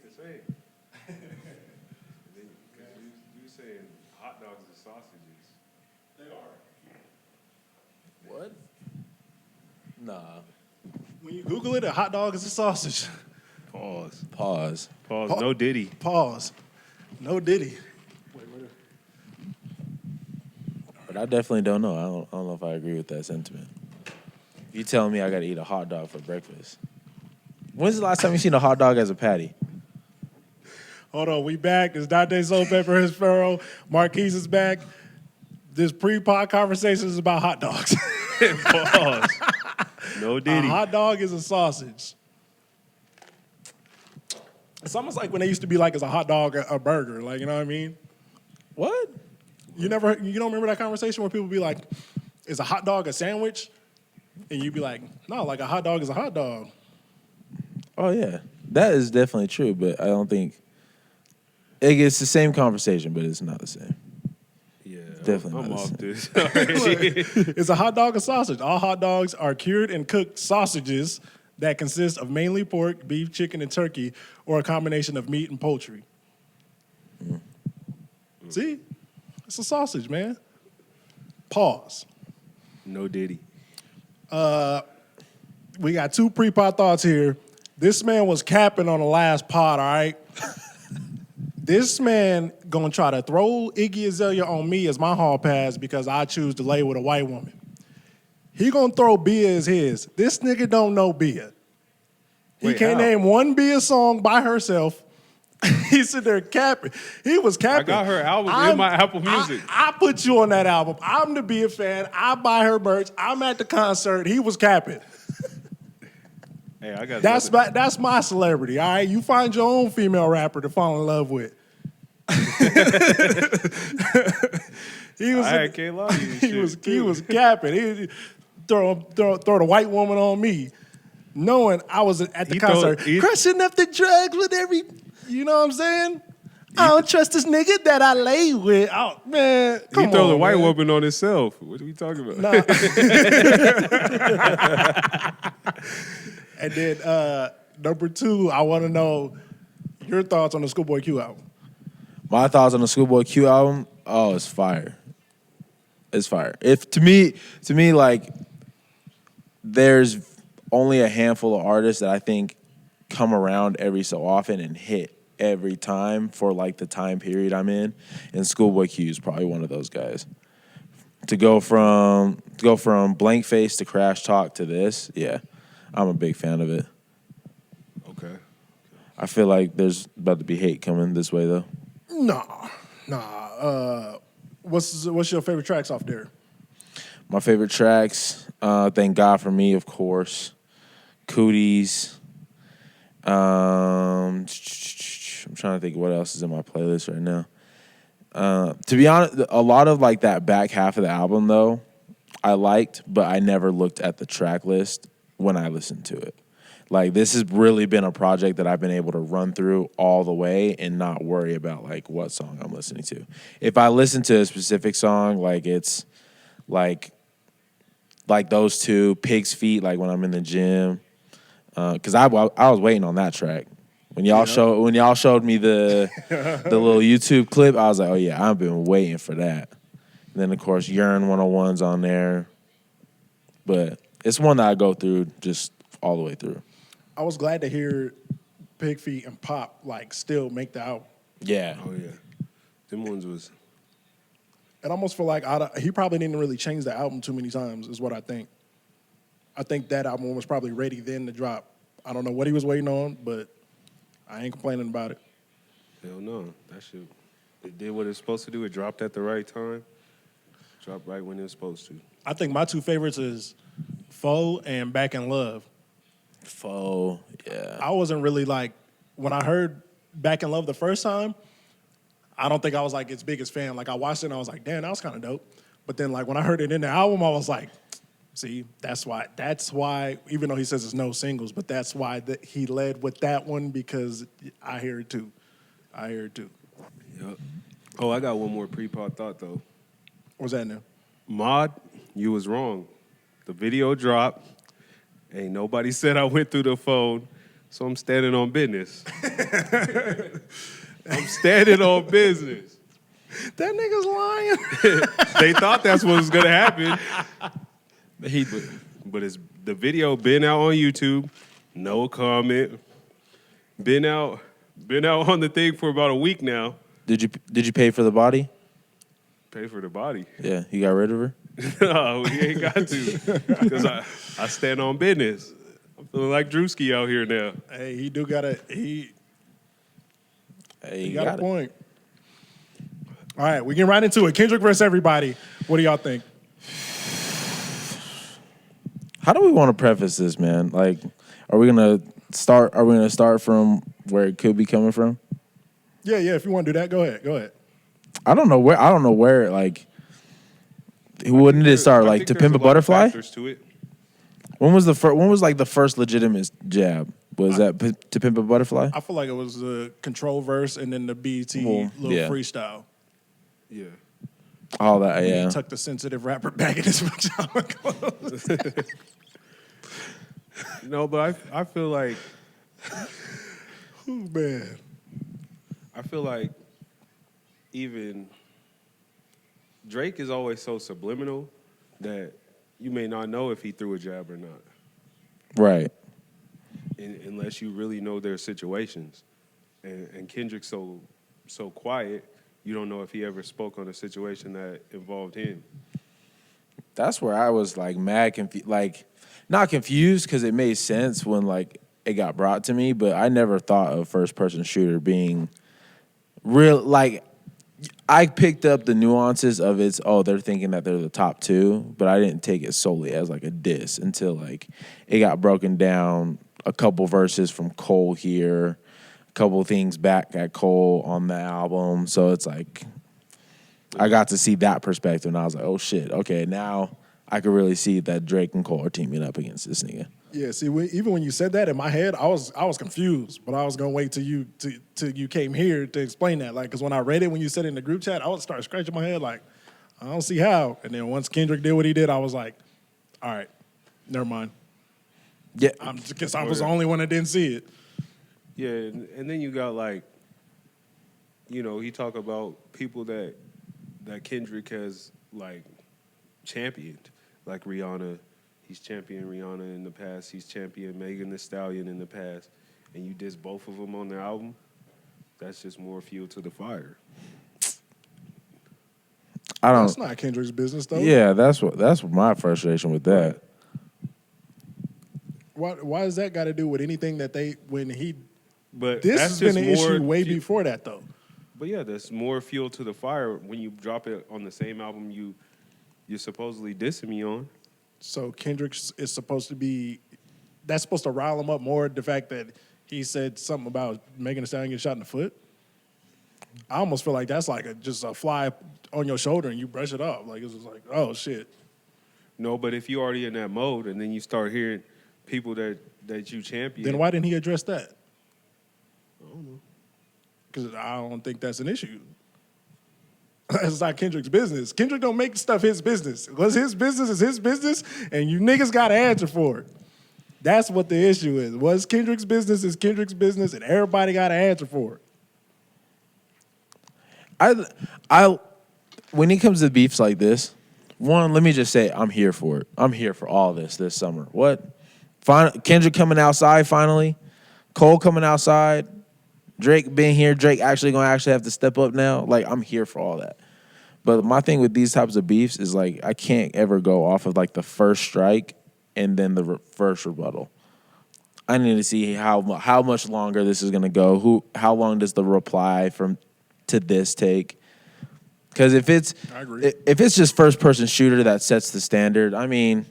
to say. You saying hot dogs and sausages. They are. What? Nah. When you Google it, a hot dog is a sausage. Pause. No Diddy. Pause. No Diddy. But I definitely don't know. I don't know if I agree with that sentiment. You telling me I got to eat a hot dog for breakfast? When's the last time you seen a hot dog as a patty? Hold on, we back. This DonteSoulPepper is Pharoe. Marquis is back. This pre-pod conversation is about hot dogs. Pause. No Diddy. A hot dog is a sausage. It's almost like when they used to be like, is a hot dog a burger? Like, you know what I mean? What? You don't remember that conversation where people be like, is a hot dog a sandwich? And you'd be like, no, like a hot dog is a hot dog. Oh, yeah. That is definitely true, but I don't think... It's the same conversation, but it's not the same. Yeah, Definitely I'm not off the this. Is a hot dog a sausage? All hot dogs are cured and cooked sausages that consist of mainly pork, beef, chicken, and turkey, or a combination of meat and poultry. See? It's a sausage, man. Pause. No Diddy. We got two pre-pod thoughts here. This man was capping on the last pod, all right? This man gonna try to throw Iggy Azalea on me as my hall pass because I choose to lay with a white woman. He gonna throw Bia as his. This nigga don't know Bia. He Wait, can't how? name one Bia song by herself. He said there capping. He was capping. I got her album in my Apple Music. I put you on that album. I'm the Bia fan. I buy her merch. I'm at the concert. He was capping. Hey, I got That's my celebrity, all right? You find your own female rapper to fall in love with. I can't lie to you. He was capping. He throw the white woman on me, knowing I was at the concert, crushing up the drugs with every, you know what I'm saying? I don't trust this nigga that I lay with. Oh man, come on, he throw the white man. woman on himself. What are we talking about? Nah. And then number two, I want to know your thoughts on the Schoolboy Q album. My thoughts on the Schoolboy Q album? Oh, it's fire. It's fire. If to me, like, there's only a handful of artists that I think come around every so often and hit every time for like the time period I'm in, and Schoolboy Q is probably one of those guys. To go from Blank Face to Crash Talk to this, yeah, I'm a big fan of it. Okay. I feel like there's about to be hate coming this way though. Nah. What's your favorite tracks off there? My favorite tracks, Thank God for Me, of course. Cooties. I'm trying to think what else is in my playlist right now. To be honest, a lot of like that back half of the album though, I liked, but I never looked at the track list when I listened to it. Like, this has really been a project that I've been able to run through all the way and not worry about, like, what song I'm listening to. If I listen to a specific song, like, it's, like those two, Pig's Feet, like, when I'm in the gym. Because I was waiting on that track. When y'all showed me the little YouTube clip, I was like, oh, yeah, I've been waiting for that. And then, of course, Yearn 101's on there. But it's one that I go through just all the way through. I was glad to hear Pig Feet and Pop like still make the album. Yeah. Oh yeah. Them ones was. It almost feel like he probably didn't really change the album too many times, is what I think. I think that album was probably ready then to drop. I don't know what he was waiting on, but I ain't complaining about it. Hell no. That shit. It did what it's supposed to do. It dropped at the right time. Dropped right when it was supposed to. I think my two favorites is Foe and Back in Love. Foe, yeah. I wasn't really like, when I heard Back in Love the first time, I don't think I was like its biggest fan. Like, I watched it and I was like, damn, that was kind of dope. But then like when I heard it in the album, I was like, see, that's why, even though he says it's no singles, but that's why he led with that one, because I hear it too. Yep. Oh, I got one more pre-pod thought though. What's that now? Mod, you was wrong. The video dropped. Ain't nobody said I went through the phone. So I'm standing on business. I'm standing on business. That nigga's lying. They thought that's what was gonna happen. But it's the video been out on YouTube, no comment. Been out on the thing for about a week now. Did you pay for the body? Pay for the body. Yeah, you got rid of her. No, we ain't got to. Because I stand on business. I'm feeling like Drewski out here now. Hey, he do got Hey, he you got a it. point. All right, we get right into it. Kendrick versus everybody. What do y'all think? How do we want to preface this, man? Like, are we gonna start from where it could be coming from? Yeah. If you want to do that, go ahead. I don't know where. Like, when did it start? Like, To Pimp a Butterfly? To it. When was the first legitimate jab? Was that To Pimp a Butterfly? I feel like it was the control verse and then the BET Well, little yeah. freestyle. Yeah. All that, yeah. He tucked the sensitive rapper back in his pajama clothes. No, but I feel like Oh, man. I feel like even Drake is always so subliminal that you may not know if he threw a jab or not, Right. unless you really know their situations. And Kendrick's so quiet, you don't know if he ever spoke on a situation that involved him. That's where I was like mad confused. Like, not confused because it made sense when like it got brought to me, but I never thought of first person shooter being real. Like, I picked up the nuances of they're thinking that they're the top two, but I didn't take it solely as like a diss until like it got broken down. A couple verses from Cole here, a couple things back at Cole on the album. So it's like I got to see that perspective, and I was like, oh shit, okay, now I could really see that Drake and Cole are teaming up against this nigga. Yeah, see, even when you said that in my head, I was confused, but I was gonna wait till you came here to explain that. Like, because when I read it, when you said it in the group chat, I would start scratching my head like, I don't see how. And then once Kendrick did what he did, I was like, all right, never mind. Yeah, I guess I was the only one that didn't see it. Yeah, and then you got like, he talk about people that Kendrick has like championed, like Rihanna. He's championed Rihanna in the past. He's championed Megan Thee Stallion in the past. And you diss both of them on their album, that's just more fuel to the fire. That's not Kendrick's business, though. Yeah, that's my frustration with that. Why does that got to do with anything that But this that's has been an just more issue way before that, though. But yeah, that's more fuel to the fire when you drop it on the same album you're supposedly dissing me on. So Kendrick is supposed to be, that's supposed to rile him up more, the fact that he said something about Megan Thee Stallion getting shot in the foot. I almost feel like that's like just a fly on your shoulder and you brush it off. Like, it's just like, oh, shit. No, but if you're already in that mode and then you start hearing people that you champion. Then why didn't he address that? I don't know. Because I don't think that's an issue. That's not Kendrick's business. Kendrick don't make stuff his business. What's his business is his business, and you niggas got to answer for it. That's what the issue is. What's Kendrick's business is Kendrick's business, and everybody got to answer for it. I when it comes to beefs like this, one, let me just say I'm here for it. I'm here for all this summer. What? Kendrick coming outside finally. Cole coming outside. Drake being here. Drake actually going to have to step up now. Like, I'm here for all that. But my thing with these types of beefs is, like, I can't ever go off of, like, the first strike and then the first rebuttal. I need to see how much longer this is going to go. How long does the reply to this take? Because if it's just first-person shooter that sets the standard, I mean,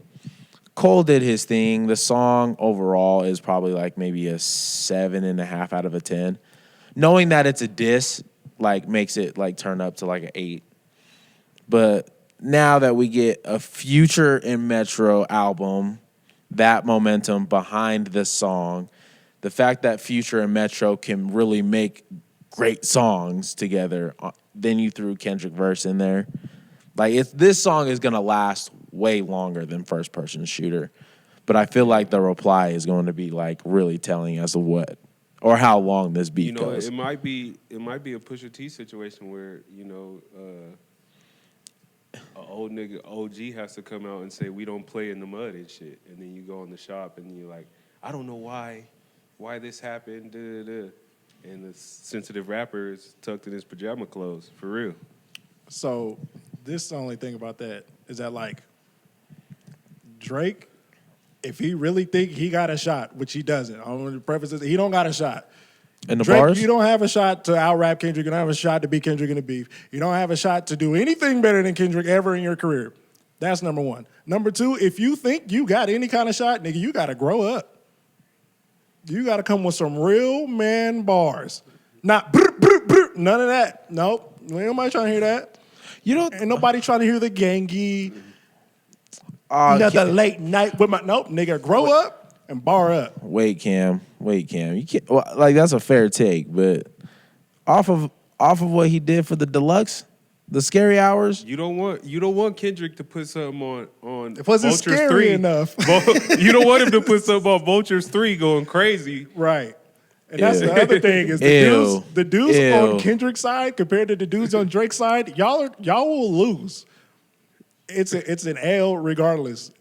Cole did his thing. The song overall is probably, like, maybe a 7.5 out of a 10. Knowing that it's a diss, like, makes it, like, turn up to, like, an 8. But now that we get a Future and Metro album, that momentum behind this song, the fact that Future and Metro can really make great songs together, then you threw Kendrick verse in there. Like, this song is going to last way longer than First Person Shooter. But I feel like the reply is going to be like really telling as to what or how long this beat goes. It might be a Pusha T situation where an old nigga OG has to come out and say we don't play in the mud and shit, and then you go in the shop and you're like, I don't know why this happened, and the sensitive rapper is tucked in his pajama clothes for real. So this the only thing about that is that like Drake, if he really think he got a shot, which he doesn't, I want to preface this, he don't got a shot. In the Drake, bars? you don't have a shot to out-rap Kendrick. You don't have a shot to beat Kendrick in the beef. You don't have a shot to do anything better than Kendrick ever in your career. That's number one. Number two, if you think you got any kind of shot, nigga, you got to grow up. You got to come with some real man bars. Not brr, brr, brr, none of that. Nope. Ain't nobody trying to hear that. Ain't nobody trying to hear the gangy, another late night with my... Nope, nigga, grow up and bar up. Wait, Cam. You can't. Well, like that's a fair take, but off of what he did for the deluxe, the scary hours. You don't want Kendrick to put something on. It wasn't Vultures scary 3. enough. You don't want him to put something on Vultures 3 going crazy. Right. And that's the other thing is the dudes on Kendrick's side compared to the dudes on Drake's side, y'all will lose. It's an L regardless.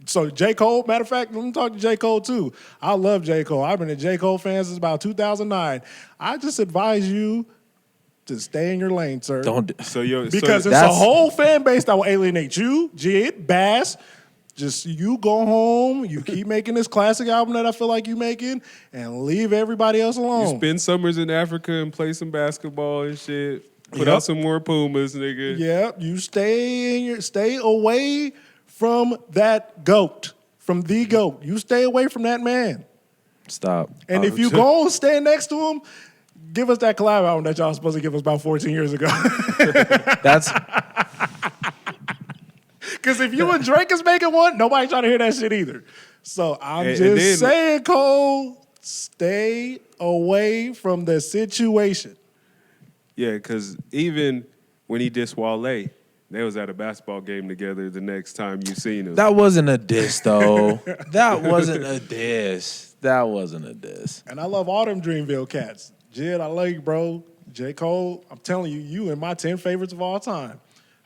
So J. Cole, matter of fact, let me talk to J. Cole too. I love J. Cole. I've been a J. Cole fan since about 2009. I just advise you to stay in your lane, sir. Because it's a whole fan base that will alienate you, Jid, Bass. Just you go home, you keep making this classic album that I feel like you making, and leave everybody else alone. You spend summers in Africa and play some basketball and shit. Put out some more Pumas, nigga. Yep, you stay away from that GOAT, from the GOAT. You stay away from that man. Stop. And if you go stand next to him, give us that collab album that y'all was supposed to give us about 14 years ago. That's... Because if you and Drake is making one, nobody trying to hear that shit either. So I'm just saying, Cole, stay away from the situation. Yeah, because even when he dissed Wale, they was at a basketball game together the next time you seen him. That wasn't a diss, though. That wasn't a diss. And I love all them Dreamville cats. Jid, I love you, bro. J. Cole, I'm telling you, you in my 10 favorites of all time.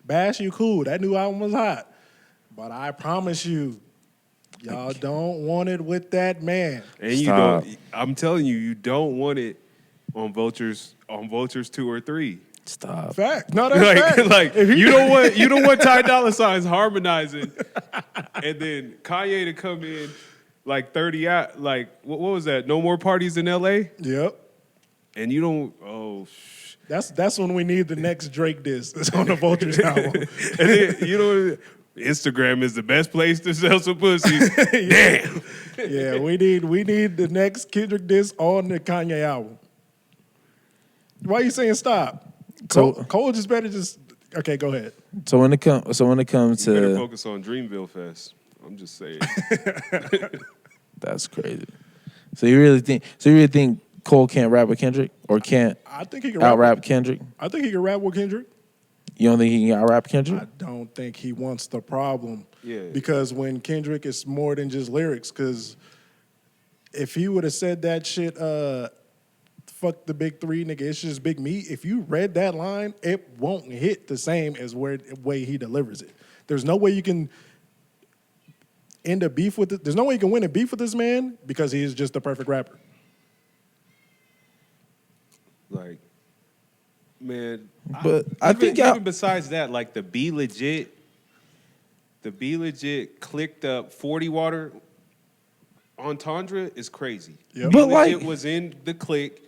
Bash, you cool. That new album was hot. But I promise you, y'all don't want it with that man. And you don't. I'm telling you, you don't want it on Vultures 2 or 3. Stop. Fact. No, that's fact. Like you don't want Ty Dolla $ign's harmonizing, and then Kanye to come in like 30 out. Like what was that? No More Parties in L.A. Yep. And you don't. Oh. That's when we need the next Drake diss. That's on the Vultures album. And then, Instagram is the best place to sell some pussy. Damn. Yeah, we need the next Kendrick diss on the Kanye album. Why are you saying stop? Cole just better just okay. Go ahead. So when it comes to, you better focus on Dreamville Fest. I'm just saying. That's crazy. So you really think Cole can't rap with Kendrick or can't I think he can out-rap Kendrick? I think he can rap with Kendrick. You don't think he can out-rap Kendrick? I don't think he wants the problem. Yeah. Because when Kendrick is more than just lyrics, because if he would have said that shit, fuck the big three, nigga, it's just big me. If you read that line, it won't hit the same as way he delivers it. There's no way you can end a beef with it. There's no way you can win a beef with this man because he is just the perfect rapper. Like, man, but I think even besides that, like the Be Legit clicked up 40 water entendre is crazy. Yep. But like it was in the click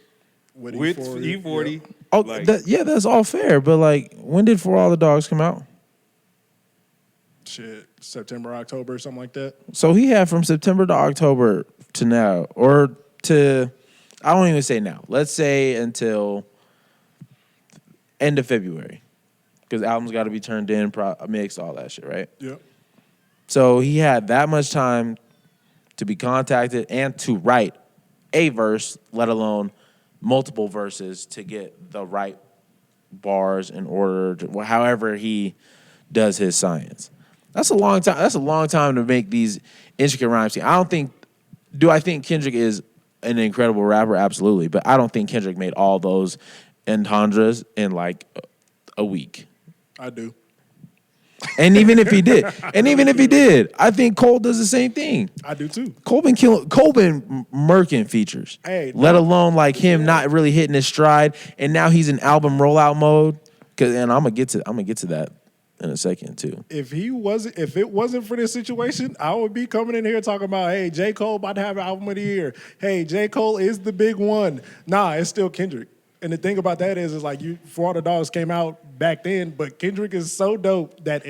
with E40. Yep. Oh, like, that's all fair. But like, when did For All the Dogs come out? Shit, September, October, something like that. So he had from September to October to now, or to, I don't even say now. Let's say until end of February, because albums got to be turned in, mixed, all that shit, right? Yep. So he had that much time to be contacted and to write a verse, let alone multiple verses, to get the right bars in order, however he does his science. That's a long time. That's a long time to make these intricate rhymes. Do I think Kendrick is an incredible rapper? Absolutely. But I don't think Kendrick made all those entendres in like a week. I do. And even if he did, I think Cole does the same thing. I do too. Cole been murking features. Hey, let alone like him not really hitting his stride, and now he's in album rollout mode. And I'm gonna get to that in a second too. If it wasn't for this situation, I would be coming in here talking about, hey, J. Cole about to have an album of the year. Hey, J. Cole is the big one. Nah, it's still Kendrick. And the thing about that is like For All the Dogs came out back then, but Kendrick is so dope that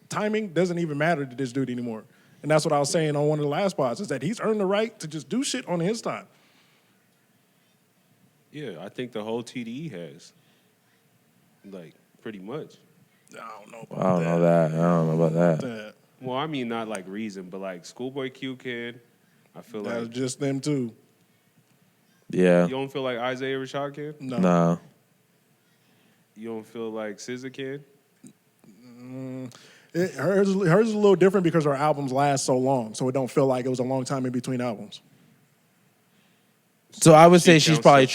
timing doesn't even matter to this dude anymore. And that's what I was saying on one of the last spots, is that he's earned the right to just do shit on his time. Yeah, I think the whole TDE has. Like, pretty much. I don't know about that. Well, I mean, not like Reason, but like Schoolboy Q can. I feel That was like. just them too. Yeah. You don't feel like Isaiah Rashad can? No. You don't feel like SZA can? Hers is a little different because her albums last so long, so it don't feel like it was a long time in between albums. So I would say she's probably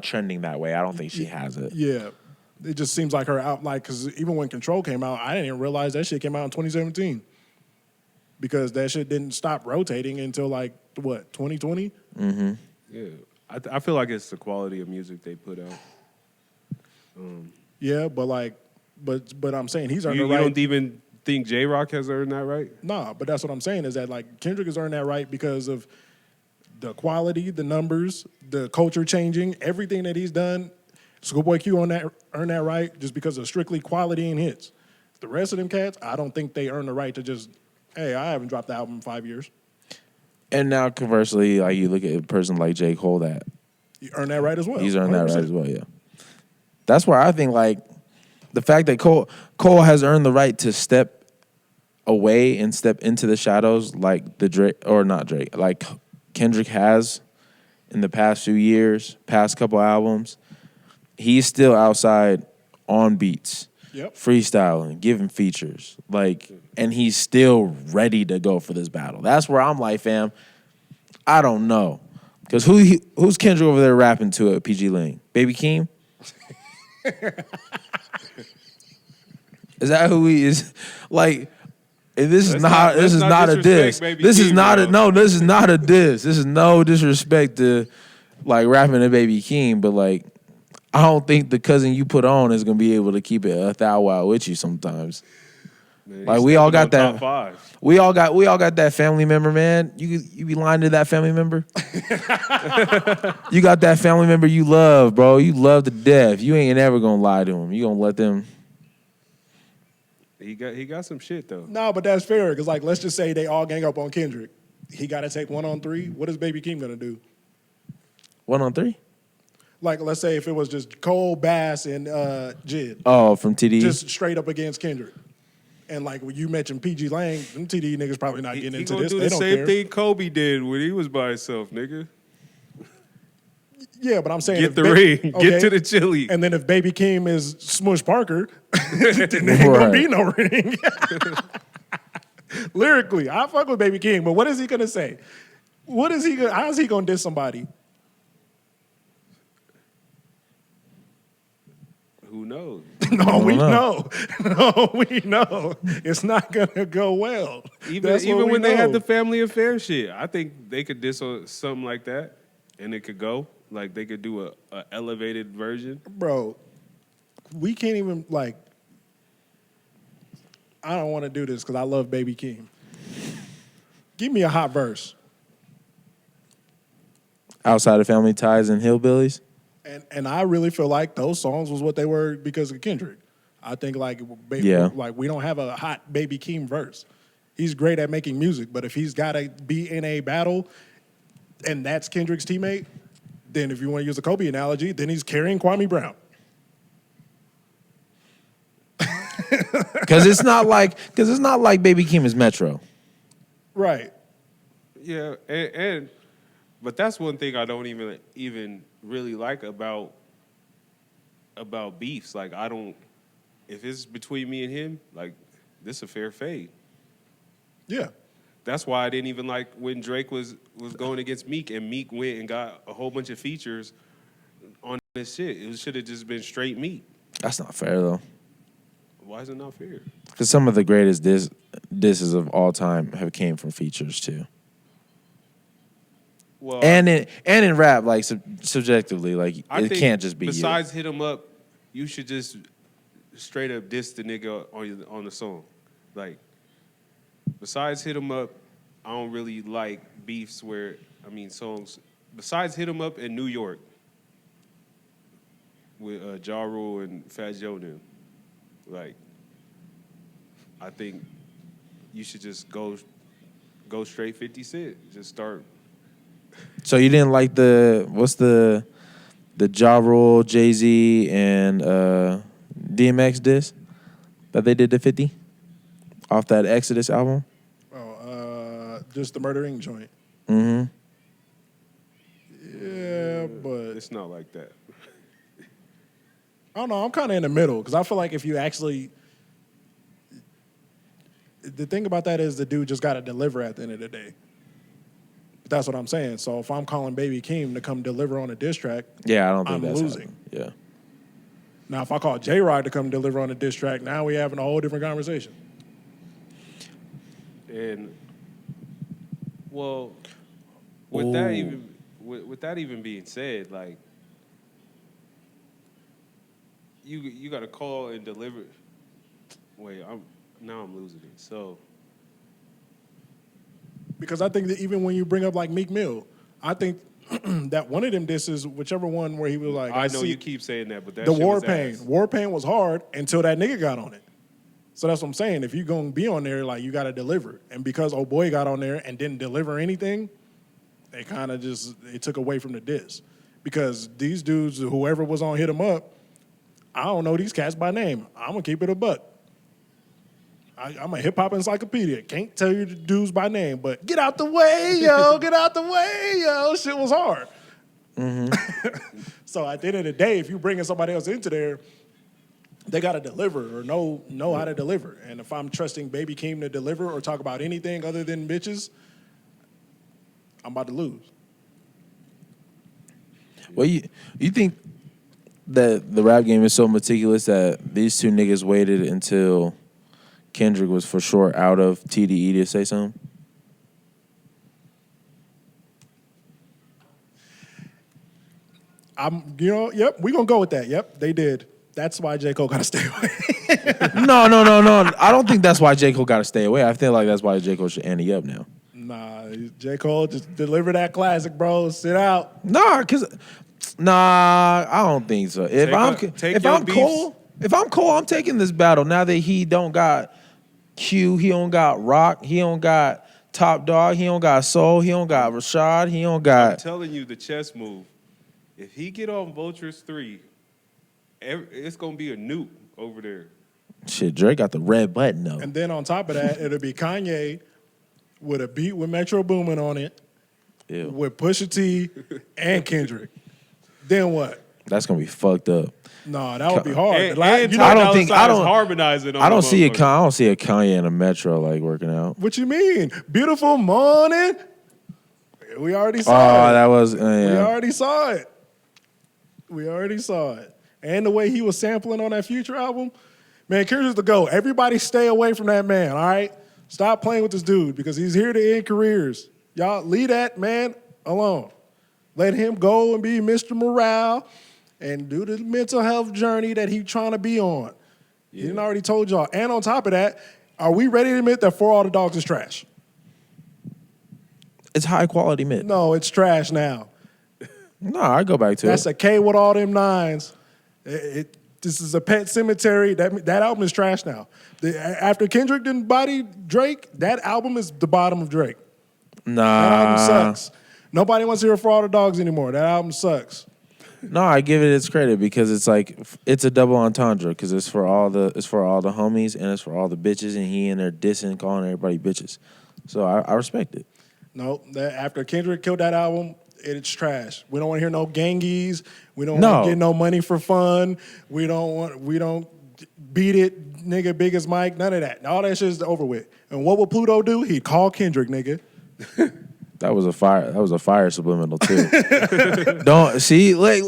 trending that way. I don't think she has it. Yeah. It just seems like her out, like, because even when Control came out, I didn't even realize that shit came out in 2017. Because that shit didn't stop rotating until, like, what, 2020? Mm-hmm. Yeah. I feel like it's the quality of music they put out. Yeah, but I'm saying he's earned the You right. don't even think J-Rock has earned that right? Nah, but that's what I'm saying is that, like, Kendrick has earned that right because of the quality, the numbers, the culture changing, everything that he's done. Schoolboy Q earned that right just because of strictly quality and hits. The rest of them cats, I don't think they earn the right to just, hey, I haven't dropped the album in 5 years. And now, conversely, like you look at a person like J. Cole, that You earn that right as well. he's earned 100%. that right as well. Yeah, that's where I think like the fact that Cole has earned the right to step away and step into the shadows, like like Kendrick has in the past few years, past couple albums. He's still outside on beats. Yep. Freestyling, giving features, like, and he's still ready to go for this battle. That's where I'm like, fam, I don't know, because who's Kendrick over there rapping to at PG Ling? Baby Keem? Is that who he is? Like, this is not a diss. This is not a diss. This is no disrespect to like rapping to Baby Keem, but like, I don't think the cousin you put on is gonna be able to keep it a thou wow with you sometimes. Man, like we all got that. Top five. We all got that family member, man. You be lying to that family member. You got that family member you love, bro. You love to death. You ain't ever gonna lie to him. You gonna let them. He got some shit though. No, but that's fair because like let's just say they all gang up on Kendrick. He got to take 1-on-3. What is Baby Keem gonna do? 1-on-3. Like, let's say if it was just Cole, Bass, and Jid. Oh, from TD. Just straight up against Kendrick. And like when you mentioned PG Lang, them TD niggas probably not getting into this. He They gonna do the don't same care. thing Kobe did when he was by himself, nigga. Yeah, but I'm saying Get the ring. okay, Get to the chili. And then if Baby Keem is Smush Parker, then there ain't gonna be no ring. Lyrically, I fuck with Baby Keem, but what is he gonna say? How is he gonna diss somebody? Who knows? No, we know. No, we know. It's not gonna go well. Even when they had the family affair shit, I think they could diss on something like that, and it could go. Like they could do a elevated version. Bro, we can't even like. I don't want to do this because I love Baby Keem. Give me a hot verse. Outside of Family Ties and Hillbillies. And I really feel like those songs was what they were because of Kendrick. I think like like we don't have a hot Baby Keem verse. He's great at making music, but if he's got to be in a battle and that's Kendrick's teammate, then if you want to use a Kobe analogy, then he's carrying Kwame Brown. Because it's not like Baby Keem is Metro. Right. Yeah, but that's one thing I don't even really like about beefs. Like I don't, if it's between me and him, like this a fair fade. Yeah. That's why I didn't even like when Drake was going against Meek, and Meek went and got a whole bunch of features on this shit. It should have just been straight Meek. That's not fair though. Why is it not fair? Because some of the greatest disses of all time have came from features too. Well, And in rap, like subjectively, like I it think can't just be besides Hit 'Em Up, you should just straight up diss the nigga on the song. Like, besides Hit 'Em Up, I don't really like beefs songs. Besides Hit 'Em Up in New York with Ja Rule and Fat Joe them, like, I think you should just go straight 50 Cent. Just start. So you didn't like the Ja Rule, Jay-Z, and DMX diss that they did to 50 off that Exodus album? Just the Murdering joint. Mm-hmm. Yeah, but It's not like that. I don't know. I'm kind of in the middle because I feel like if you actually, the thing about that is the dude just got to deliver at the end of the day. But that's what I'm saying. So if I'm calling Baby Keem to come deliver on a diss track, Yeah, I don't think I'm that's losing. happening. Yeah. Now if I call J-Rod to come deliver on a diss track, now we having a whole different conversation. And well, with that even being said, like, you got to call and deliver. Wait, I'm losing it. So Because I think that even when you bring up like Meek Mill, I think that one of them disses, whichever one where he was like, I know see you keep saying that, but that the shit War was Pain. ass. War Pain was hard until that nigga got on it. So that's what I'm saying. If you're going to be on there, like, you got to deliver. And because old boy got on there and didn't deliver anything, they kind of just, it took away from the diss. Because these dudes, whoever was on Hit 'Em Up, I don't know these cats by name. I'm going to keep it a buck. I'm a hip-hop encyclopedia. Can't tell you the dudes by name, but get out the way, yo. Get out the way, yo. Shit was hard. Mm-hmm. So at the end of the day, if you bringing somebody else into there, they got to deliver or know how to deliver. And if I'm trusting Baby Keem to deliver or talk about anything other than bitches, I'm about to lose. Well, you think that the rap game is so meticulous that these two niggas waited until Kendrick was for sure out of TDE to say something? Yep, we're going to go with that. Yep, they did. That's why J. Cole got to stay away. No. I don't think that's why J. Cole got to stay away. I feel like that's why J. Cole should ante up now. Nah, J. Cole, just deliver that classic, bro. Sit out. I don't think so. If I'm Cole, I'm taking this battle now that he don't got Q, he don't got Rock, he don't got Top Dog, he don't got Soul, he don't got Rashad, he don't I'm got. telling you, the chess move. If he get on Vultures 3, it's gonna be a nuke over there. Shit, Drake got the red button though. And then on top of that, it'll be Kanye with a beat with Metro Boomin on it, Ew. with Pusha T and Kendrick. Then what? That's gonna be fucked up. No, that would be hard. And I don't think harmonizing. I don't see a Kanye and a Metro like working out. What you mean? Beautiful morning. We already saw it. Oh, that was We yeah. already saw it. And the way he was sampling on that Future album, man, Kendrick's the GOAT. Everybody stay away from that man, all right? Stop playing with this dude because he's here to end careers. Y'all leave that man alone. Let him go and be Mr. Morale and do the mental health journey that he's trying to be on. Yeah. He done already told y'all. And on top of that, are we ready to admit that For All the Dogs is trash? It's high quality mid. No, it's trash now. No, I go back to That's it. a K with all them nines. This is a Pet Cemetery. That album is trash now. After Kendrick didn't body Drake, that album is the bottom of Drake. Nah. That album sucks. Nobody wants to hear For All the Dogs anymore. That album sucks. No, I give it its credit because it's like it's a double entendre because it's for all the homies and it's for all the bitches and he in there dissing, calling everybody bitches. So I respect it. No, after Kendrick killed that album, it's trash. We don't want to hear no gangies. We don't want to get no money for fun. We don't. beat it, nigga, biggest mic, none of that. All that shit is over with. And what would Pluto do? He'd call Kendrick, nigga. That was a fire subliminal too. Don't see, like,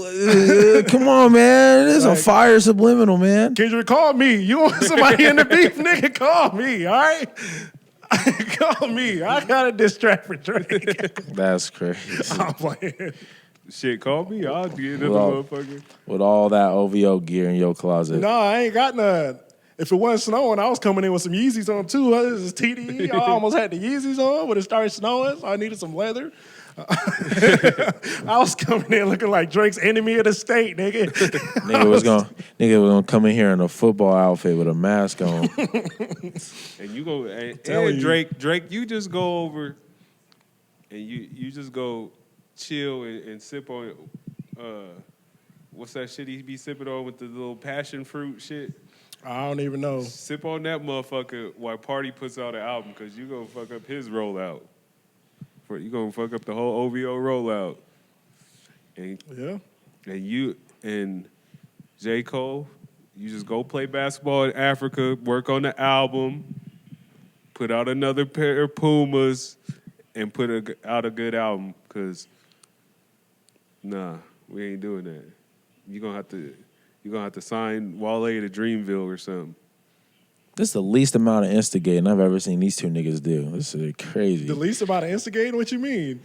come on, man. This is a fire subliminal, man. Kendrick, call me. You want somebody in the beef, nigga? Call me, all right? Call me. I got a diss track for Drake. That's crazy. I'm playing. Shit, call me. I'll get another motherfucker. With all that OVO gear in your closet. No, I ain't got none. If it wasn't snowing, I was coming in with some Yeezys on too. This is TDE. I almost had the Yeezys on when it started snowing, so I needed some leather. I was coming in looking like Drake's enemy of the state, nigga. Nigga was gonna come in here in a football outfit with a mask on. And you go, and Drake, you just go over and you just go chill and sip on what's that shit he be sipping on with the little passion fruit shit? I don't even know. Sip on that motherfucker while Party puts out an album, because you gonna fuck up his rollout. You gonna fuck up the whole OVO rollout. And you and J. Cole, you just go play basketball in Africa, work on the album, put out another pair of Pumas, and put out a good album. Because nah, we ain't doing that. You're gonna have to sign Wale to Dreamville or something. This is the least amount of instigating I've ever seen these two niggas do. This is crazy. The least amount of instigating? What you mean?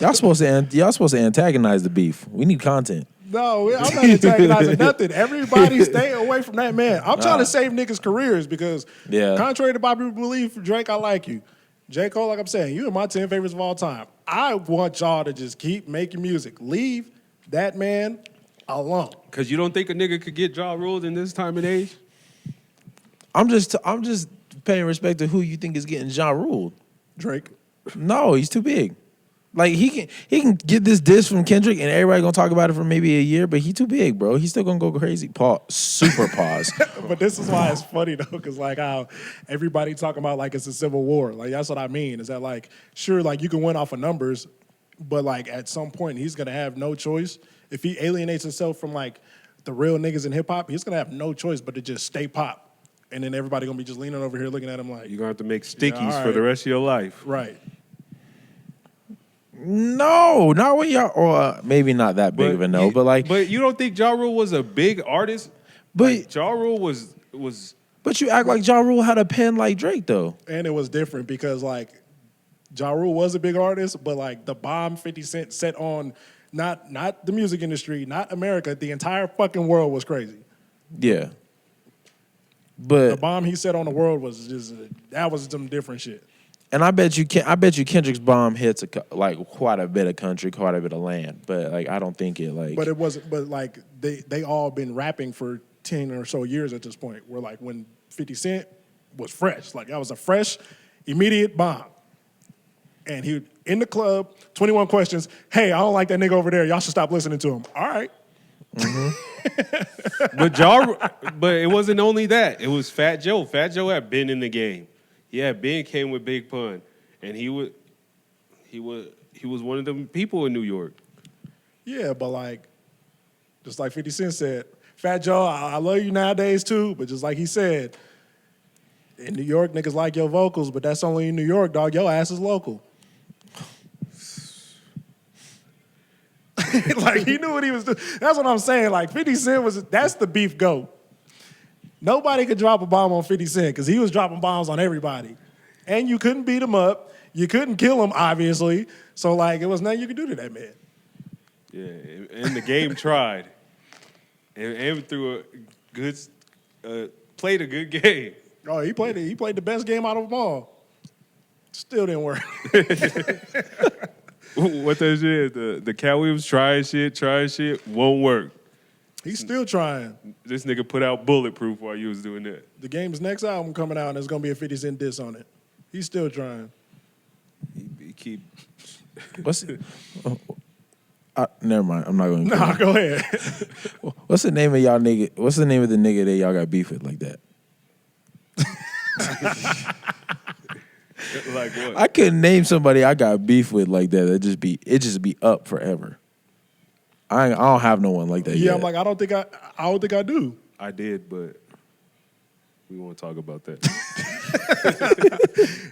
Y'all supposed to antagonize the beef. We need content. No, I'm not antagonizing nothing. Everybody stay away from that man. I'm trying to save niggas' careers because, contrary to popular belief, Drake, I like you. J. Cole, like I'm saying, you're my 10 favorites of all time. I want y'all to just keep making music. Leave that man alone. Because you don't think a nigga could get Ja Rule in this time and age? I'm just paying respect to who you think is getting Ja Rule. Drake. No, he's too big. Like he can get this diss from Kendrick and everybody gonna talk about it for maybe a year, but he too big, bro. He's still gonna go crazy. Super pause. But this is why it's funny though, because like how everybody talking about like it's a civil war. Like that's what I mean. Is that like sure, like you can win off of numbers, but like at some point he's gonna have no choice. If he alienates himself from like the real niggas in hip hop, he's gonna have no choice but to just stay pop. And then everybody gonna be just leaning over here looking at him like you're gonna have to make stickies for the rest of your life. Right. No, not when y'all, or maybe not that big of a no, but you don't think Ja Rule was a big artist? But like, Ja Rule was. But you act like Ja Rule had a pen like Drake though. And it was different because like Ja Rule was a big artist, but like the bomb 50 Cent set on not the music industry, not America, the entire fucking world was crazy. Yeah. But the bomb he set on the world was just that was some different shit. And I bet you Kendrick's bomb hits like quite a bit of country, quite a bit of land. But like I don't think it like. But it wasn't. But like they all been rapping for 10 or so years at this point. Where like when 50 Cent was fresh, like that was a fresh, immediate bomb. And he in the club, 21 Questions. Hey, I don't like that nigga over there. Y'all should stop listening to him. All right. Mm-hmm. But it wasn't only that. It was Fat Joe. Fat Joe had been in the game. Yeah, Ben came with Big Pun, and he was one of them people in New York. Yeah, but like, just like 50 Cent said, Fat Joe, I love you nowadays too, but just like he said, in New York, niggas like your vocals, but that's only in New York, dog. Your ass is local. Like, he knew what he was doing. That's what I'm saying. Like, 50 Cent that's the beef goat. Nobody could drop a bomb on 50 Cent because he was dropping bombs on everybody. And you couldn't beat him up. You couldn't kill him, obviously. So, like, it was nothing you could do to that man. Yeah, and the game tried. And threw a good, played a good game. Oh, he played the best game out of them all. Still didn't work. What that shit? The Cat Williams trying shit, won't work. He's still trying. This nigga put out Bulletproof while you was doing that. The Game's next album coming out, and there's going to be a 50 Cent diss on it. He's still trying. He keep... What's it? Never mind. I'm not going to... Nah, go ahead. What's the name of y'all nigga? What's the name of the nigga that y'all got beef with like that? Like what? I couldn't name somebody I got beef with like that. It just be up forever. I don't have no one like that. Yeah, yet. I'm like, I don't think I do. I did, but We won't talk about that.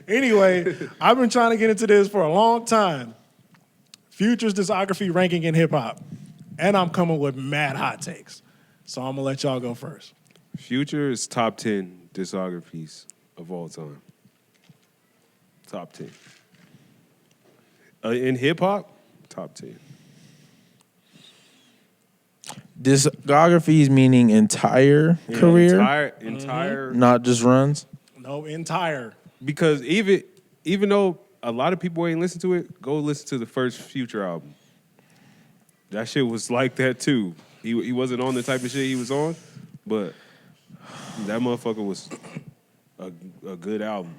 Anyway, I've been trying to get into this for a long time. Future's discography ranking in hip hop. And I'm coming with mad hot takes. So I'm going to let y'all go first. Future is top 10 discographies of all time. Top 10. In hip hop, top 10. Discographies meaning entire career, Entire. not just runs. No, entire. Because even though a lot of people ain't listen to it, go listen to the first Future album. That shit was like that too. He wasn't on the type of shit he was on, but that motherfucker was a good album.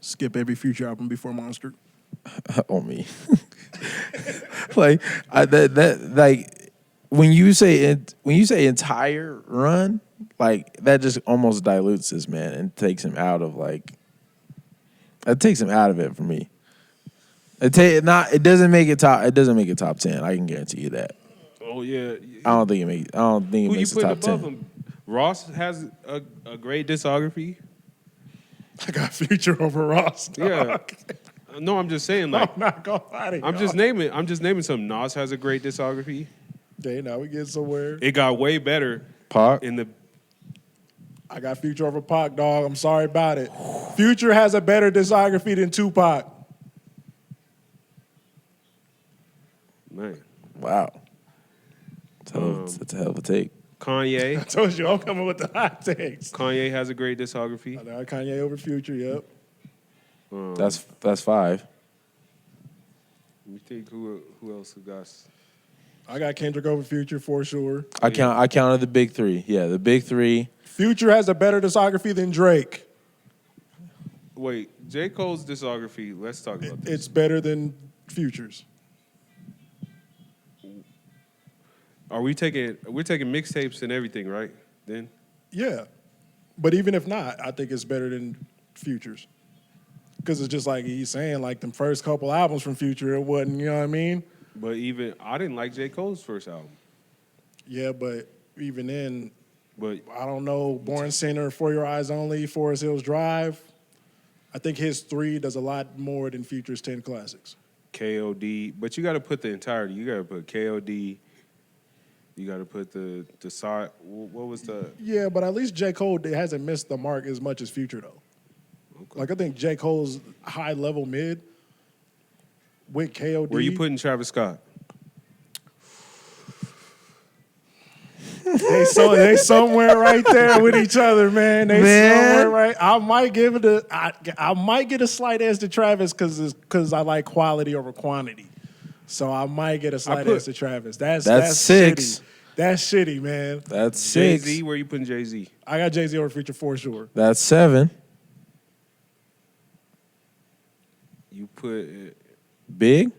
Skip every Future album before Monster. On me. Like when you say entire run, like that just almost dilutes this man and takes him out of it for me. It doesn't make it top 10. I can guarantee you that. Oh yeah. I don't think it makes it top 10. Him? Ross has a great discography. I got Future over Ross. Yeah. No, I'm just saying, like, I'm not gonna lie to you. I'm just naming some. Nas has a great discography. Okay, now we get somewhere. It got way better Pac. I got Future over Pac, dog. I'm sorry about it. Future has a better discography than Tupac. Man. Wow. That's a hell of a take. I Kanye. told you I'm coming with the hot takes. Kanye has a great discography. I got Kanye over Future, yep. That's 5. Let me think who else we got. I got Kendrick over Future for sure. I counted the big 3. Yeah, the big 3. Future has a better discography than Drake. Wait, J. Cole's discography, let's talk about this. It's better than Future's. We're taking mixtapes and everything, right? Then? Yeah. But even if not, I think it's better than Future's. Because it's just like he's saying, like, the first couple albums from Future, it wasn't, you know what I mean? But even, I didn't like J. Cole's first album. Yeah, but even then, But I don't know, Born Sinner, For Your Eyes Only, Forest Hills Drive. I think his 3 does a lot more than Future's 10 classics. KOD, but you got to put the entirety. You got to put KOD. You got to put the side. What was the? Yeah, but at least J. Cole hasn't missed the mark as much as Future, though. Okay. Like, I think J. Cole's high-level mid with KOD. Where you putting Travis Scott? They somewhere right there with each other, man. Somewhere right. I might give it I might get a slight edge to Travis because I like quality over quantity. So I might get a slight edge to Travis. That's 6. Shitty. That's shitty, man. That's 6. Jay-Z, where you putting Jay-Z? I got Jay-Z over Future for sure. That's 7. You put Big.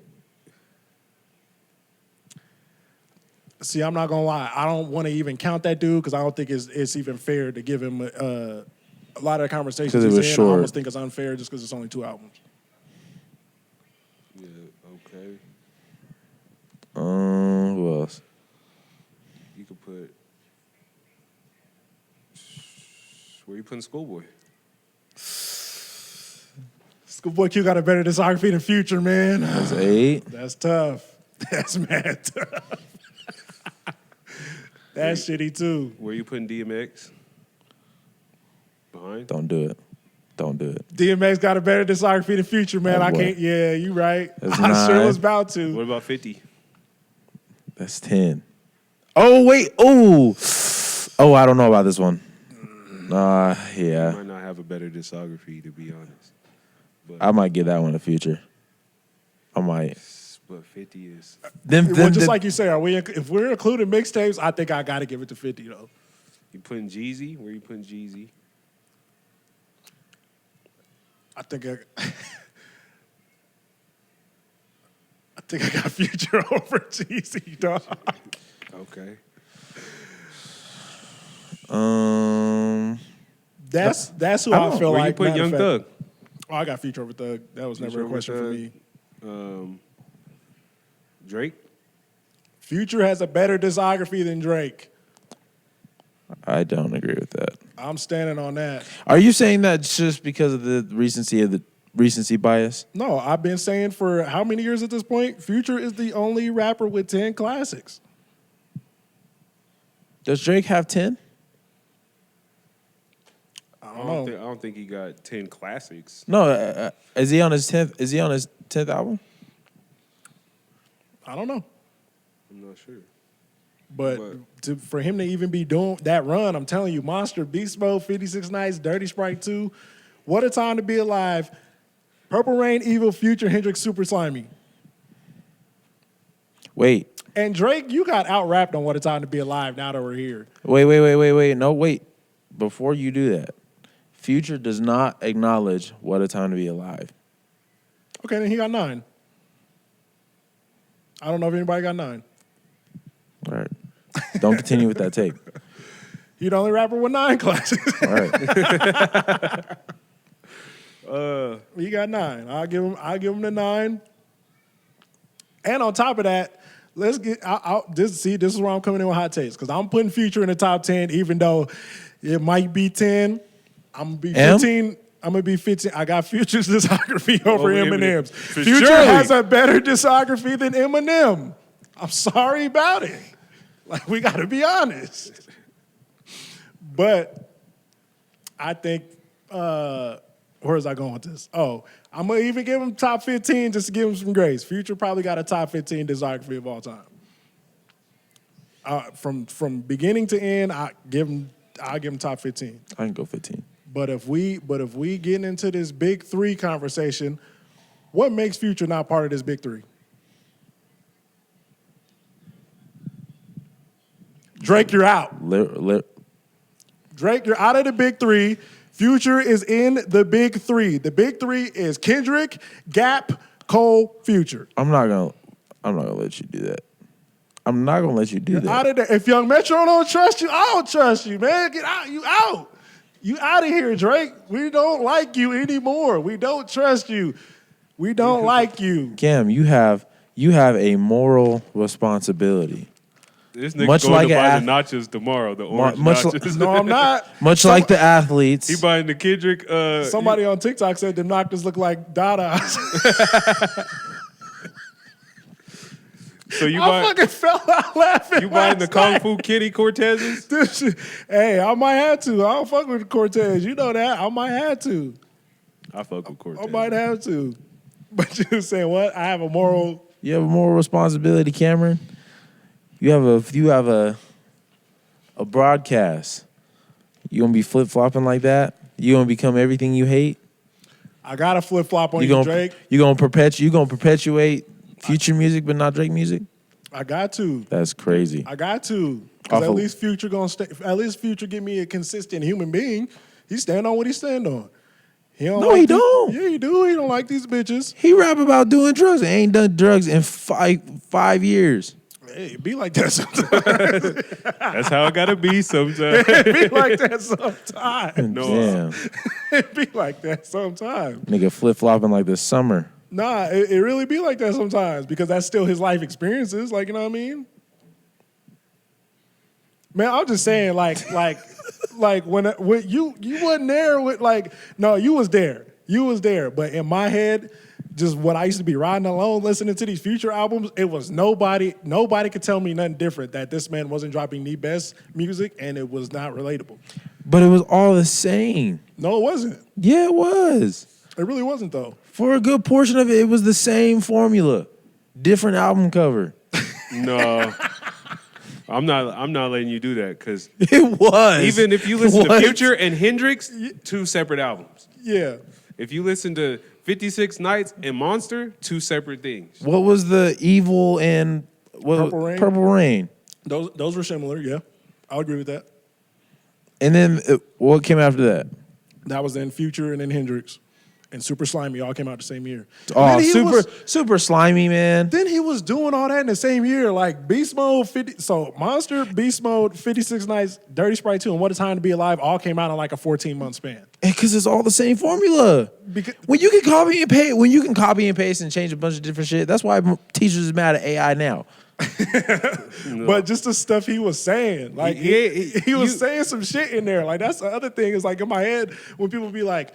See, I'm not gonna lie. I don't want to even count that dude because I don't think it's even fair to give him a lot of the conversations. Because it was short. I almost think it's unfair just because it's only 2 albums. yeah, okay. Who else? You could put. Where you putting Schoolboy? Schoolboy Q got a better discography than Future, man. That's 8. That's tough. That's mad tough. That's shitty too. Where you putting DMX? Behind? Don't do it. DMX got a better discography than Future, man. Like I what? can't. Yeah, you right. That's I sure 9. was about to. What about 50? That's 10. Oh wait. Oh, I don't know about this one. You Yeah. might not have a better discography, to be honest. But, I might give that one a Future. I might. but 50 is. Just like you say, if we're including mixtapes, I think I got to give it to 50 though. You putting Jeezy? Where you putting Jeezy? I think I got Future over Jeezy, dog. Okay. That's who I feel Where like. you put Young Thug? Oh, I got Future over Thug. That was never a question for me. Drake? Future has a better discography than Drake. I don't agree with that. I'm standing on that. Are you saying that just because of the recency bias? No, I've been saying for how many years at this point? Future is the only rapper with 10 classics. Does Drake have 10? I don't know. I don't think he got 10 classics. No, is he on his 10th? Is he on his 10th album? I don't know. I'm not sure. But for him to even be doing that run, I'm telling you, Monster, Beast Mode, 56 Nights, Dirty Sprite 2, What a Time to Be Alive, Purple Rain, Evil, Future, Hendrix, Super Slimy. Wait. And Drake, you got out-rapped on What a Time to Be Alive now that we're here. Wait. No, wait. Before you do that, Future does not acknowledge What a Time to Be Alive. Okay, then he got 9. I don't know if anybody got 9. All right. Don't continue with that tape. You're the only rapper with 9 classics. All right. He got 9. I'll give him the 9. And on top of that, let's get this is where I'm coming in with hot takes, because I'm putting Future in the top 10, even though it might be 10. I'm gonna be 15. I'm gonna be 15. I got Future's discography over Eminem's. Future has a better discography than Eminem. I'm sorry about it. Like, we gotta be honest. But I think where was I going with this? Oh, I'm gonna even give him top 15 just to give him some grace. Future probably got a top 15 discography of all time. From beginning to end, I'll give him top 15. I can go 15. But if we get into this big 3 conversation, what makes Future not part of this big 3? Drake, you're out. Drake, you're out of the big 3. Future is in the big 3. The big 3 is Kendrick, Gap, Cole, Future. I'm not gonna let you do that. I'm not gonna let you do that. Out of there. If Young Metro don't trust you, I don't trust you, man. Get out. You out. You out of here, Drake. We don't like you anymore. We don't trust you. We don't like you. Cam, you have a moral responsibility. This nigga Much going like to buy an the nachos tomorrow, the orange much nachos. No, I'm not. Much like the athletes. He buying the Kendrick. Somebody on TikTok said them knockers look like Dadas. So you I fucking fell out laughing. You buying the last Kung night. Fu Kitty Cortezes? This shit- Hey, I might have to. I don't fuck with Cortez. You know that. I might have to. I fuck with Cortez. I might have to. But you saying what? I have a moral. You have a moral responsibility, Cameron. You have a broadcast. You gonna be flip flopping like that? You gonna become everything you hate? I got to flip flop on you, Drake. You gonna perpetuate Future music, but not Drake music? I got to. That's crazy. I got to. Because at least Future gonna stay. At least Future give me a consistent human being. He stand on what he stand on. He don't. Yeah, he do. He don't like these bitches. He rap about doing drugs and ain't done drugs in five years. Hey, it be like that sometimes. That's how it gotta be sometimes. It be like that sometimes. Damn. It be like that sometimes. Nigga flip flopping like the summer. Nah, it really be like that sometimes because that's still his life experiences. Like, you know what I mean? Man, I'm just saying, like when you wasn't there with no, you was there. You was there. But in my head, just what I used to be riding alone listening to these Future albums, it was nobody could tell me nothing different that this man wasn't dropping the best music and it was not relatable. But it was all the same. No, it wasn't. Yeah, it was. It really wasn't though. For a good portion of it, it was the same formula. Different album cover. No. I'm not letting you do that because It was. even if you listen to What? Future and Hendrix, 2 separate albums. Yeah. If you listen to 56 Nights and Monster, 2 separate things. What was the Evil and Purple Rain? Purple Rain. Those were similar, yeah. I'll agree with that. And then what came after that? That was then Future and then Hendrix. And Super Slimy all came out the same year. Oh, Then super slimy, man. Then he was doing all that in the same year, like Beast Mode, Monster, Beast Mode, 56 Nights, Dirty Sprite 2, and What a Time to Be Alive all came out in like a 14-month span. Because it's all the same formula. When you can copy and paste and change a bunch of different shit, that's why teachers is mad at AI now. No. But just the stuff he was saying, like he was you- saying some shit in there. Like that's the other thing is like in my head when people be like,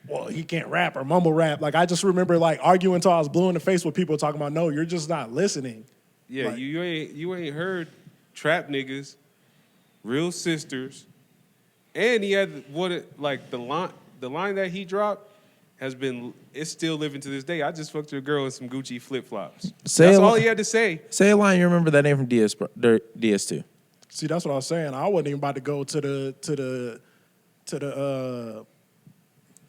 well, he can't rap or mumble rap. Like I just remember like arguing until I was blue in the face with people talking about, no, you're just not listening. Yeah, Like- you ain't heard trap niggas, real sisters, and he had the line that he dropped it's still living to this day. I just fucked a girl in some Gucci flip flops. That's all he had to say. Say a line you remember that name from DS2. See, that's what I was saying. I wasn't even about to go to the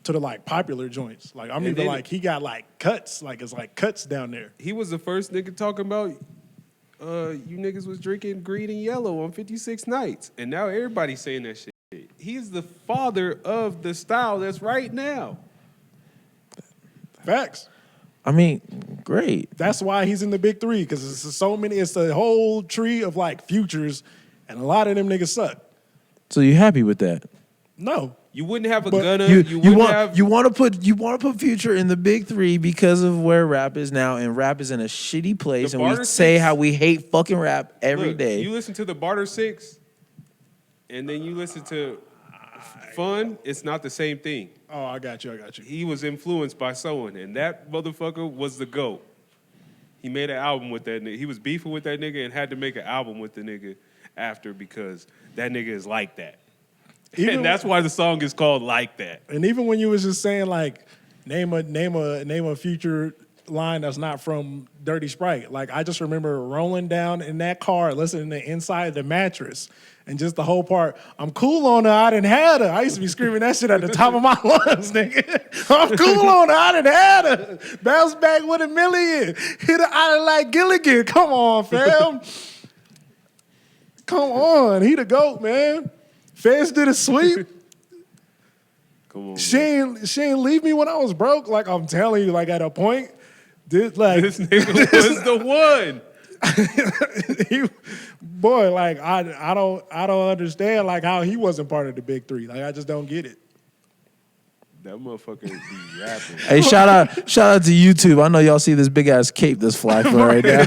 like popular joints. Like I'm And even then- like he got like cuts. Like it's like cuts down there. He was the first nigga talking about you niggas was drinking green and yellow on 56 nights, and now everybody's saying that shit. He's the father of the style that's right now. Facts. I mean, great. That's why he's in the big three, because it's so many, it's the whole tree of like futures, and a lot of them niggas suck. So you happy with that? No. You wouldn't have a But Gunna. You wouldn't want to put Future in the big three because of where rap is now, and rap is in a shitty place, The and we Barter say Six- how we hate fucking rap every day. You listen to the Barter Six, and then you listen to Fun. It's not the same thing. Oh, I got you. He was influenced by someone, and that motherfucker was the GOAT. He made an album with that nigga. He was beefing with that nigga and had to make an album with the nigga after because that nigga is like that. And that's why the song is called Like That. And even when you was just saying like, name a future line that's not from Dirty Sprite. Like I just remember rolling down in that car, listening to Inside the Mattress, and just the whole part. I'm cool on her, I done had her. I used to be screaming that shit at the top of my lungs, nigga. I'm cool on her, I done had her. Bounce back with $1 million. Hit her out of like Gilligan. Come on, fam. Come on, he the GOAT, man. Feds did a sweep. Come on, She ain't leave me when I was broke. Like I'm telling you, like at a point, this nigga was the one. Boy, like I don't understand like how he wasn't part of the big three. Like I just don't get it. That motherfucker be rapping. Hey, shout out to YouTube. I know y'all see this big ass cape that's flying right now.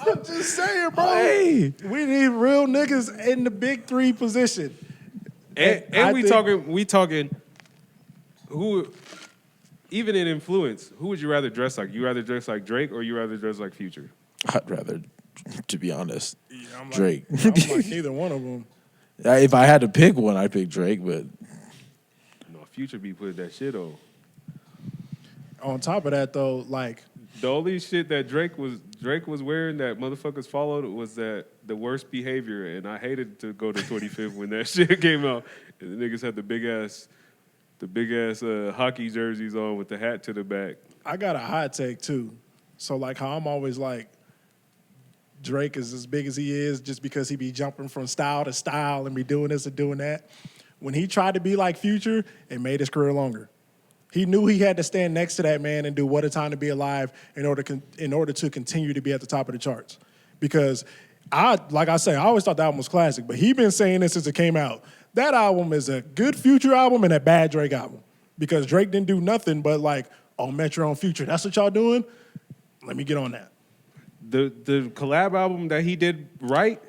I'm just saying, bro. Hey. We need real niggas in the big three position. And we talking who, even in influence, who would you rather dress like? You rather dress like Drake or you rather dress like Future? I'd rather, to be honest, I'm Drake. I'm like neither one of them. If I had to pick one, I'd pick Drake, but No, Future be putting that shit on. On top of that, though, like The only shit that Drake was wearing that motherfuckers followed was that the worst behavior, and I hated to go to 25th when that shit came out. And the niggas had the big ass hockey jerseys on with the hat to the back. I got a hot take too. So like how I'm always like Drake is as big as he is just because he be jumping from style to style and be doing this and doing that. When he tried to be like Future, it made his career longer. He knew he had to stand next to that man and do What a Time to Be Alive in order to continue to be at the top of the charts. Because I always thought the album was classic, but he been saying this since it came out. That album is a good Future album and a bad Drake album. Because Drake didn't do nothing but like, oh, Metro on Future, that's what y'all doing? Let me get on that. The collab album that he did right,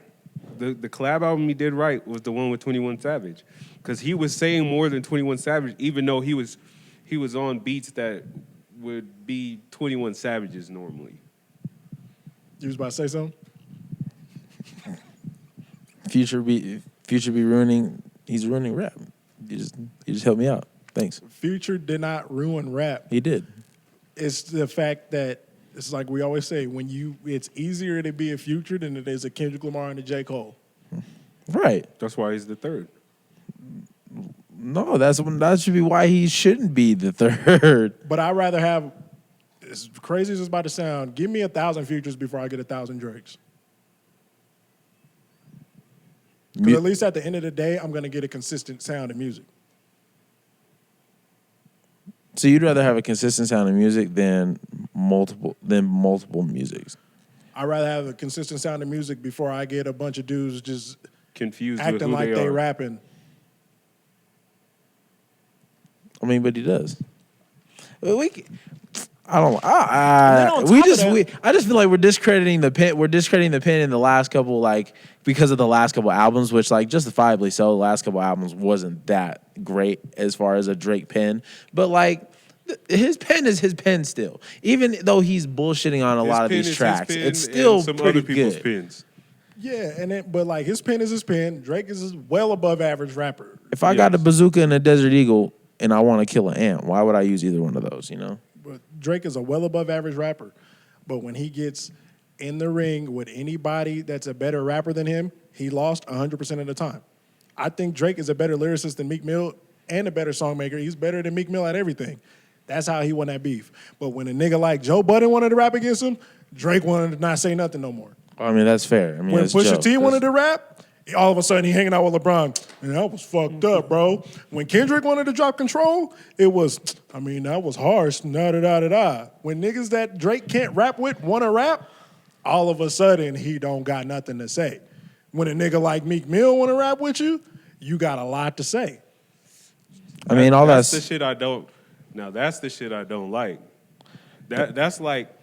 the collab album he did right was the one with 21 Savage. Because he was saying more than 21 Savage, even though he was on beats that would be 21 Savages normally. You was about to say something? Future be ruining. He's ruining rap. You just helped me out. Thanks. Future did not ruin rap. He did. It's the fact that it's like we always say, it's easier to be a Future than it is a Kendrick Lamar and a J. Cole. Right. That's why he's the third. No, that should be why he shouldn't be the third. But I'd rather have, as crazy as it's about to sound, give me 1,000 Futures before I get 1,000 Drakes. Because at least at the end of the day, I'm going to get a consistent sound of music. So you'd rather have a consistent sound of music than multiple musics. I'd rather have a consistent sound of music before I get a bunch of dudes just Confused with acting who like they they are. rapping. I mean, but he does. I don't. then on top of that- I just feel like we're discrediting the pen. We're discrediting the pen in the last couple, like because of the last couple albums, which like justifiably so. The last couple albums wasn't that great as far as a Drake pen, but like his pen is his pen still. Even though he's bullshitting on a lot of these tracks, it's still some pretty other people's good. pens. Yeah, but like his pen is his pen. Drake is a well above average rapper. If I got a bazooka and a Desert Eagle and I want to kill an ant, why would I use either one of those? You know. But Drake is a well above average rapper. But when he gets in the ring with anybody that's a better rapper than him, he lost 100% of the time. I think Drake is a better lyricist than Meek Mill and a better songmaker. He's better than Meek Mill at everything. That's how he won that beef. But when a nigga like Joe Budden wanted to rap against him, Drake wanted to not say nothing no more. I mean, that's fair. I mean, When that's Pusha Joe. T wanted to rap, all of a sudden he hanging out with LeBron. And that was fucked up, bro. When Kendrick wanted to drop Control, it was, I mean, that was harsh. Da-da-da-da-da. When niggas that Drake can't rap with want to rap, all of a sudden he don't got nothing to say. When a nigga like Meek Mill want to rap with you, you got a lot to say. I mean, all that's that's the shit I don't. Now that's the shit I don't like. That's like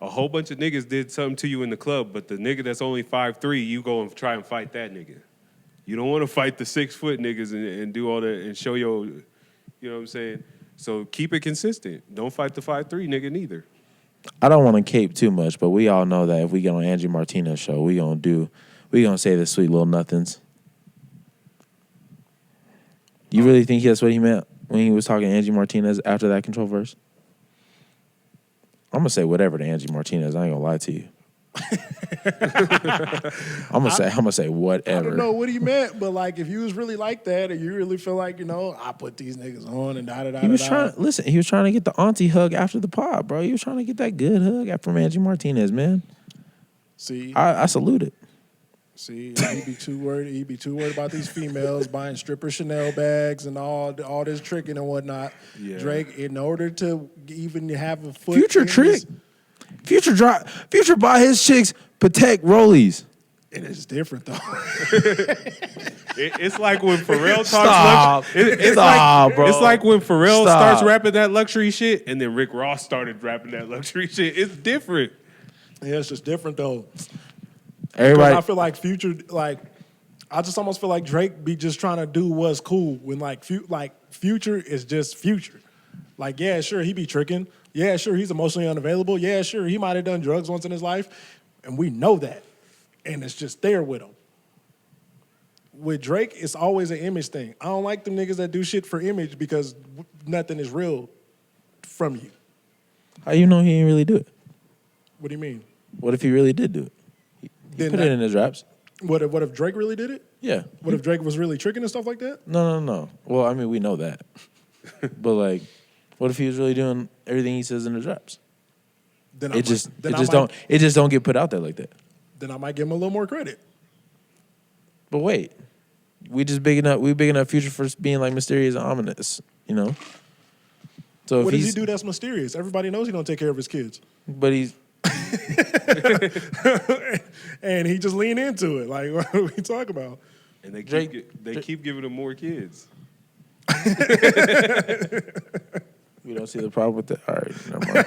a whole bunch of niggas did something to you in the club, but the nigga that's only 5'3", you go and try and fight that nigga. You don't want to fight the 6-foot niggas and do all that and show your, you know what I'm saying? So keep it consistent. Don't fight the 5'3" nigga neither. I don't want to cape too much, but we all know that if we get on Angie Martinez's show, we gonna say the sweet little nothings. You really think that's what he meant when he was talking to Angie Martinez after that Control verse? I'm gonna say whatever to Angie Martinez. I ain't gonna lie to you. I'm gonna say whatever. I don't know what he meant, but like if you was really like that and you really feel like, you know, I put these niggas on and da-da-da-da. He was trying to get the auntie hug after the pod, bro. He was trying to get that good hug from Angie Martinez, man. See, I salute it. See, he'd be too worried. He'd be too worried about these females buying stripper Chanel bags and all this tricking and whatnot. Yeah. Drake, in order to even have a foot, Future in trick. Future buy his chicks Patek Rollies. It is different though. It's like when Pharrell talks Stop. Bro. It's like when Pharrell Stop. starts rapping that luxury shit, and then Rick Ross started rapping that luxury shit. It's different. Yeah, it's just different though. Everybody, I feel like Future, like, I just almost feel like Drake be just trying to do what's cool when Future is just Future. Like, yeah, sure, he be tricking. Yeah, sure, he's emotionally unavailable. Yeah, sure, he might have done drugs once in his life, and we know that. And it's just there with him. With Drake, it's always an image thing. I don't like them niggas that do shit for image because nothing is real from you. how you know he ain't really do it? What do you mean? What if he really did do it? He put it in his raps. What if Drake really did it? Yeah. What if Drake was really tricking and stuff like that? No. Well, I mean, we know that. But like, what if he was really doing everything he says in his raps? Then It just don't get put out there like that. Then I might give him a little more credit. But wait, we big enough Future for being like mysterious and ominous, you know. So What if does he do that's mysterious? Everybody knows he don't take care of his kids. But he's And he just lean into it. Like, what are we talking about? And they Drake- keep giving him more kids. we don't see the problem with that. All right, never mind.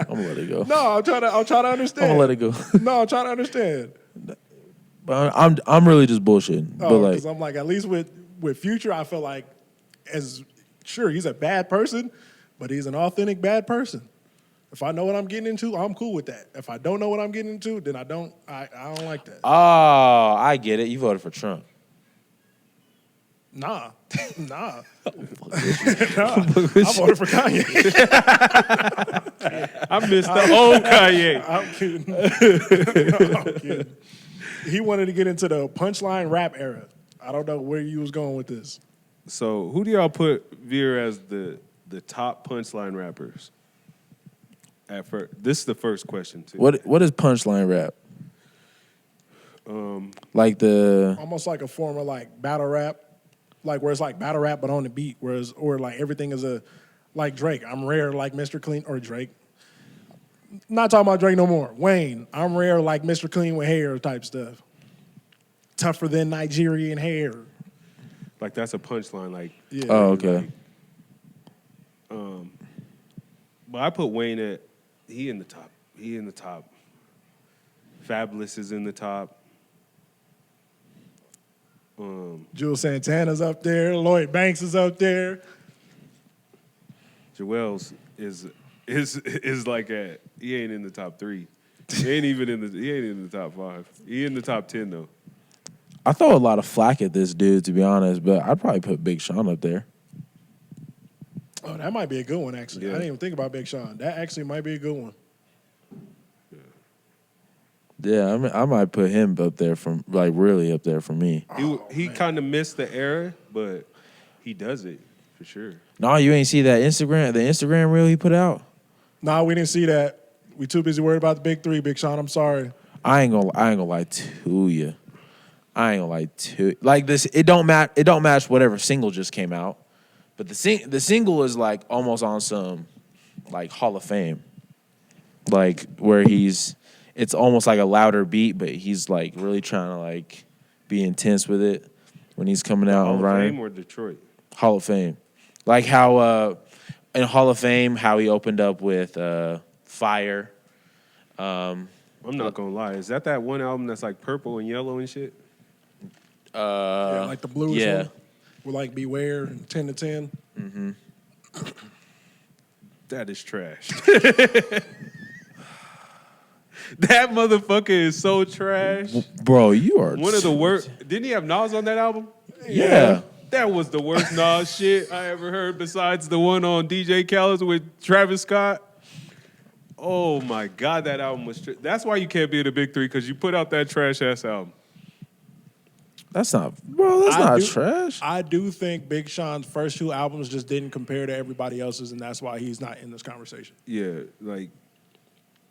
I'm gonna let it go. No, I'm trying to understand. I'm gonna let it go. No, I'm trying to understand. But I'm really just bullshitting. But like, Because I'm like, at least with Future, I feel like, sure, he's a bad person, but he's an authentic bad person. If I know what I'm getting into, I'm cool with that. If I don't know what I'm getting into, then I don't like that. oh, I get it. You voted for Trump. Nah. Nah. I voted for Kanye. I missed the old Kanye. I'm kidding. He wanted to get into the punchline rap era. I don't know where you was going with this. So who do y'all put Veer as the top punchline rappers? At first, this is the first question too. Um, What is punchline rap? Like the Almost like a form of like battle rap, like where it's like battle rap but on the beat, or like everything is like Drake. I'm rare like Mr. Clean or Drake. Not talking about Drake no more. Wayne, I'm rare like Mr. Clean with hair type stuff. Tougher than Nigerian hair. Like that's a punchline. Like Yeah. oh okay. But I put Wayne at he in the top. He in the top. Fabulous is in the top. Jules Santana's up there. Lloyd Banks is up there. Joel's is like at he ain't in the top 3. He ain't in the top 5. He in the top 10 though. I throw a lot of flack at this dude, to be honest, but I'd probably put Big Sean up there. Oh, that might be a good one, actually. Yeah. I didn't even think about Big Sean. That actually might be a good one. Yeah, I might put him up there really up there for me. He kind of missed the era, but he does it for sure. No, you ain't see the Instagram reel he put out? Nah, we didn't see that. We too busy worried about the big 3, Big Sean. I'm sorry. I ain't gonna lie to you. Like this, it don't match whatever single just came out. But the single is like almost on some like Hall of Fame. Like where it's almost like a louder beat, but he's like really trying to like be intense with it when he's coming out on Ryan. Hall of Fame or Detroit? Hall of Fame. Like how in Hall of Fame, how he opened up with Fire. I'm not gonna lie. Is that one album that's like purple and yellow and shit? Yeah, like the blues yeah. one. With like Beware and 10 to 10. Mm-hmm. That is trash. That motherfucker is so trash. Bro, you are One of the worst. Didn't he have Nas on that album? Yeah. That was the worst Nas shit I ever heard besides the one on DJ Khaled's with Travis Scott. Oh my God, that album was that's why you can't be in the big 3, because you put out that trash-ass album. That's not trash. I do think Big Sean's first 2 albums just didn't compare to everybody else's, and that's why he's not in this conversation. Yeah, like,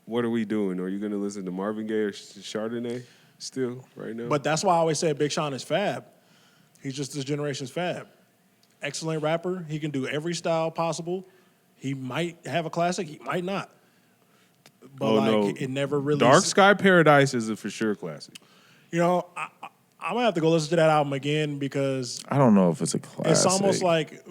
what are we doing? Are you going to listen to Marvin Gaye or Chardonnay still right now? But that's why I always said Big Sean is fab. He's just this generation's fab. Excellent rapper. He can do every style possible. He might have a classic. He might not. But it never really... Dark Sky Paradise is a for sure classic. You know, I'm going to have to go listen to that album again because... I don't know if it's a classic. It's almost like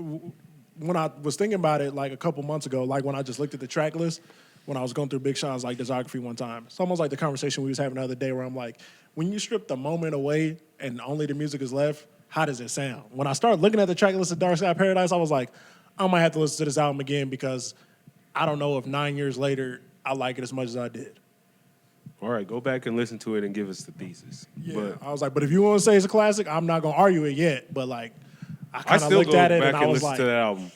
when I was thinking about it like a couple months ago, like when I just looked at the track list, when I was going through Big Sean's like discography one time. It's almost like the conversation we was having the other day where I'm like, when you strip the moment away and only the music is left, how does it sound? When I started looking at the track list of Dark Sky Paradise, I was like, I might have to listen to this album again because I don't know if 9 years later I like it as much as I did. All right, go back and listen to it and give us the thesis. Yeah, but I was like, but if you want to say it's a classic, I'm not going to argue it yet. But like, I I kind of still looked go at it back and I and was listen like, to that album.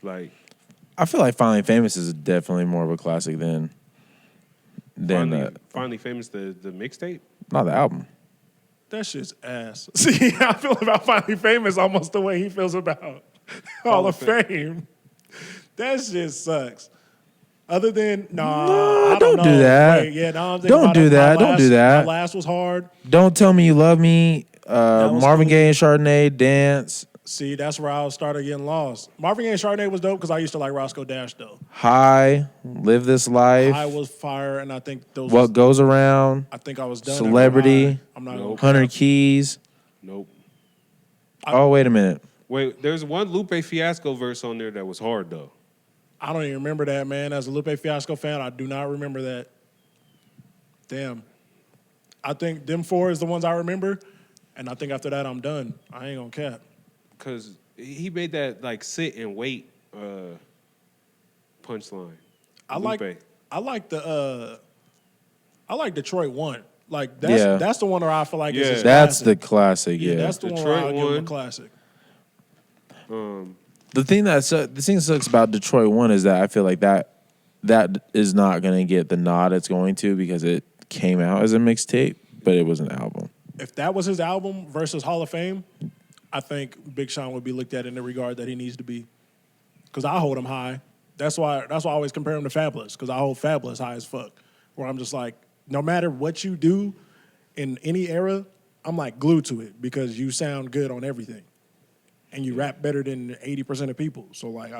Like, I feel like Finally Famous is definitely more of a classic than Finally Famous, the mixtape? not the album. that shit's ass. See, I feel about Finally Famous almost the way he feels about Hall of Fame. That shit sucks. Other than, I don't know. do that. Wait, yeah, no, I'm thinking Don't about do it. that. Don't do that. My last was hard. Don't Tell Me You Love Me, was Marvin cool. Gaye and Chardonnay, Dance, See, that's where I started getting lost. Marvin Gaye and Chardonnay was dope because I used to like Roscoe Dash, though. High, Live This Life, I was fire, and I think those. What Goes Around, I think I was done. Celebrity, I'm not Nope. gonna 100 Keys. Nope. Oh, wait a minute. Wait, there's one Lupe Fiasco verse on there that was hard, though. I don't even remember that, man. As a Lupe Fiasco fan, I do not remember that. Damn. I think them 4 is the ones I remember, and I think after that I'm done. I ain't gonna cap. Because he made that, like, sit and wait punchline. I Lupe. like Detroit 1. Like Yeah. that's the one where I feel like is Yeah. his That's the classic. classic, yeah. That's the one Detroit where I'll give him a 1. classic. The thing that sucks about Detroit 1 is that I feel like that is not going to get the nod it's going to because it came out as a mixtape, but it was an album. If that was his album versus Hall of Fame, I think Big Sean would be looked at in the regard that he needs to be. Because I hold him high. That's why I always compare him to Fabulous, because I hold Fabulous high as fuck. Where I'm just like, no matter what you do in any era, I'm like glued to it because you sound good on everything. And you rap better than 80% of people. So like I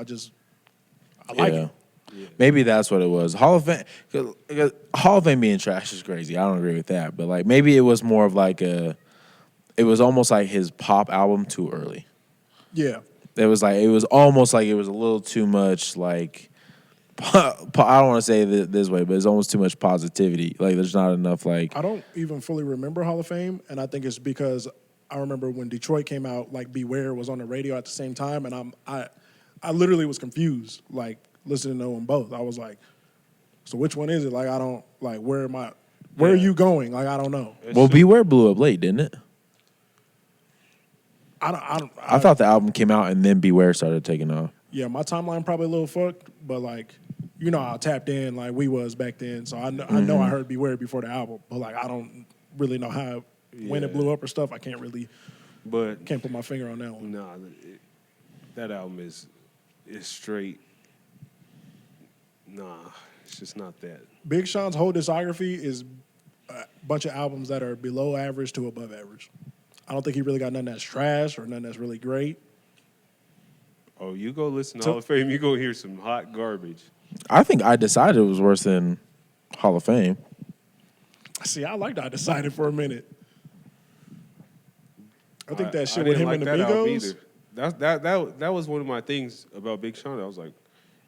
like it. Yeah. Maybe that's what it was. Hall of Fame, 'cause Hall of Fame being trash is crazy. I don't agree with that, but like maybe it was more of like it was almost like his pop album too early. Yeah. It was almost like it was a little too much like I don't want to say it this way, but it's almost too much positivity. Like there's not enough like. I don't even fully remember Hall of Fame, and I think it's because I remember when Detroit came out, like Beware was on the radio at the same time, and I literally was confused, like listening to them both. I was like, so which one is it? Like I don't like where are you going? Like I don't know. Well, Beware blew up late, didn't it? I thought the album came out and then Beware started taking off. Yeah, my timeline probably a little fucked, but like, you know, I tapped in like we was back then, so I know I heard Beware before the album, but like I don't really know how when it blew up or stuff. I can't put my finger on that one. Nah, that album is straight. Nah, it's just not that. Big Sean's whole discography is a bunch of albums that are below average to above average. I don't think he really got nothing that's trash or nothing that's really great. Oh, you go listen to Hall of Fame, you go hear some hot garbage. I think I Decided it was worse than Hall of Fame. See, I liked I Decided for a minute. I think that shit I with didn't him like and the that album Migos. either. That was one of my things about Big Sean. I was like,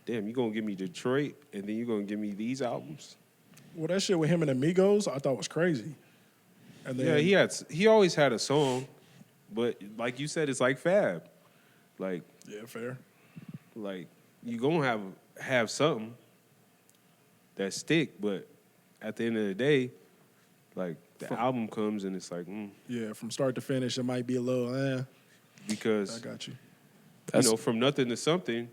damn, you gonna give me Detroit and then you gonna give me these albums? Well, that shit with him and the Migos, I thought was crazy. And then, Yeah, he always had a song, but like you said, it's like Fab. Like yeah, fair. Like you gonna have something that stick, but at the end of the day, like the album comes and it's like, Yeah, from start to finish, it might be a little, because I got you. From nothing to something.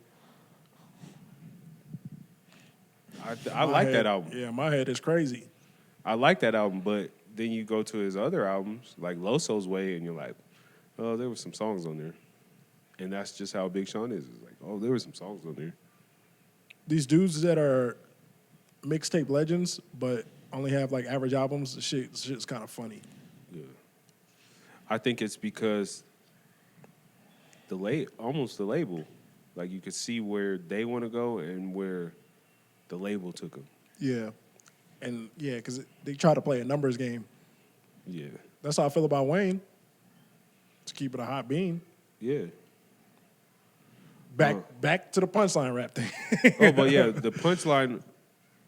I like that album. Yeah, my head is crazy. I like that album, but then you go to his other albums, like Loso's Way, and you're like, oh, there were some songs on there. And that's just how Big Sean is. It's like, oh, there were some songs on there. These dudes that are mixtape legends, but only have like average albums, the shit's kind of funny. Yeah. I think it's because almost the label. Like you could see where they want to go and where the label took them. Yeah. And yeah, because they try to play a numbers game. Yeah. That's how I feel about Wayne. To keep it a hot bean. Yeah. Back to the punchline rap thing. Oh, but yeah, the punchline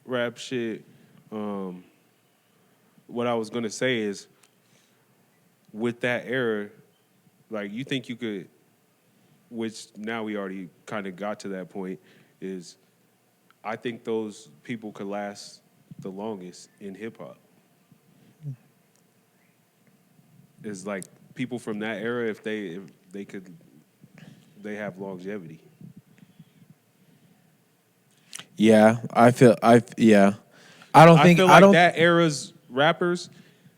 rap shit. What I was gonna say is, with that era, like you think you could, which now we already kind of got to that point, is I think those people could last the longest in hip hop. Is like people from that era, if they have longevity. Yeah, I don't think that era's rappers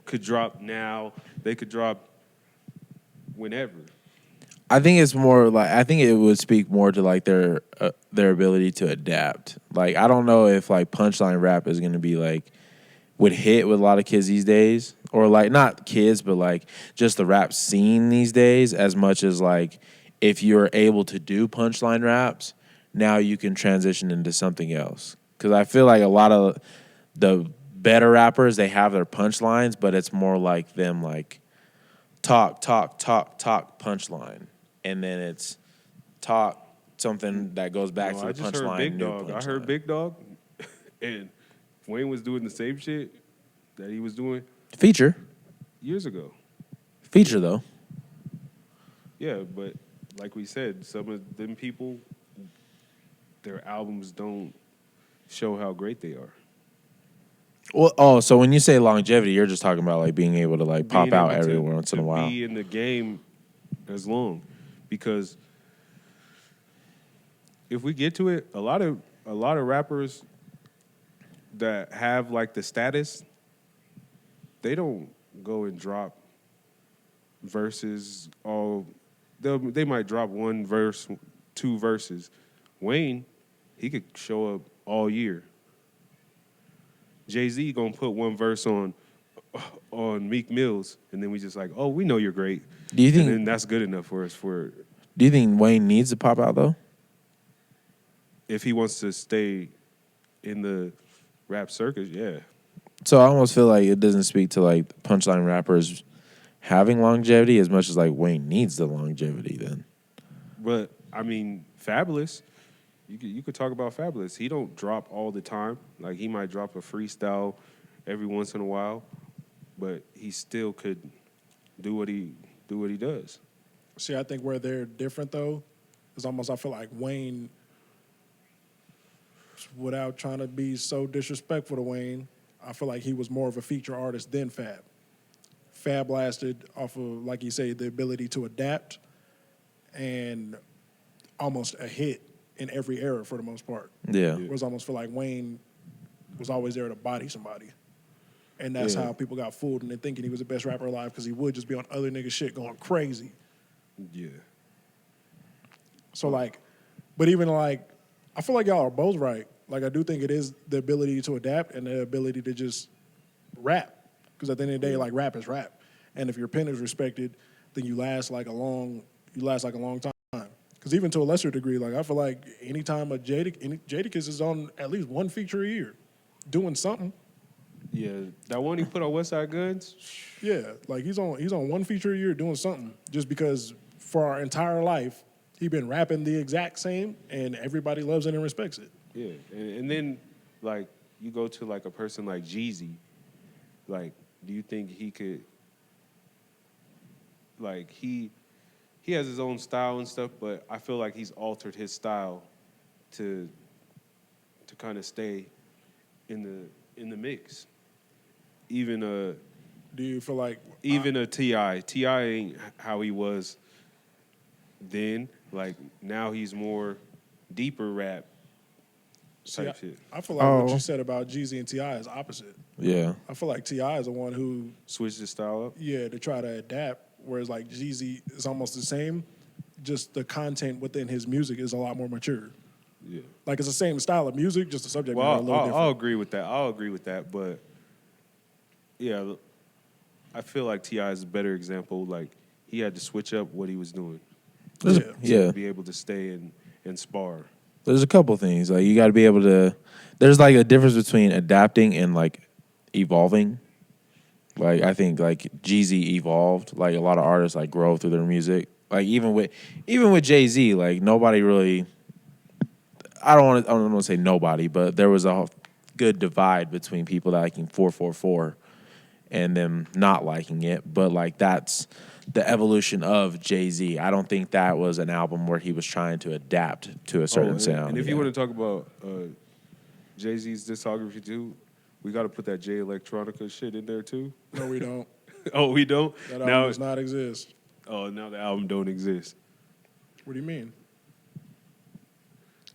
could drop now. They could drop whenever. I think it's more like it would speak more to like their ability to adapt. Like I don't know if like punchline rap is gonna be like would hit with a lot of kids these days, or like not kids, but like just the rap scene these days. As much as like if you're able to do punchline raps, now you can transition into something else. Because I feel like a lot of the better rappers, they have their punchlines, but it's more like them like talk punchline, and then it's talk something that goes back to the I just punchline. heard Big Dog. I heard Big Dog, and Wayne was doing the same shit that he was doing Feature years ago. Feature though. Yeah, but like we said, some of them people, their albums don't show how great they are. Well, so when you say longevity, you're just talking about like being able to like pop out every once in a while. Be in the game as long, because if we get to it, a lot of rappers that have like the status, they don't go and drop verses. They might drop one verse, two verses. Wayne, he could show up all year. Jay-Z gonna put one verse on Meek Mill's, and then we just like, oh, we know you're great. Do you think? And then that's good enough for us. Do you think Wayne needs to pop out though? If he wants to stay in the rap circus, yeah. So I almost feel like it doesn't speak to like punchline rappers having longevity as much as like Wayne needs the longevity then. But I mean, Fabulous, you could talk about Fabulous. He don't drop all the time. Like he might drop a freestyle every once in a while, but he still could do what he does. See, I think where they're different though is almost I feel like Wayne, without trying to be so disrespectful to Wayne, I feel like he was more of a feature artist than Fab. Fab lasted off of, like you say, the ability to adapt and almost a hit in every era for the most part. Yeah. It was almost feel like Wayne was always there to body somebody. And that's how people got fooled into thinking he was the best rapper alive because he would just be on other niggas' shit going crazy. Yeah. So, like, but even like, I feel like y'all are both right. Like, I do think it is the ability to adapt and the ability to just rap. Because at the end of the day, like, rap is rap. And if your pen is respected, then you last like a long time. Because even to a lesser degree, like, I feel like anytime Jadakiss is on at least one feature a year, doing something. Yeah, that one he put on West Side Guns. Yeah, like he's on one feature a year doing something. Just because for our entire life, he been rapping the exact same, and everybody loves it and respects it. Yeah, and then like you go to like a person like Jeezy, like do you think he could, like he has his own style and stuff, but I feel like he's altered his style to kind of stay in the mix. Even Do you feel like a T.I. ain't how he was then. Like now he's more deeper rap type shit. I feel like what you said about Jeezy and T.I. is opposite. Yeah. I feel like T.I. is the one who, Switch the style up. to try to adapt, whereas like Jeezy is almost the same, just the content within his music is a lot more mature. Yeah. Like it's the same style of music, just the subject matter a Well, little different. I'll agree with that. I'll agree with that. But yeah, I feel like T.I. is a better example. Like he had to switch up what he was doing Yeah. to be able to stay and spar. There's a couple things. Like you got to be able to. There's like a difference between adapting and like evolving. Like I think like Jeezy evolved. Like a lot of artists like grow through their music. Like even with Jay-Z, like nobody really. I don't want to say nobody, but there was a good divide between people that liking 444 and them not liking it. But like that's the evolution of Jay-Z. I don't think that was an album where he was trying to adapt to a certain sound. And if you want to talk about Jay-Z's discography too, we got to put that Jay Electronica shit in there too. No, we don't. Oh, we don't? That album does not exist. Oh, now the album don't exist. What do you mean?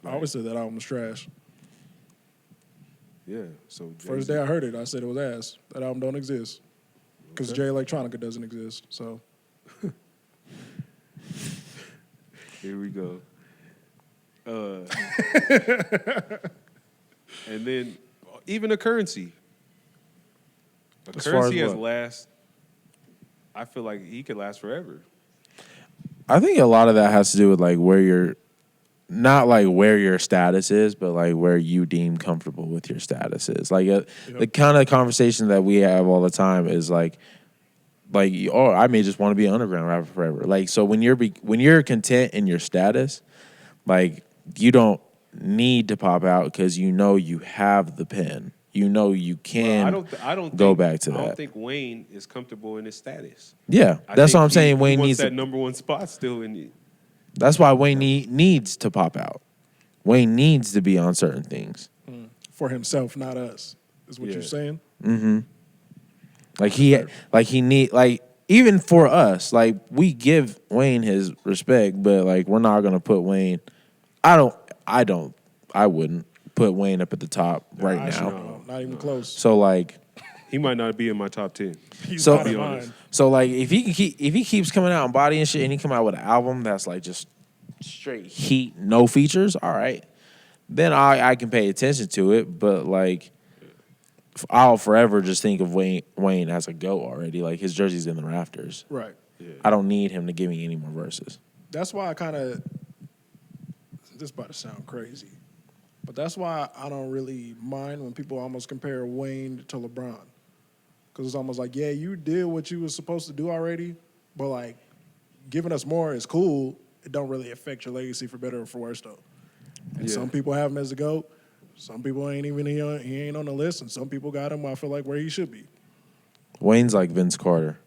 Right. I always said that album was trash. Yeah, so First day I heard it, I said it was ass. That album don't exist. Because Jay Electronica doesn't exist, so. Here we go. And then even a Currency. As far as Currency has what? last. I feel like he could last forever. I think a lot of that has to do with like where you're, not like where your status is, but like where you deem comfortable with your status is. Like the kind of conversation that we have all the time is like, oh, I may just want to be an underground rapper forever. Like so when you're content in your status, like you don't need to pop out because you know you have the pen. You know you can I don't go think, back to I that. don't think Wayne is comfortable in his status. Yeah, I that's think what I'm saying. He Wayne wants needs that to, number one spot still in it. That's why Wayne needs to pop out. Wayne needs to be on certain things. For himself, not us, is what you're saying? Mm-hmm. Like even for us, like we give Wayne his respect, but like we're not gonna put Wayne. I wouldn't put Wayne up at the top right now. No, not even close. So like, He might not be in my top 10. He's so not in mine. so like if he keeps coming out and bodying shit and he come out with an album that's like just straight heat, no features, all right, then I can pay attention to it. But like, I'll forever just think of Wayne as a GOAT already. Like his jersey's in the rafters. Right. Yeah. I don't need him to give me any more verses. That's why I kind of, this is about to sound crazy, but that's why I don't really mind when people almost compare Wayne to LeBron. Because it's almost like, yeah, you did what you was supposed to do already, but like giving us more is cool. It don't really affect your legacy for better or for worse though. And Yeah. some people have him as a GOAT. Some people ain't even he ain't on the list, and some people got him, I feel like, where he should be. Wayne's like Vince Carter.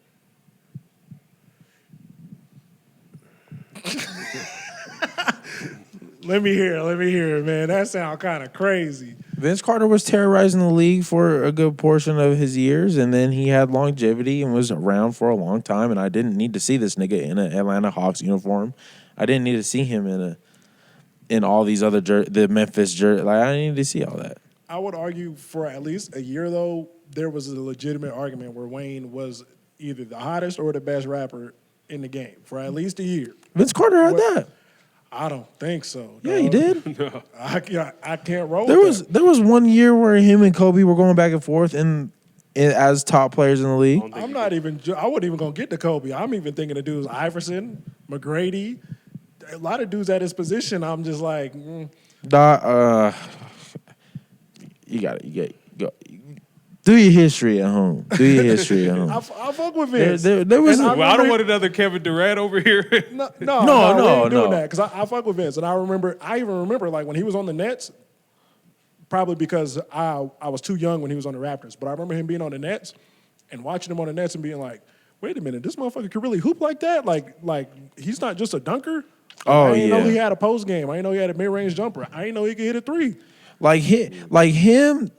Let me hear it, man. That sounds kind of crazy. Vince Carter was terrorizing the league for a good portion of his years, and then he had longevity and was around for a long time. And I didn't need to see this nigga in an Atlanta Hawks uniform. I didn't need to see him in all these other the Memphis jersey. Like, I didn't need to see all that. I would argue for at least a year, though, there was a legitimate argument where Wayne was either the hottest or the best rapper in the game for at least a year. Vince Carter had that. I don't think so. Yeah, he did. No. I can't roll There with that. was 1 year where him and Kobe were going back and forth as top players in the league. I'm not even. I wasn't even gonna get to Kobe. I'm even thinking of dudes Iverson, McGrady, a lot of dudes at his position. I'm just like, You got it. Go. Do your history at home. I fuck with Vince. There was. And Well, I don't want another Kevin Durant over here. No, we no. ain't doing that because I fuck with Vince, and I even remember like when he was on the Nets. Probably because I was too young when he was on the Raptors, but I remember him being on the Nets and watching him on the Nets and being like, "Wait a minute, this motherfucker can really hoop like that? Like he's not just a dunker." Oh, I didn't know yeah. he had a post game. I didn't know he had a mid range jumper. I didn't know he could hit a three. Like him,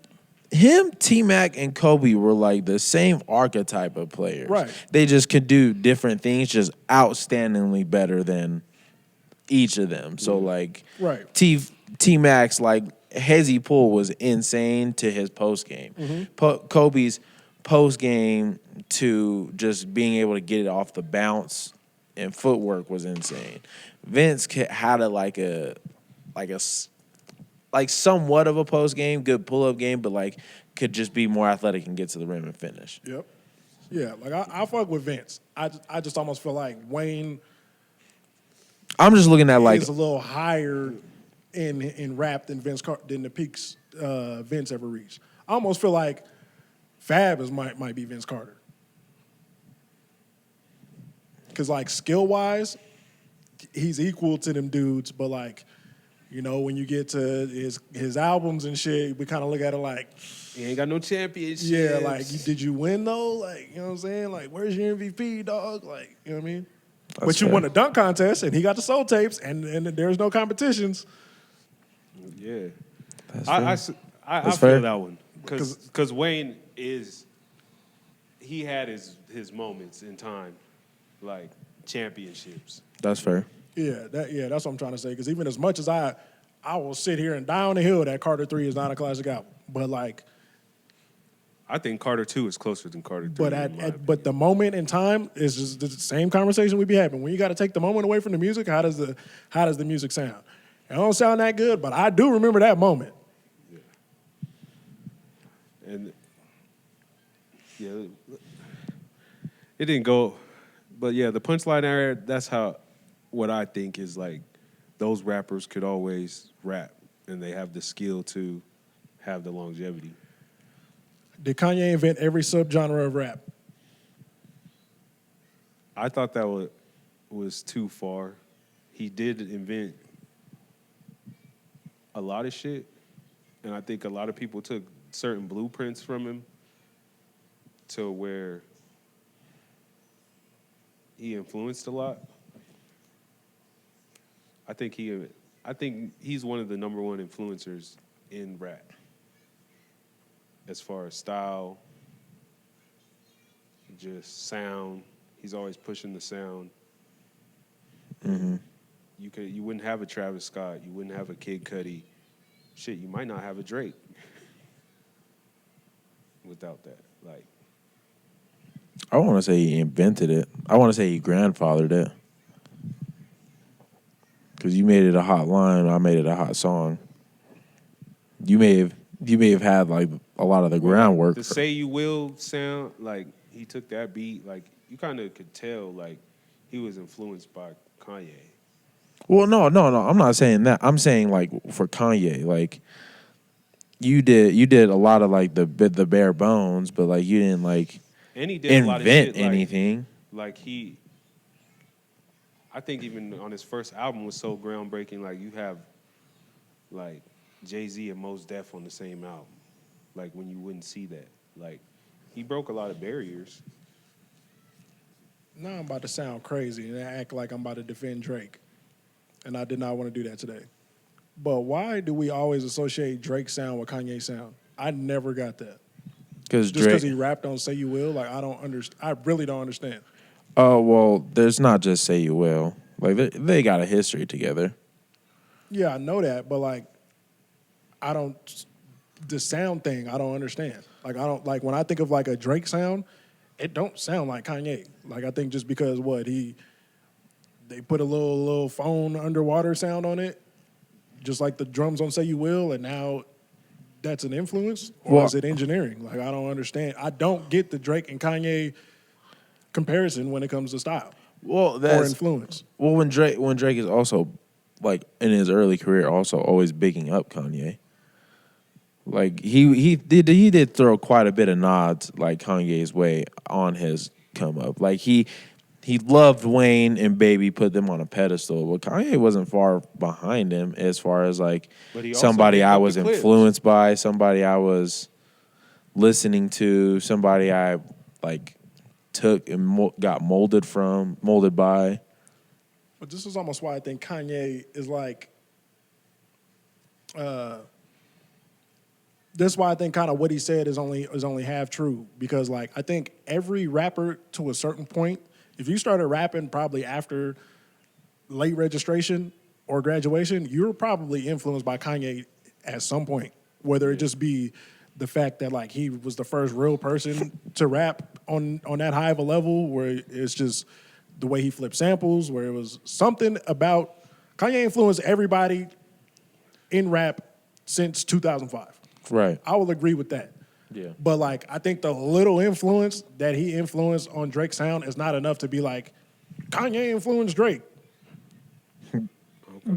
T-Mac, and Kobe were like the same archetype of players. Right. They just could do different things, just outstandingly better than each of them. So like, Right. T-Mac's like Hezzy pull was insane to his post game. Mm-hmm. Kobe's post game to just being able to get it off the bounce and footwork was insane. Vince had like somewhat of a post game, good pull up game, but like could just be more athletic and get to the rim and finish. Yep. Yeah, like I fuck with Vince. I just almost feel like Wayne I'm just looking at like is a little higher in rap than than the peaks Vince ever reached. I almost feel like Fab might be Vince Carter. Cause like skill wise, he's equal to them dudes, but like, you know, when you get to his albums and shit, we kind of look at it like, He ain't got no championships. yeah, like did you win though? Like, you know what I'm saying? Like, where's your MVP, dog? Like, you know what I mean? But you fair. won a dunk contest and he got the soul tapes and there's no competitions. Yeah. That's I That's feel fair. that one. Because Wayne he had his moments in time, like championships. that's fair. Yeah, that's what I'm trying to say. Because even as much as I will sit here and die on the hill that Carter 3 is not a classic album, but like, I think Carter 2 is closer than Carter 3. but the moment in time is just the same conversation we be having. When you got to take the moment away from the music, how does the music sound? It don't sound that good, but I do remember that moment. And yeah, it didn't go, but yeah, the Punchline era. That's what I think is like those rappers could always rap, and they have the skill to have the longevity. Did Kanye invent every subgenre of rap? I thought that was too far. He did invent a lot of shit, and I think a lot of people took certain blueprints from him to where he influenced a lot. I think he's one of the number one influencers in rap as far as style, just sound. He's always pushing the sound. Mm-hmm. You wouldn't have a Travis Scott. You wouldn't have a Kid Cudi. Shit, you might not have a Drake without that. Like, I want to say he invented it. I want to say he grandfathered it. Because you made it a hot line, I made it a hot song. You may have had like a lot of the groundwork. the Say You Will sound, like he took that beat, like you kind of could tell like he was influenced by Kanye. Well, no. I'm not saying that. I'm saying like for Kanye, like you did a lot of like the bare bones, but like you didn't like And he did a lot of invent shit, anything. Like I think even on his first album was so groundbreaking. Like you have like Jay-Z and Mos Def on the same album. Like when you wouldn't see that. Like he broke a lot of barriers. Now I'm about to sound crazy and act like I'm about to defend Drake. And I did not want to do that today. But why do we always associate Drake's sound with Kanye's sound? I never got that. Just Just because he rapped on Say You Will, like I don't understand. I really don't understand. Oh, well, there's not just Say You Will. Like they got a history together. Yeah, I know that, but like I don't the sound thing, I don't understand. Like I don't like when I think of like a Drake sound, it don't sound like Kanye. Like I think just because they put a little phone underwater sound on it, just like the drums on Say You Will, and now that's an influence? Or Well, is it engineering? Like I don't understand. I don't get the Drake and Kanye comparison when it comes to style Well, or influence. Well, when Drake is also like in his early career, also always bigging up Kanye. Like he did throw quite a bit of nods like Kanye's way on his come up. Like he loved Wayne and Baby, put them on a pedestal, but Kanye wasn't far behind him as far as like But he also somebody picked I up was the clips. influenced by, somebody I was listening to, somebody I like took and got molded by. But this is almost why I think Kanye is like that's why I think kind of what he said is only half true, because like I think every rapper to a certain point, if you started rapping probably after late registration or graduation, you're probably influenced by Kanye at some point, whether it just be the fact that like he was the first real person to rap on that high of a level where it's just the way he flipped samples, where it was something about Kanye influenced everybody in rap since 2005. Right. I will agree with that. Yeah. But like, I think the little influence that he influenced on Drake's sound is not enough to be like, Kanye influenced Drake.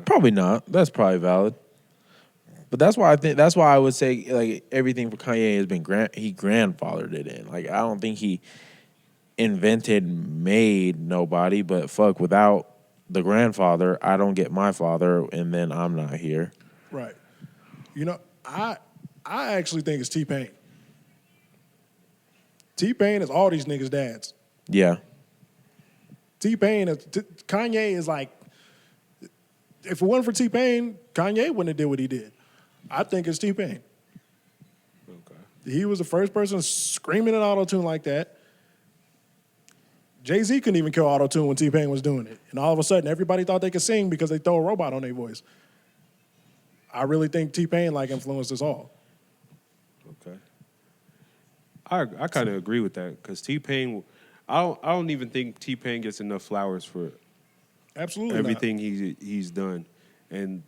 Probably not. That's probably valid. But that's why I would say like everything for Kanye has been he grandfathered it in. Like I don't think he made nobody, but fuck, without the grandfather, I don't get my father, and then I'm not here. Right. You know, I actually think it's T-Pain. T-Pain is all these niggas' dads. Yeah. Kanye is like, if it wasn't for T-Pain, Kanye wouldn't have did what he did. I think it's T-Pain. Okay. He was the first person screaming at Autotune like that. Jay-Z couldn't even kill Autotune when T-Pain was doing it. And all of a sudden, everybody thought they could sing because they throw a robot on their voice. I really think T-Pain like influenced us all. Okay. I kind of agree with that because T-Pain, I don't even think T-Pain gets enough flowers for Absolutely everything he's done, and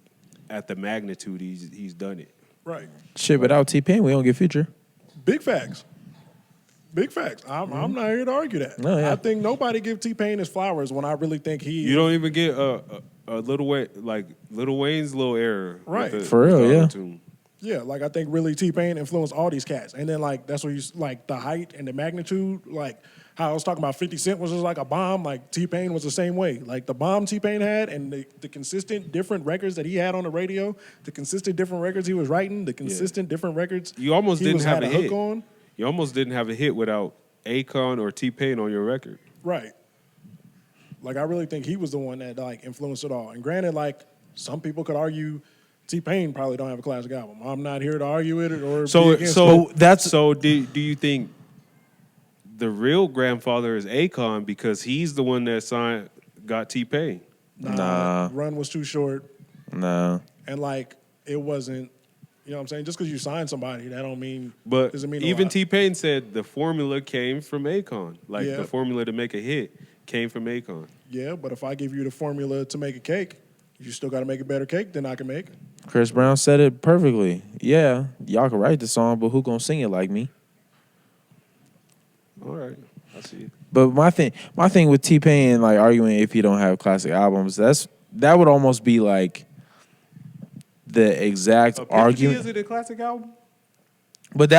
at the magnitude he's done it. Right. Shit, without T-Pain, we don't get Future. Big facts. Big facts. I'm not here to argue that. No, yeah. I think nobody give T-Pain his flowers when I really think he. You don't even get a Lil Wayne's little error, Right. For real, yeah. Autotune. Yeah, like I think really T-Pain influenced all these cats. And then like that's where you like the height and the magnitude, like how I was talking about 50 Cent was just like a bomb, like T-Pain was the same way. Like the bomb T-Pain had and the consistent different records that he had on the radio, the consistent different records he was writing, the consistent different records You almost he didn't was have had a hook hit. on. You almost didn't have a hit without Akon or T-Pain on your record. Right. Like I really think he was the one that like influenced it all. And granted, like some people could argue T-Pain probably don't have a classic album. I'm not here to argue it or be against it. So do you think the real grandfather is Akon because he's the one that got T-Pain? Nah. Run was too short. Nah. And like it wasn't, you know what I'm saying? Just because you sign somebody, that don't mean But doesn't mean a even lot. T-Pain said the formula came from Akon. Like Yeah. the formula to make a hit came from Akon. Yeah, but if I give you the formula to make a cake, you still got to make a better cake than I can make. Chris Brown said it perfectly. Yeah, y'all can write the song, but who gonna sing it like me? All right, I see it. But my thing with T-Pain, like arguing if he don't have classic albums, that would almost be like the exact argument. Is it a classic album? But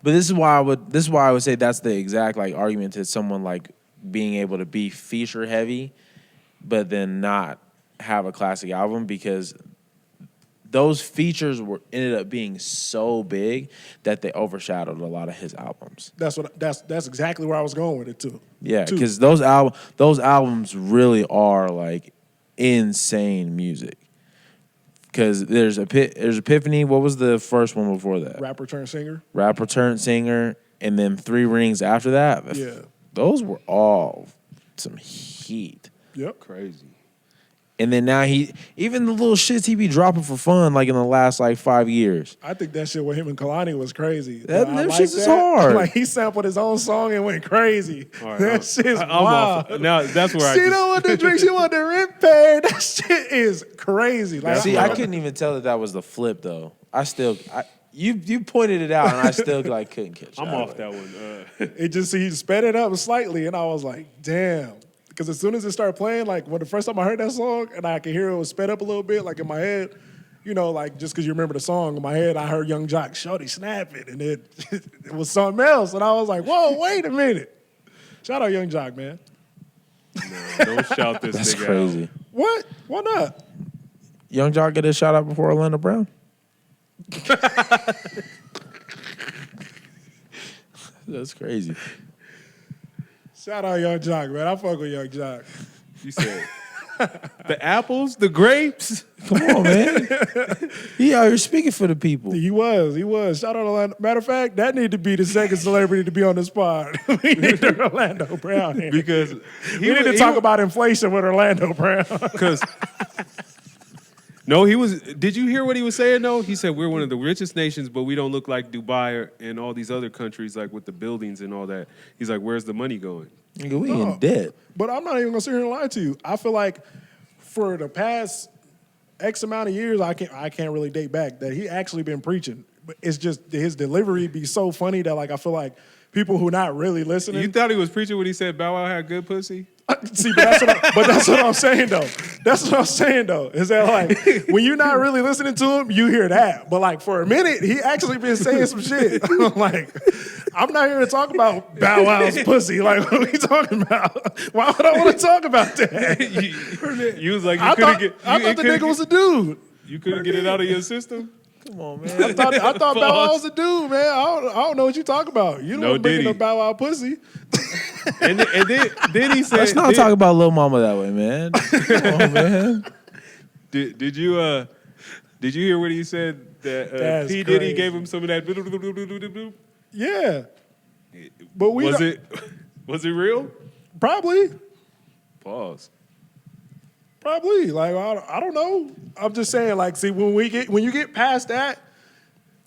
this is why I would say that's the exact like argument to someone like being able to be feature heavy, but then not have a classic album, because those features ended up being so big that they overshadowed a lot of his albums. That's exactly where I was going with it too. Yeah, because those albums really are like insane music. Because there's Epiphany. What was the first one before that? Rapper turned singer. Rapper turned singer, and then 3 Rings after that. Yeah, those were all some heat. Yep, crazy. And then now even the little shits he be dropping for fun, like in the last like 5 years. I think that shit with him and Kalani was crazy. Them shits is hard. Like he sampled his own song and went crazy. Right, that shit's wild. Now that's where she don't want to drink. She want the rent paid. That shit is crazy. Like, see, I couldn't even tell that was the flip though. You pointed it out, and I still like couldn't catch. I'm off that one. It just he sped it up slightly, and I was like, damn. Because as soon as it started playing, like when the first time I heard that song, and I could hear it was sped up a little bit, like in my head, you know, like just because you remember the song in my head, I heard Young Jock, Shorty snap it, and it was something else, and I was like, whoa, wait a minute. Shout out Young Jock, man. No, don't shout this That's nigga crazy. out. What? Why not? Young Jock get a shout out before Orlando Brown. That's crazy. Shout out Young Jock, man. I fuck with Young Jock. You said the apples, the grapes. Come on, man. He out here speaking for the people. He was. Shout out Orlando. Matter of fact, that need to be the second celebrity to be on this pod. We need Orlando Brown here. Because we need to talk about inflation with Orlando Brown. Because no, he was. Did you hear what he was saying? though? He said we're one of the richest nations, but we don't look like Dubai and all these other countries, like with the buildings and all that. He's like, where's the money going? Nigga, we in debt. But I'm not even gonna sit here and lie to you. I feel like for the past X amount of years, I can't really date back that he actually been preaching. But it's just his delivery be so funny that like I feel like people who not really listening. You thought he was preaching when he said Bow Wow had good pussy? See, but that's what I'm saying though. That's what I'm saying though. Is that like when you're not really listening to him, you hear that. But like for a minute, he actually been saying some shit. Like, I'm not here to talk about Bow Wow's pussy. Like, what are we talking about? Why would I want to talk about that? you was like, I thought the nigga was a dude. You couldn't get it out of your system? Come on, man. I thought Bow Wow was a dude, man. I don't know what you talk about. You don't bring up Bow Wow pussy. and then he said, let's not talk about Lil Mama that way, man. Come on, man. Did you hear what he said that P. Diddy gave him some of that? Yeah, but was it real? Probably. Pause. Probably. Like I don't know. I'm just saying. Like, see, when you get past that,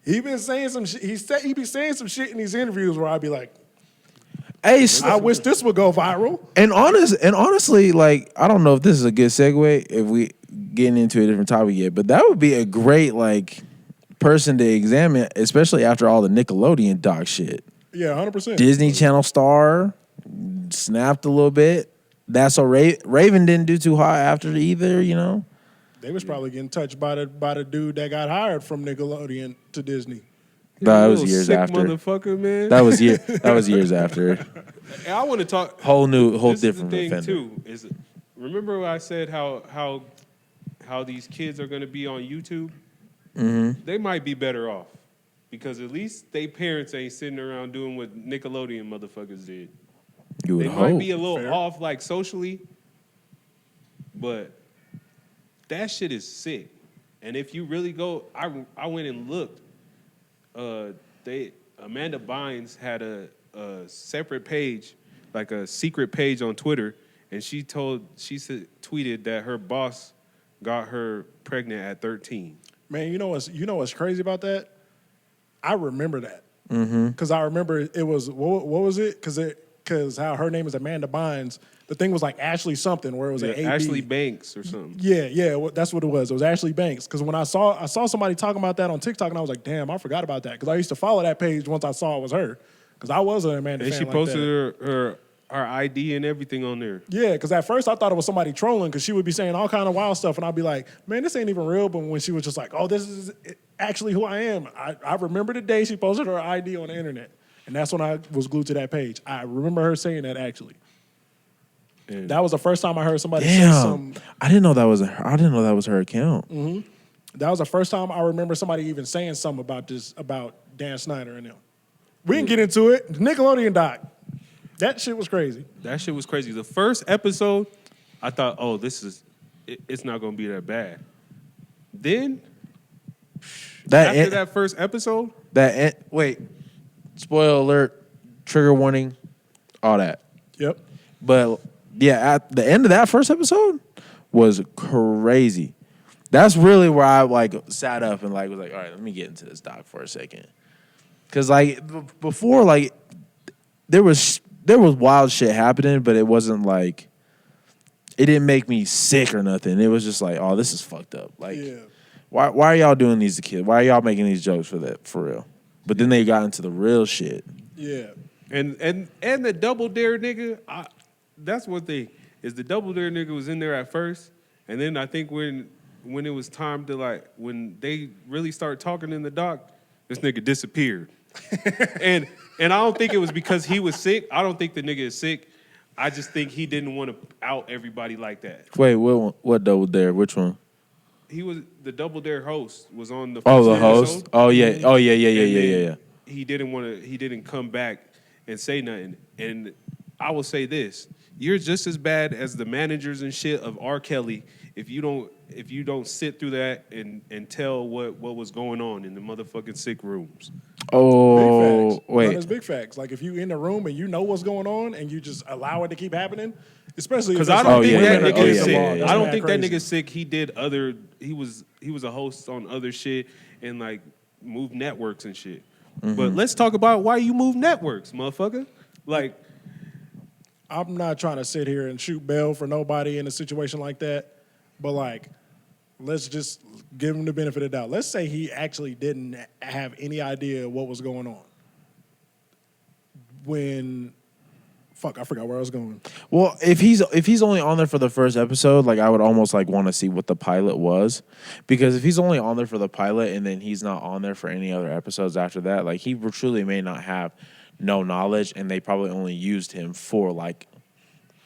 he been saying some shit. He be saying some shit in these interviews where I'd be like, "Hey, I wish this would go viral." And honestly, like I don't know if this is a good segue if we getting into a different topic yet, but that would be a great like person to examine, especially after all the Nickelodeon doc shit. Yeah, 100%. Disney Channel star snapped a little bit. That's so Raven didn't do too hot after either, you know. They was probably getting touched by the dude that got hired from Nickelodeon to Disney. That was years after. Motherfucker, man. That was years after. I want to talk whole this different is the thing offender. too. Is remember what I said how these kids are going to be on YouTube? Mm-hmm. They might be better off because at least they parents ain't sitting around doing what Nickelodeon motherfuckers did. You would They hope. might be a little Fair. off like socially, but that shit is sick. And if you really go, I went and looked. Amanda Bynes had a separate page, like a secret page on Twitter, and she tweeted that her boss got her pregnant at 13. Man, you know what's crazy about that? I remember that Mm-hmm. because I remember it was what was it? Because how her name is Amanda Bynes. The thing was like Ashley something where it was an AB. Ashley Banks or something. Yeah, that's what it was. It was Ashley Banks. Because when I saw somebody talking about that on TikTok, and I was like, damn, I forgot about that. Because I used to follow that page once I saw it was her. Because I was an Amanda And fan she like posted that. her ID and everything on there. Yeah, because at first I thought it was somebody trolling because she would be saying all kind of wild stuff, and I'd be like, man, this ain't even real. But when she was just like, oh, this is actually who I am, I remember the day she posted her ID on the internet. And that's when I was glued to that page. I remember her saying that actually. And That was the first time I heard somebody say Damn, some. I didn't know that was her account. Mm-hmm. That was the first time I remember somebody even saying something about Dan Schneider and them. We didn't get into it. The Nickelodeon doc. That shit was crazy. That shit was crazy. The first episode, I thought, oh, it's not going to be that bad. Then, after that first episode, wait, spoiler alert, trigger warning, all that. Yep. But yeah, at the end of that first episode was crazy. That's really where I like sat up and like was like, all right, let me get into this doc for a second. Cause like before, like there was wild shit happening, but it wasn't like it didn't make me sick or nothing. It was just like, oh, this is fucked up. Like, why are y'all doing these to kids? Why are y'all making these jokes for real? But then they got into the real shit. Yeah. And the Double Dare nigga, that's one thing, is the Double Dare nigga was in there at first, and then I think when it was time to like, when they really started talking in the doc, this nigga disappeared. and I don't think it was because he was sick. I don't think the nigga is sick. I just think he didn't want to out everybody like that. Wait, what Double Dare? Which one? He was the Double Dare host was on the first Oh, the episode. host? Oh yeah. He didn't come back and say nothing. And I will say this: you're just as bad as the managers and shit of R. Kelly if you don't sit through that and tell what was going on in the motherfucking sick rooms. Oh, big facts. wait. No, that's big facts. Like if you in the room and you know what's going on and you just allow it to keep happening, especially because I don't think that nigga is sick. yeah. I don't think that nigga's sick. He did other. He was a host on other shit and like moved networks and shit. Mm-hmm. But let's talk about why you move networks, motherfucker. Like, I'm not trying to sit here and shoot bail for nobody in a situation like that, but like, let's just give him the benefit of the doubt. Let's say he actually didn't have any idea what was going on. I forgot where I was going. Well, if he's only on there for the first episode, like I would almost like want to see what the pilot was, because if he's only on there for the pilot and then he's not on there for any other episodes after that, like he truly may not have no knowledge, and they probably only used him for like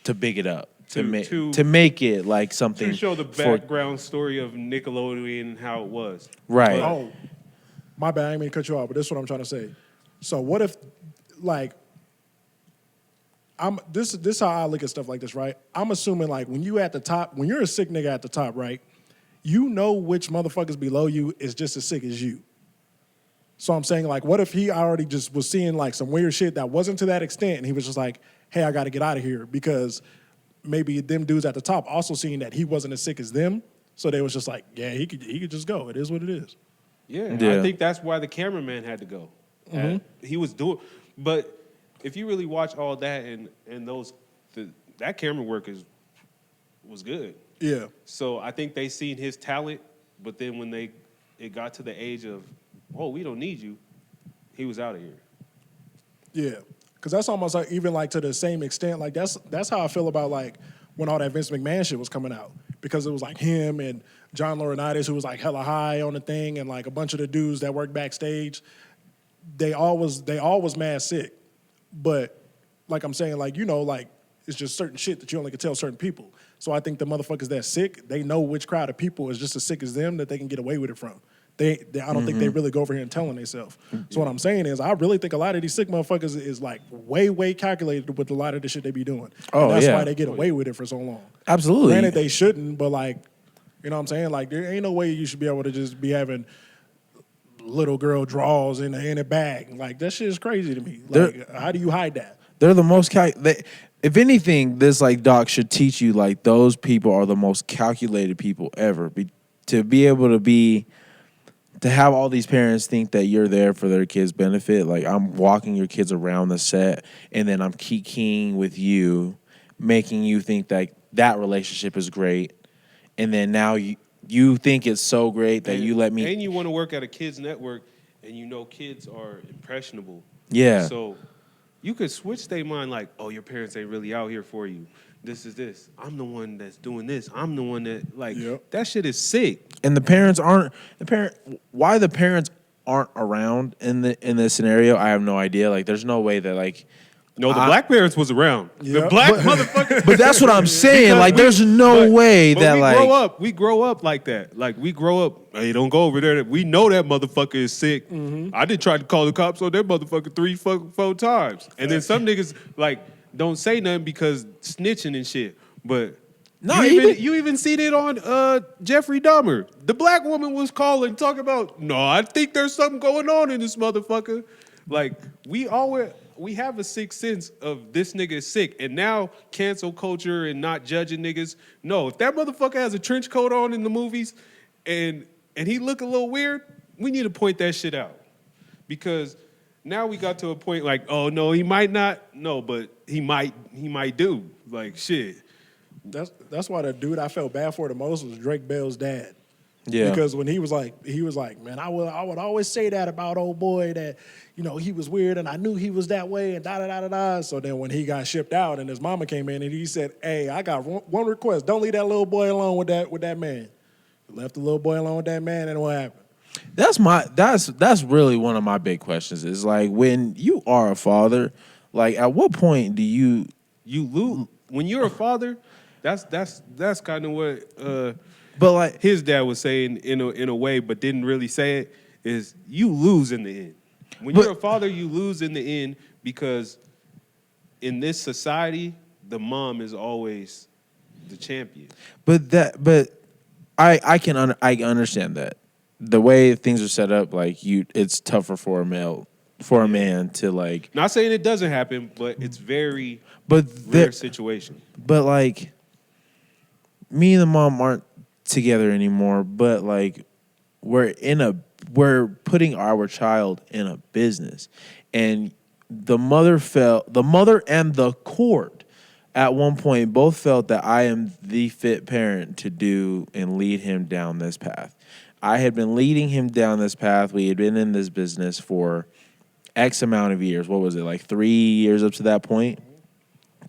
to big it up, to make it like something to show the background story of Nickelodeon and how it was. Right. Oh, my bad. I didn't mean to cut you off, but this is what I'm trying to say. So what if, like, this is how I look at stuff like this, right? I'm assuming like when you at the top, when you're a sick nigga at the top, right? You know which motherfuckers below you is just as sick as you. So I'm saying like, what if he already just was seeing like some weird shit that wasn't to that extent, and he was just like, hey, I got to get out of here, because maybe them dudes at the top also seeing that he wasn't as sick as them, so they was just like, yeah, he could just go. It is what it is. Yeah. I think that's why the cameraman had to go. Mm-hmm. He was doing, but if you really watch all that and that camera work was good. Yeah. So I think they seen his talent, but then when it got to the age of, oh, we don't need you, he was out of here. Yeah. Because that's almost like even like to the same extent. Like that's how I feel about like when all that Vince McMahon shit was coming out, because it was like him and John Laurinaitis, who was like hella high on the thing, and like a bunch of the dudes that worked backstage. They all was mad sick, but like I'm saying, like, you know, like it's just certain shit that you only can tell certain people. So I think the motherfuckers that sick, they know which crowd of people is just as sick as them that they can get away with it from. I don't think they really go over here and telling themselves. So what I'm saying is, I really think a lot of these sick motherfuckers is like way, way calculated with a lot of the shit they be doing. Oh, and that's yeah. why they get away with it for so long. Absolutely. Granted, they shouldn't, but like, you know what I'm saying? Like, there ain't no way you should be able to just be having little girl draws in a bag. Like, that shit is crazy to me. Like, how do you hide that? They're the most if anything, this like doc should teach you like those people are the most calculated people ever. To be able to have all these parents think that you're there for their kids' benefit. Like, I'm walking your kids around the set, and then I'm kikiing with you, making you think that relationship is great, and then now you think it's so great that you let me. And you want to work at a kids network, and you know kids are impressionable. Yeah. So you could switch their mind like, oh, your parents ain't really out here for you. This is this. I'm the one that's doing this. I'm the one that, like, that shit is sick. And why the parents aren't around in this scenario, I have no idea. Like, there's no way that like No, the black parents was around. The Yeah. black motherfucker. But that's what I'm saying. Because Like, there's no way that we grow up like that. Like we grow up. Hey, don't go over there. We know that motherfucker is sick. I did try to call the cops on that motherfucker 3-4 times, and then some niggas like don't say nothing because snitching and shit. But No, you even seen it on Jeffrey Dahmer. The black woman was calling, talking about, no, I think there's something going on in this motherfucker. Like we have a sixth sense of this nigga is sick, and now cancel culture and not judging niggas. No, if that motherfucker has a trench coat on in the movies, and he look a little weird, we need to point that shit out, because now we got to a point like, oh no, he might not, no, but he might do, like shit. That's why the dude I felt bad for the most was Drake Bell's dad. Yeah. Because when he was like, man, I would always say that about old boy, that, you know, he was weird and I knew he was that way and da-da-da-da-da. So then when he got shipped out and his mama came in and he said, hey, I got one request. Don't leave that little boy alone with that man. Left the little boy alone with that man, and what happened? That's really one of my big questions. Is like, when you are a father, like at what point do you lose when you're a father? That's kind of what but like his dad was saying in a way, but didn't really say it. Is you lose in the end. When you're a father, you lose in the end, because in this society, the mom is always the champion. I understand that the way things are set up, like it's tougher for a man to like. Not saying it doesn't happen, but it's very rare situation. But like, me and the mom aren't together anymore. But like, we're putting our child in a business, and the mother and the court at one point both felt that I am the fit parent to do and lead him down this path. I had been leading him down this path. We had been in this business for X amount of years. What was it, like 3 years up to that point?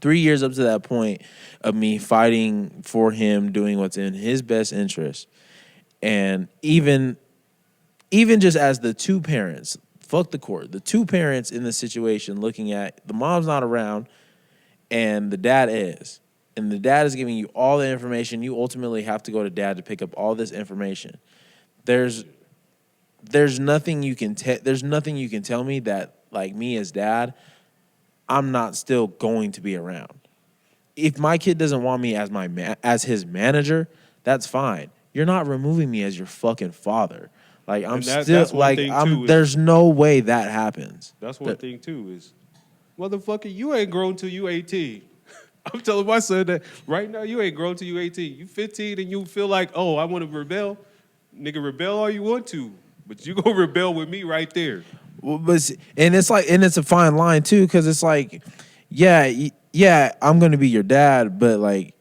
3 years up to that point of me fighting for him, doing what's in his best interest. And even just as the two parents, fuck the court, the two parents in the situation looking at, the mom's not around and the dad is. And the dad is giving you all the information. You ultimately have to go to dad to pick up all this information. There's nothing you can tell me that, like, me as dad, I'm not still going to be around. If my kid doesn't want me as his manager, that's fine. You're not removing me as your fucking father. Like, there's no way that happens. That's one thing too, is, motherfucker, you ain't grown till you 18. I'm telling my son that right now, you ain't grown till you 18. You 15 and you feel like, oh, I want to rebel. Nigga, rebel all you want to, but you gonna rebel with me right there. Well, and it's a fine line too, because it's like, yeah, I'm gonna be your dad, but like,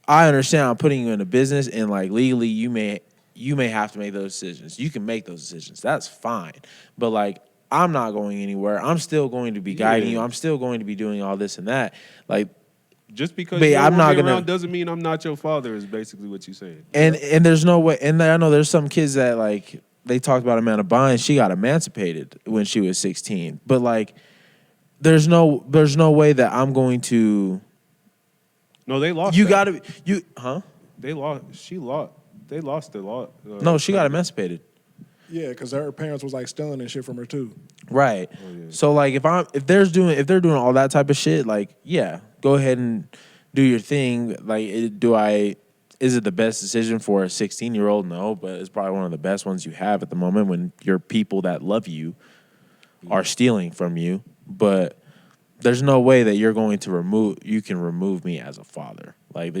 I understand I'm putting you in a business, and like legally, you may have to make those decisions. You can make those decisions. That's fine, but like, I'm not going anywhere. I'm still going to be guiding you. I'm still going to be doing all this and that. Like, just because you're around doesn't mean I'm not your father, is basically what you're saying. And there's no way. And I know there's some kids that, like, they talked about Amanda Bynes. She got emancipated when she was 16. But like, there's no way that I'm going to. No, they lost. You got to huh? They lost. She lost. They lost a lot. No, she got emancipated. Yeah, because her parents was like stealing and shit from her too. Right. Oh, yeah. So like, if they're doing all that type of shit, like, yeah, go ahead and do your thing. Like, is it the best decision for a 16-year-old? No, but it's probably one of the best ones you have at the moment when your people that love you are stealing from you. But there's no way that you can remove me as a father. Like,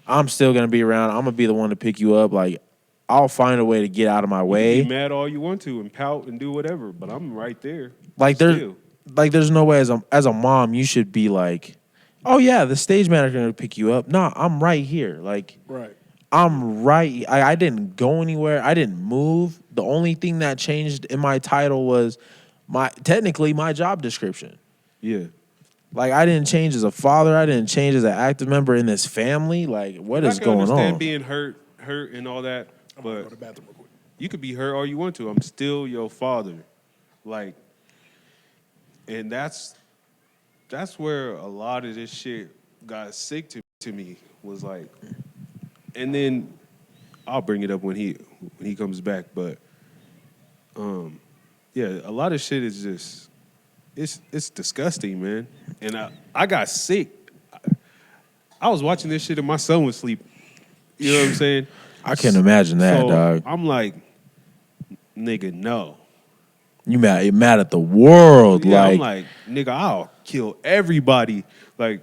I'm still gonna be around. I'm gonna be the one to pick you up. Like, I'll find a way to get out of my way. You can be mad all you want to and pout and do whatever, but I'm right there. Like, there's no way as a mom you should be like, oh yeah, the stage manager gonna pick you up. No, I'm right here. Like, right. I'm right. I didn't go anywhere. I didn't move. The only thing that changed in my title was technically my job description. Yeah. Like, I didn't change as a father. I didn't change as an active member in this family. Like, what is going on? I understand being hurt and all that, but go to the bathroom real quick. You could be hurt all you want to. I'm still your father. Like, and that's that's where a lot of this shit got sick to me. Was like, and then I'll bring it up when he comes back. But yeah, a lot of shit is just it's disgusting, man. And I got sick. I was watching this shit and my son was sleeping. You know what I'm saying? I can't imagine that, so dog. I'm like, nigga, no. You mad at the world. Yeah, like, I'm like, nigga, I'll kill everybody. Like,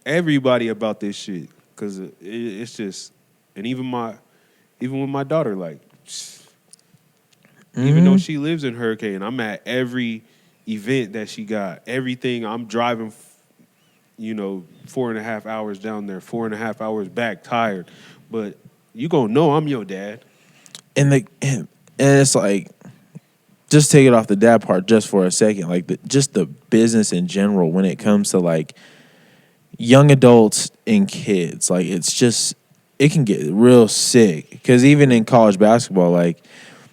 everybody about this shit. Because it's just, and even with my daughter, like, even though she lives in Hurricane, I'm at every event that she got. Everything, I'm driving, 4.5 hours down there, 4.5 hours back, tired. But you gonna know I'm your dad. And it's like, just take it off the dad part just for a second. Like, just the business in general when it comes to, like, young adults and kids. Like, it's just, it can get real sick. Because even in college basketball, like,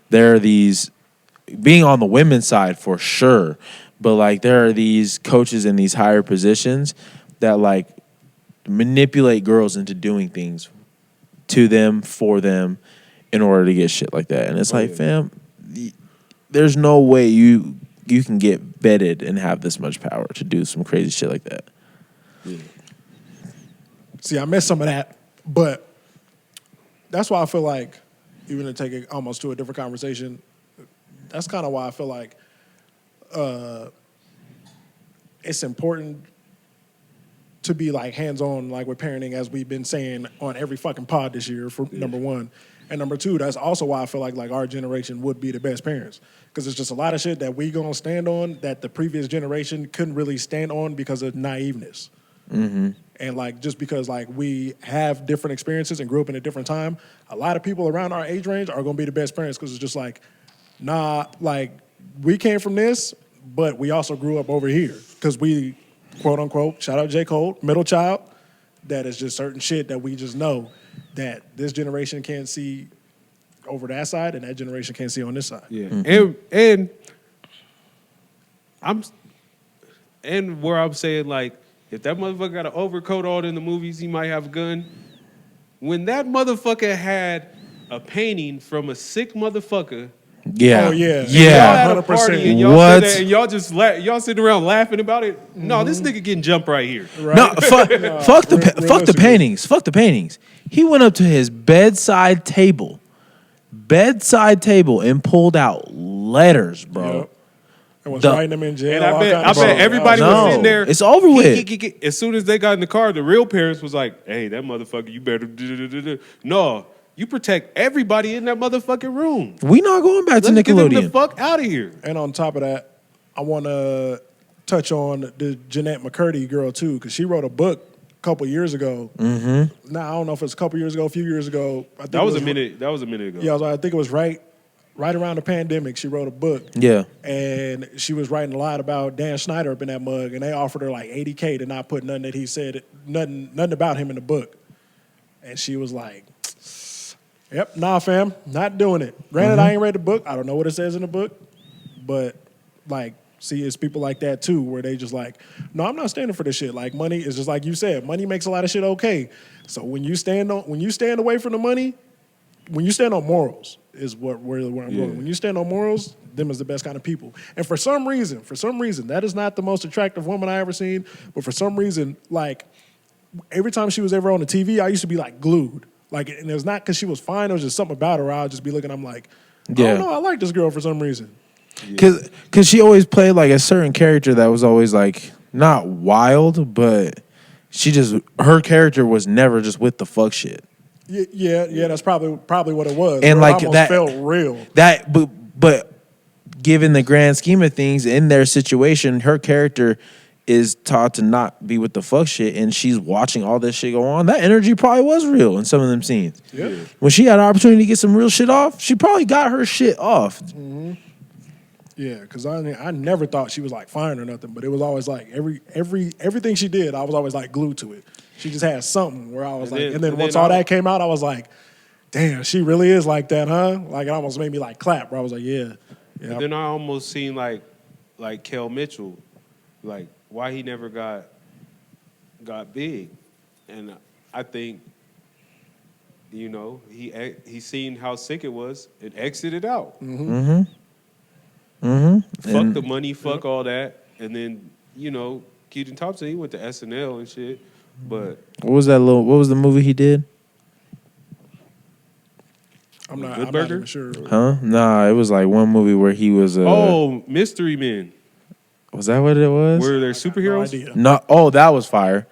there are these, being on the women's side for sure, but, like, there are these coaches in these higher positions that, like, manipulate girls into doing things to them, for them, in order to get shit like that. And it's fam, there's no way you can get vetted and have this much power to do some crazy shit like that. Yeah. See, I missed some of that, but that's why I feel like, even to take it almost to a different conversation, that's kind of why I feel like it's important to be like hands-on, like with parenting, as we've been saying on every fucking pod this year, for number one. And number two, that's also why I feel like our generation would be the best parents. Because it's just a lot of shit that we gonna stand on that the previous generation couldn't really stand on because of naiveness. Mm-hmm. And like, just because like we have different experiences and grew up in a different time, a lot of people around our age range are gonna be the best parents because it's just like, nah, like we came from this, but we also grew up over here. Because we, quote unquote, shout out J. Cole, middle child, that is just certain shit that we just know that this generation can't see over that side and that generation can't see on this side. Yeah. Mm-hmm. And where I'm saying, like, if that motherfucker got an overcoat on in the movies, he might have a gun. When that motherfucker had a painting from a sick motherfucker. Yeah. Oh, yeah. And y'all at a 100%. party and y'all What? sit there and y'all just y'all sitting around laughing about it. Mm-hmm. No, this nigga getting jumped right here. Right? No, fuck the paintings. Fuck the paintings. He went up to his bedside table and pulled out letters, bro. Yep. And was writing them in jail. And I bet everybody was sitting there. It's over with. As soon as they got in the car, the real parents was like, "Hey, that motherfucker, you better no." You protect everybody in that motherfucking room. We not going back to Nickelodeon. Get them the fuck out of here. And on top of that, I want to touch on the Jennette McCurdy girl too, because she wrote a book a couple years ago. Mm-hmm. Now I don't know if it's a couple years ago, a few years ago. I think that was a minute. That was a minute ago. Yeah, I think it was right around the pandemic. She wrote a book. Yeah, and she was writing a lot about Dan Schneider up in that mug, and they offered her like $80K to not put nothing that he said, nothing about him in the book, and she was like, yep, nah, fam, not doing it. Granted, I ain't read the book. I don't know what it says in the book. But, like, see, it's people like that, too, where they just like, no, I'm not standing for this shit. Like, money is just like you said. Money makes a lot of shit okay. So when you stand away from the money, when you stand on morals is where I'm going. When you stand on morals, them is the best kind of people. And for some reason, that is not the most attractive woman I ever seen. But for some reason, like, every time she was ever on the TV, I used to be, like, glued. Like, and it was not because she was fine. It was just something about her. I'll just be looking. I'm like, I don't know. I like this girl for some reason. Cause she always played like a certain character that was always like not wild, but her character was never just with the fuck shit. Yeah. That's probably what it was. And like it almost that felt real. But given the grand scheme of things in their situation, her character is taught to not be with the fuck shit, and she's watching all this shit go on. That energy probably was real in some of them scenes. Yeah. When she had an opportunity to get some real shit off, she probably got her shit off. Mm-hmm. Yeah, because I never thought she was like fine or nothing, but it was always like everything she did, I was always like glued to it. She just had something where I was and then once all that came out, I was like, damn, she really is like that, huh? Like, it almost made me like clap, where I was like, yeah. And then I almost seen like Kel Mitchell, like why he never got big, and I think, you know, he seen how sick it was and exited out. Fuck the money, fuck all that, and then, you know, Keaton Thompson, he went to SNL and shit, but What was the movie he did? I'm not Burger? even sure. Huh? Nah, it was like one movie where he was Mystery Men, was that what it was? where they're No superheroes. idea. No, oh, that was fire.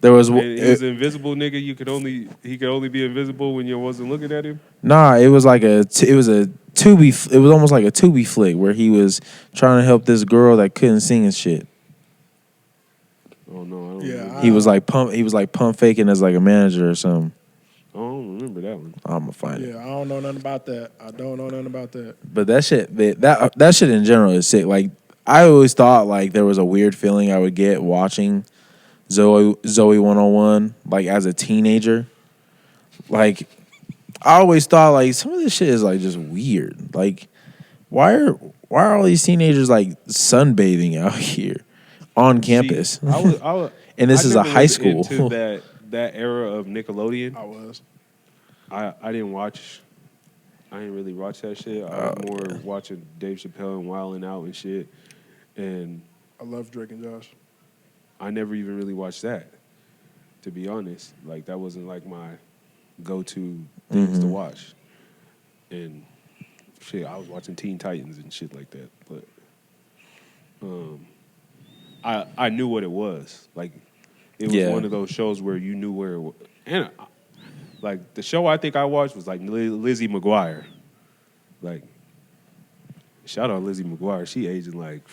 There was And he was an invisible nigga. He could only be invisible when you wasn't looking at him. Nah, it was like it was almost like a Tubi flick where he was trying to help this girl that couldn't sing and shit. Oh no, I don't Yeah, remember. He was like pump faking as like a manager or something. I don't remember that one. I'm gonna find it. Yeah, I don't know nothing about that. But that shit, that shit in general is sick. Like I always thought like there was a weird feeling I would get watching Zoe 101 like as a teenager. Like I always thought like some of this shit is like just weird. Like why are all these teenagers like sunbathing out here on campus? See, I was, and this is a never high was school. into that era of Nickelodeon. I was. I didn't watch. I didn't really watch that shit. I was more watching Dave Chappelle and Wildin' Out and shit. And I love Drake and Josh. I never even really watched that, to be honest. Like, that wasn't like my go-to things to watch. And shit, I was watching Teen Titans and shit like that. But I knew what it was. Like, it was one of those shows where you knew where it was. And like, the show I think I watched was like Lizzie McGuire. Like, shout out Lizzie McGuire. She aging like,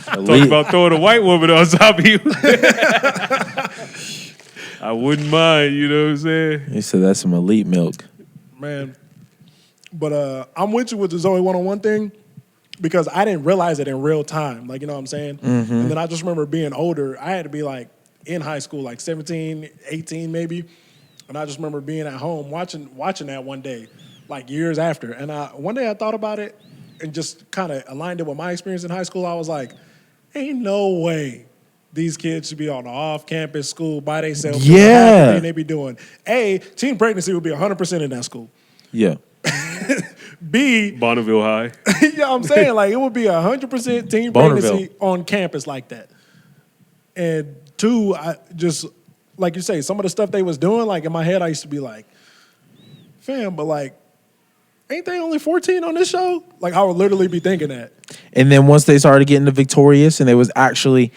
talking about throwing a white woman on top of you. I wouldn't mind, you know what I'm saying? He said that's some elite milk. Man. But I'm with you with the Zoe 101 thing because I didn't realize it in real time. Like, you know what I'm saying? And then I just remember being older. I had to be like in high school, like 17, 18 maybe. And I just remember being at home watching that one day, like years after. And one day I thought about it and just kind of aligned it with my experience in high school. I was like, ain't no way these kids should be on an off-campus school by themselves. Yeah. Doing everything they be doing. A, teen pregnancy would be 100% in that school. Yeah. B, Bonneville High. you know what I'm saying? Like, it would be 100% teen pregnancy on campus like that. And two, I just, like you say, some of the stuff they was doing, like in my head, I used to be like, fam, but like, ain't they only 14 on this show? Like, I would literally be thinking that. And then once they started getting to Victorious and they was actually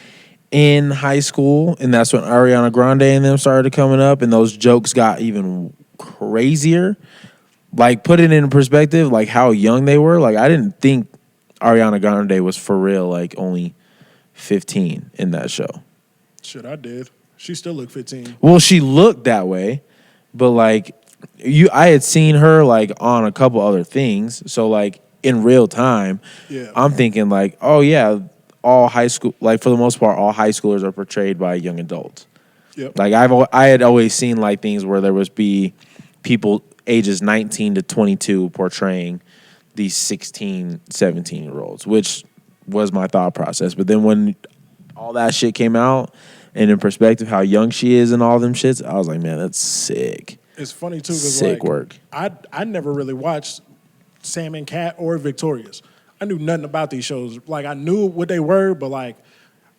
in high school, and that's when Ariana Grande and them started coming up, and those jokes got even crazier. Like, put it in perspective, like how young they were. Like, I didn't think Ariana Grande was for real, like only 15 in that show. Shit, I did. She still looked 15. Well, she looked that way, but like I had seen her like on a couple other things. So like in real time, Yeah. I'm thinking like, oh yeah, all high school, like for the most part, all high schoolers are portrayed by young adults. Yep. Like I had always seen like things where there was be people ages 19 to 22 portraying these 16, 17-year-olds, which was my thought process. But then when all that shit came out, and in perspective how young she is and all them shits, I was like, man, that's sick. It's funny too because Sick like, work. I never really watched Sam and Cat or Victorious. I knew nothing about these shows. Like, I knew what they were, but like,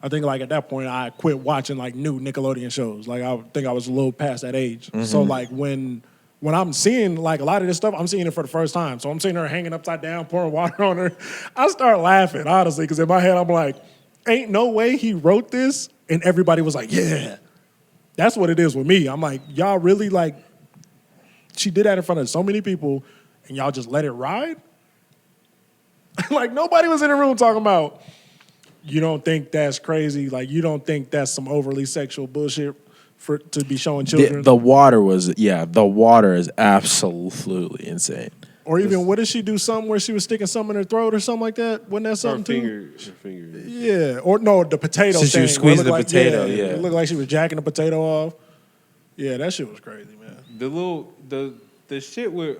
I think like at that point I quit watching like new Nickelodeon shows. Like, I think I was a little past that age. So like when I'm seeing like a lot of this stuff, I'm seeing it for the first time. So I'm seeing her hanging upside down, pouring water on her. I start laughing honestly because in my head I'm like, ain't no way he wrote this. And everybody was like, yeah. That's what it is with me. I'm like, y'all really like, she did that in front of so many people and y'all just let it ride? Like, nobody was in the room talking about, you don't think that's crazy? Like, you don't think that's some overly sexual bullshit to be showing children? The water is absolutely insane. Or even, what did she do? Something where she was sticking something in her throat or something like that? Wasn't that something Her finger. Yeah. Or no, the potato So she thing. was squeezing the where it looked potato, like, yeah. It looked like she was jacking the potato off. Yeah, that shit was crazy, man. The shit with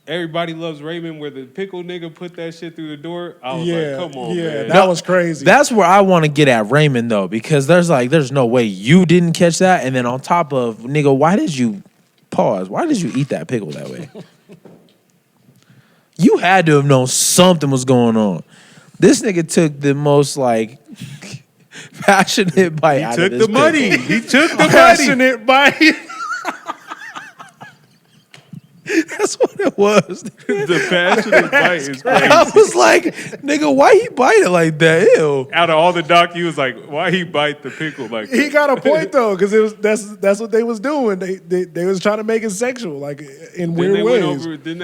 Everybody Loves Raymond, where the pickle nigga put that shit through the door. I was Yeah, like, come on, yeah, man. that was crazy. That's where I want to get at Raymond though, because there's no way you didn't catch that, and then on top of nigga, why did you eat that pickle that way? You had to have known something was going on. This nigga took the most like passionate bite out of this pickle. He took the money. Passionate bite. That's what it was. The passionate bite is crazy. I was like, nigga, why he bite it like that? Ew. Out of all the doc, he was like, why he bite the pickle like that? He got a point though, because that's what they was doing. They was trying to make it sexual, like in Then weird they ways. went over. Then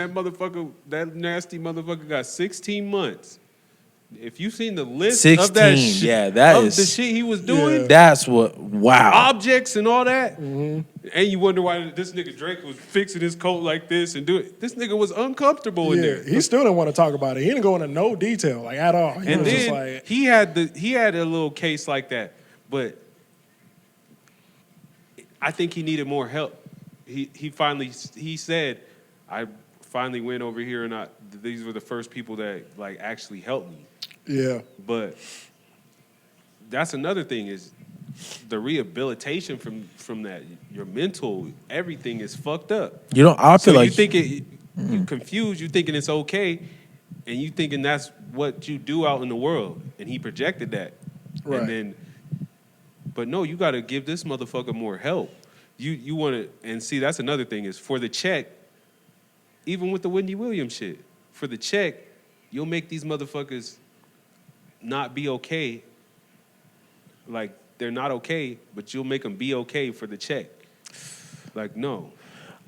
that nasty motherfucker got 16 months. If you seen the list of that 16, shit, yeah, that of is- the shit he was doing, Yeah. That's what, wow. objects and all that, and you wonder why this nigga Drake was fixing his coat like this and doing. This nigga was uncomfortable in Yeah, there. he still didn't want to talk about it. He didn't go into no detail, like at all. He And was just then like, he had a little case like that, but I think he needed more help. He said, I finally went over here and these were the first people that like actually helped me. yeah, But that's another thing is the rehabilitation from that. Your mental, everything is fucked up. You know, I feel So like you think you confused. You thinking it's okay, and you thinking that's what you do out in the world. And he projected that, Right. But no, you got to give this motherfucker more help. You want to, and see that's another thing is for the check. Even with the Wendy Williams shit, for the check, you'll make these motherfuckers not be okay. Like they're not okay, but you'll make them be okay for the check. Like no.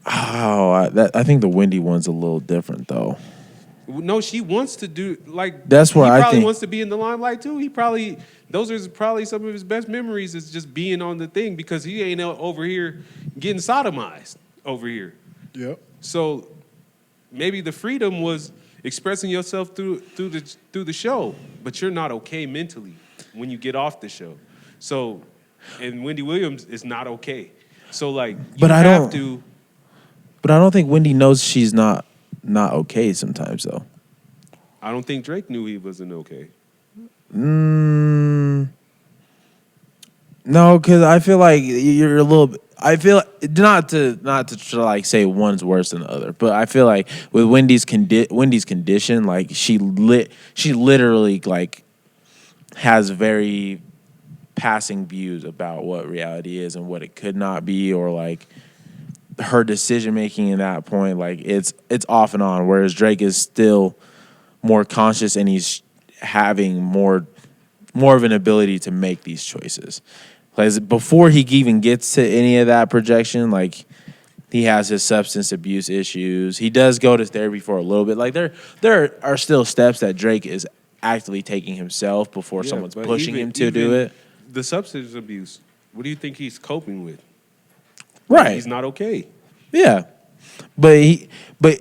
I think the Wendy one's a little different though. No, she wants to do like. That's where he I probably think- wants to be in the limelight too. Those are probably some of his best memories is just being on the thing because he ain't over here getting sodomized over here. yep. So maybe the freedom was expressing yourself through the show, but you're not okay mentally when you get off the show. So, and Wendy Williams is not okay. So like, you have to. But I don't think Wendy knows she's not okay sometimes though. I don't think Drake knew he wasn't okay. No, because I feel like you're a little. I feel not to try to like say one's worse than the other, but I feel like with Wendy's condition, like she literally like has very passing views about what reality is and what it could not be, or like her decision making in that point, like it's off and on. Whereas Drake is still more conscious and he's having more of an ability to make these choices. Like before he even gets to any of that projection, like he has his substance abuse issues. He does go to therapy for a little bit. Like there are still steps that Drake is actively taking himself before someone's but pushing even- him to do even it. The substance abuse. What do you think he's coping with? Right. He's not okay. Yeah. But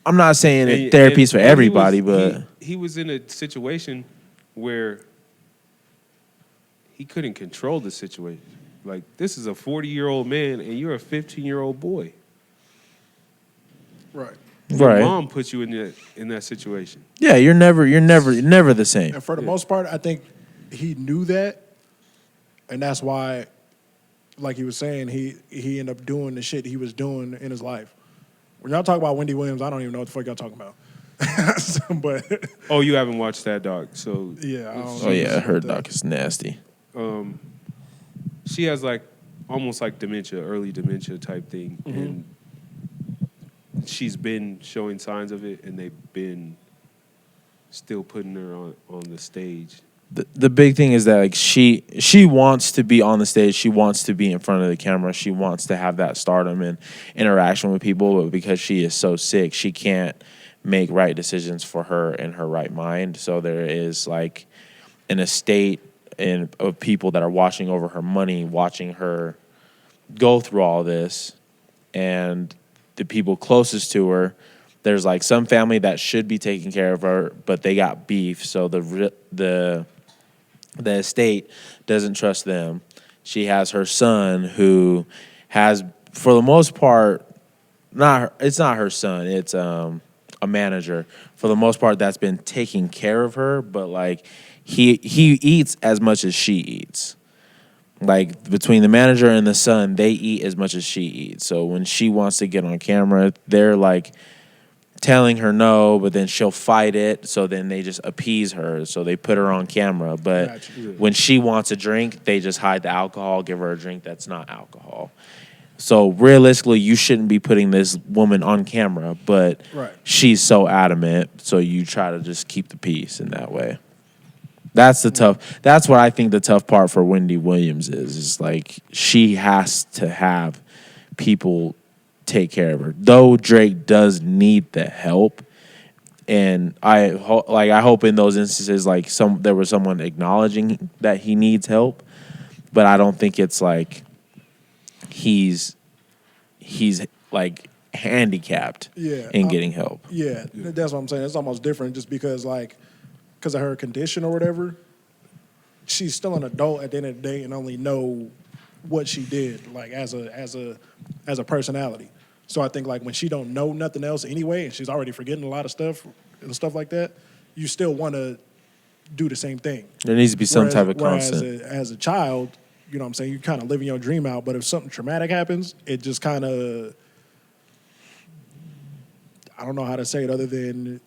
I'm not saying that therapy's for everybody, but he was in a situation where he couldn't control the situation. Like this is a 40-year-old man and you're a 15-year-old boy. Right. Your right. mom put you in that situation. Yeah, you're never the same. And for the most part, I think he knew that, and that's why, like he was saying, he ended up doing the shit he was doing in his life. When y'all talk about Wendy Williams, I don't even know what the fuck y'all talking about. But Oh, you haven't watched that doc, so yeah, I don't Oh know yeah, her that. doc is nasty. she has like almost like dementia, early dementia type thing, and she's been showing signs of it, and they've been still putting her on the stage. The big thing is that like she wants to be on the stage, she wants to be in front of the camera, she wants to have that stardom and interaction with people, but because she is so sick, she can't make right decisions for her in her right mind. So there is like an estate of people that are watching over her money, watching her go through all this, and the people closest to her, there's like some family that should be taking care of her, but they got beef, so the estate doesn't trust them. She has her son who has, for the most part, it's not her son. It's a manager for the most part that's been taking care of her, but like he eats as much as she eats. Like between the manager and the son, they eat as much as she eats. So when she wants to get on camera, they're like telling her no, but then she'll fight it. So then they just appease her. So they put her on camera. But when she wants a drink, they just hide the alcohol, give her a drink that's not alcohol. So realistically, you shouldn't be putting this woman on camera, but she's so adamant. So you try to just keep the peace in that way. That's what I think the tough part for Wendy Williams is like she has to have people take care of her. Though Drake does need the help, and I hope in those instances like there was someone acknowledging that he needs help, but I don't think it's like he's like handicapped in getting help. Yeah, that's what I'm saying. It's almost different just because of her condition or whatever, she's still an adult at the end of the day and only know what she did, like as a personality. So I think like when she don't know nothing else anyway, and she's already forgetting a lot of stuff and stuff like that, you still want to do the same thing. There needs to be some type of constant. As a child, you know what I'm saying, you kind of living your dream out, but if something traumatic happens, it just kind of, I don't know how to say it other than...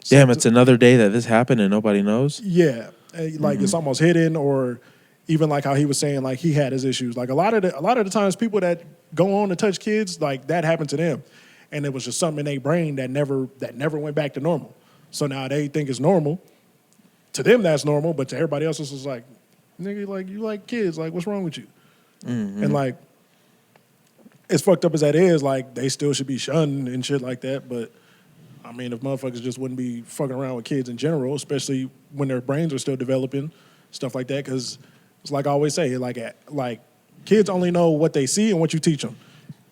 Damn, it's another day that this happened and nobody knows? Yeah. Like it's almost hidden, or even like how he was saying like he had his issues. Like a lot of the times people that go on to touch kids, like that happened to them. And it was just something in their brain that never went back to normal. So now they think it's normal. To them that's normal, but to everybody else it's just like, nigga, like you like kids, like what's wrong with you? Mm-hmm. And like as fucked up as that is, like they still should be shunned and shit like that, but I mean, if motherfuckers just wouldn't be fucking around with kids in general, especially when their brains are still developing, stuff like that, because it's like I always say, like kids only know what they see and what you teach them.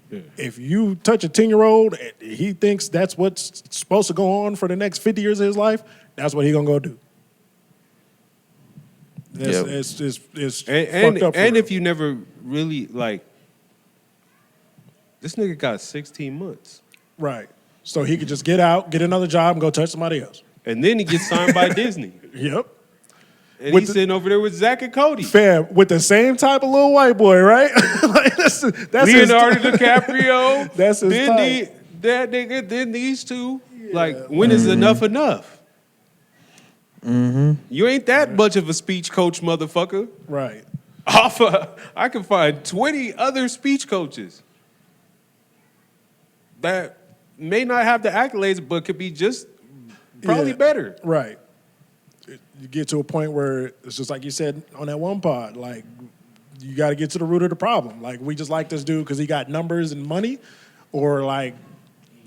Yeah. If you touch a 10-year-old, he thinks that's what's supposed to go on for the next 50 years of his life, that's what he gonna go do. It's fucked up. And if you never really, like, this nigga got 16 months. Right. So he could just get out, get another job, and go touch somebody else. And then he gets signed by Disney. Yep. And he's sitting over there with Zach and Cody. Fam, with the same type of little white boy, right? Like that's Leonardo DiCaprio. That's his type. That nigga, then these two. Yeah. Like, when is enough enough? Mm-hmm. You ain't that much of a speech coach, motherfucker. Right. I can find 20 other speech coaches that may not have the accolades, but could be just probably better. Right. You get to a point where it's just like you said on that one pod, like you got to get to the root of the problem. Like we just like this dude because he got numbers and money, or like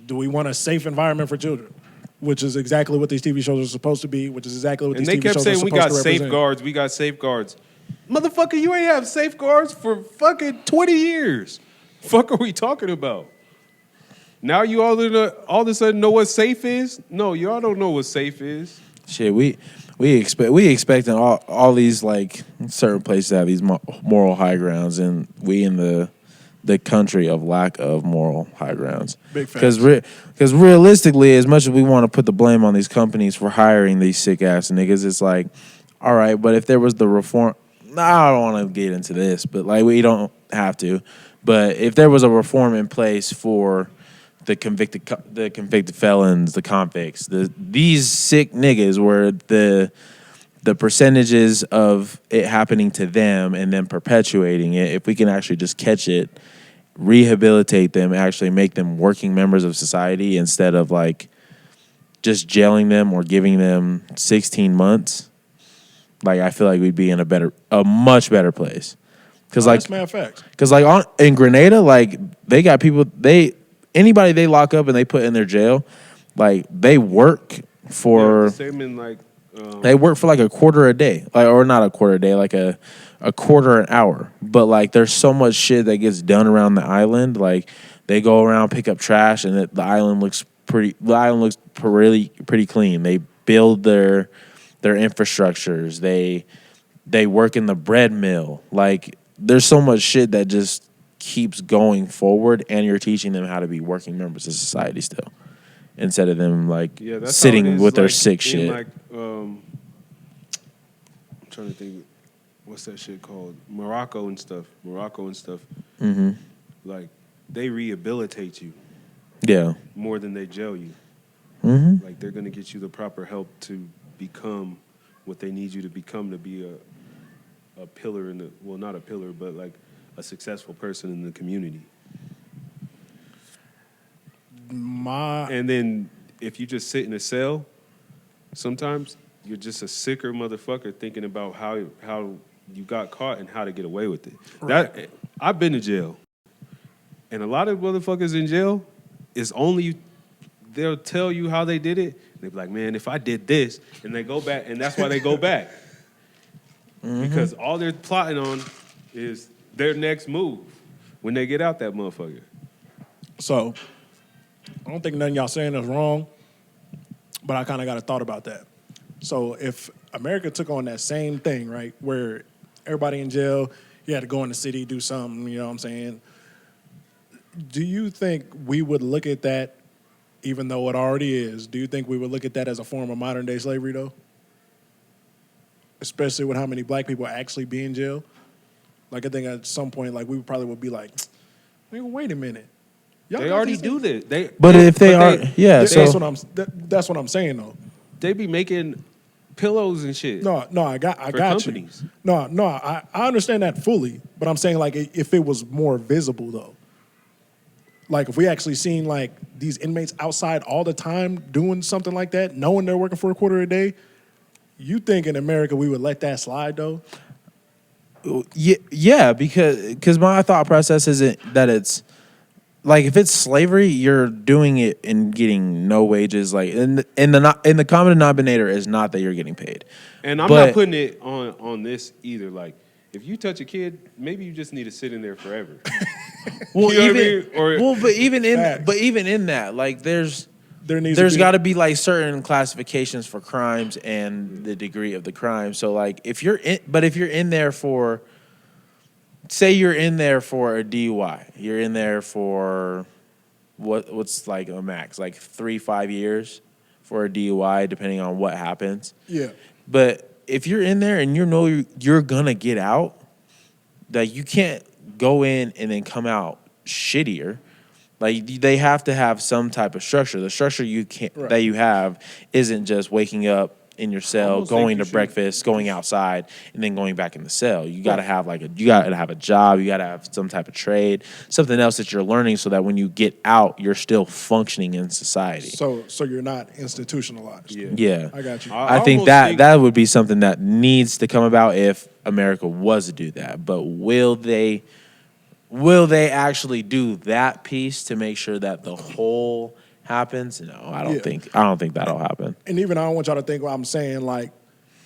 do we want a safe environment for children? Which is exactly what these TV shows are supposed to be, which is exactly what these TV shows are supposed to represent. And they kept saying we got safeguards. Motherfucker, you ain't have safeguards for fucking 20 years. Fuck are we talking about? Now you all of a sudden know what safe is? No, y'all don't know what safe is. Shit, we expecting all these like certain places to have these moral high grounds, and we in the country of lack of moral high grounds. Big facts. Because realistically, as much as we want to put the blame on these companies for hiring these sick ass niggas, it's like, all right, but if there was the reform, I don't want to get into this, but like we don't have to. But if there was a reform in place for the convicted felons, the convicts, these sick niggas, where the percentages of it happening to them and then perpetuating it, if we can actually just catch it, rehabilitate them, actually make them working members of society instead of like just jailing them or giving them 16 months, like I feel like we'd be in a much better place. Because that's matter of fact. Because like in Grenada, like they got people anybody they lock up and they put in their jail, like they work for same in like they work for like a quarter a day, like, or not a quarter a day, like a quarter an hour. But like there's so much shit that gets done around the island. Like they go around, pick up trash, and the island looks pretty clean. They build their infrastructures. They work in the bread mill. Like there's so much shit that just keeps going forward, and you're teaching them how to be working members of society still, instead of them like that's how it sitting is, with their like, sick in, shit. Like, I'm trying to think, what's that shit called? Morocco and stuff. Mm-hmm. Like, they rehabilitate you Yeah. more than they jail you. Mm-hmm. Like, they're gonna get you the proper help to become what they need you to become, to be a pillar in the, well, not a pillar, but like a successful person in the community. And then if you just sit in a cell, sometimes you're just a sicker motherfucker thinking about how you got caught and how to get away with it. Right. I've been to jail, and a lot of motherfuckers in jail is only, they'll tell you how they did it. They be like, man, if I did this, and they go back, and that's why they go back. Mm-hmm. Because all they're plotting on is their next move when they get out that motherfucker. So, I don't think nothing y'all saying is wrong, but I kind of got a thought about that. So, if America took on that same thing, right, where everybody in jail, you had to go in the city, do something, you know what I'm saying? Do you think we would look at that, even though it already is, do you think we would look at that as a form of modern-day slavery, though? Especially with how many black people actually be in jail? Like, I think at some point, like, we probably would be like, wait a minute. Y'all they already do this. That's what I'm saying, though. They be making pillows and shit. No, I got companies. You. No, I understand that fully, but I'm saying, like, if it was more visible, though. Like, if we actually seen, like, these inmates outside all the time doing something like that, knowing they're working for a quarter a day, you think in America we would let that slide, though? Yeah, because my thought process isn't that it's, like, if it's slavery, you're doing it and getting no wages. Like, in the common denominator is not that you're getting paid. And I'm not putting it on this either. Like, if you touch a kid, maybe you just need to sit in there forever. Well, you know what I mean? But even in that, like, there's got to be like certain classifications for crimes and the degree of the crime. So, like, if you're in there for, say you're in there for a DUI, you're in there for what's like a max, like 3-5 years for a DUI, depending on what happens. Yeah. But if you're in there and you know you're gonna get out, that you can't go in and then come out shittier. Like, they have to have some type of structure. The structure that you have isn't just waking up in your cell, going to breakfast, going outside, and then going back in the cell. You gotta have a job, you gotta have some type of trade, something else that you're learning so that when you get out, you're still functioning in society. So you're not institutionalized. Yeah. I got you. I think that would be something that needs to come about if America was to do that. But will they actually do that piece to make sure that the whole happens? No, I don't think that'll happen. And even I don't want y'all to think I'm saying like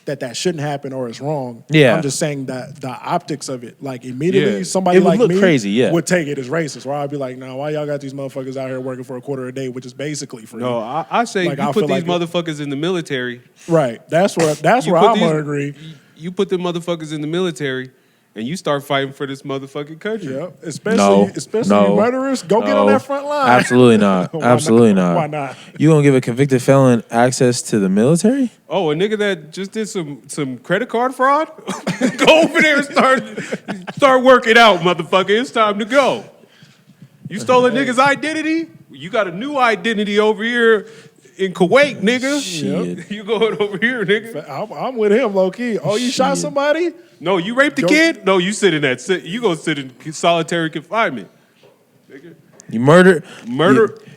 that shouldn't happen or it's wrong. Yeah. I'm just saying that the optics of it, like immediately somebody it would like look me crazy, would take it as racist. Where I'd be like, nah, why y'all got these motherfuckers out here working for a quarter a day, which is basically free. No, I say like, you put these motherfuckers in the military. Right. That's where I'm gonna agree. You put them motherfuckers in the military and you start fighting for this motherfucking country. Yeah, especially you murderers, go get on that front line. Absolutely not. Absolutely not. Why not? You gonna give a convicted felon access to the military? Oh, a nigga that just did some credit card fraud? Go over there and start working out, motherfucker. It's time to go. You stole a nigga's identity? You got a new identity over here in Kuwait, nigga. Shit. You going over here, nigga. I'm with him, low key. Oh, you shot somebody? No, you raped the kid? No, you sit in that. You gonna sit in solitary confinement. Nigga. You murder.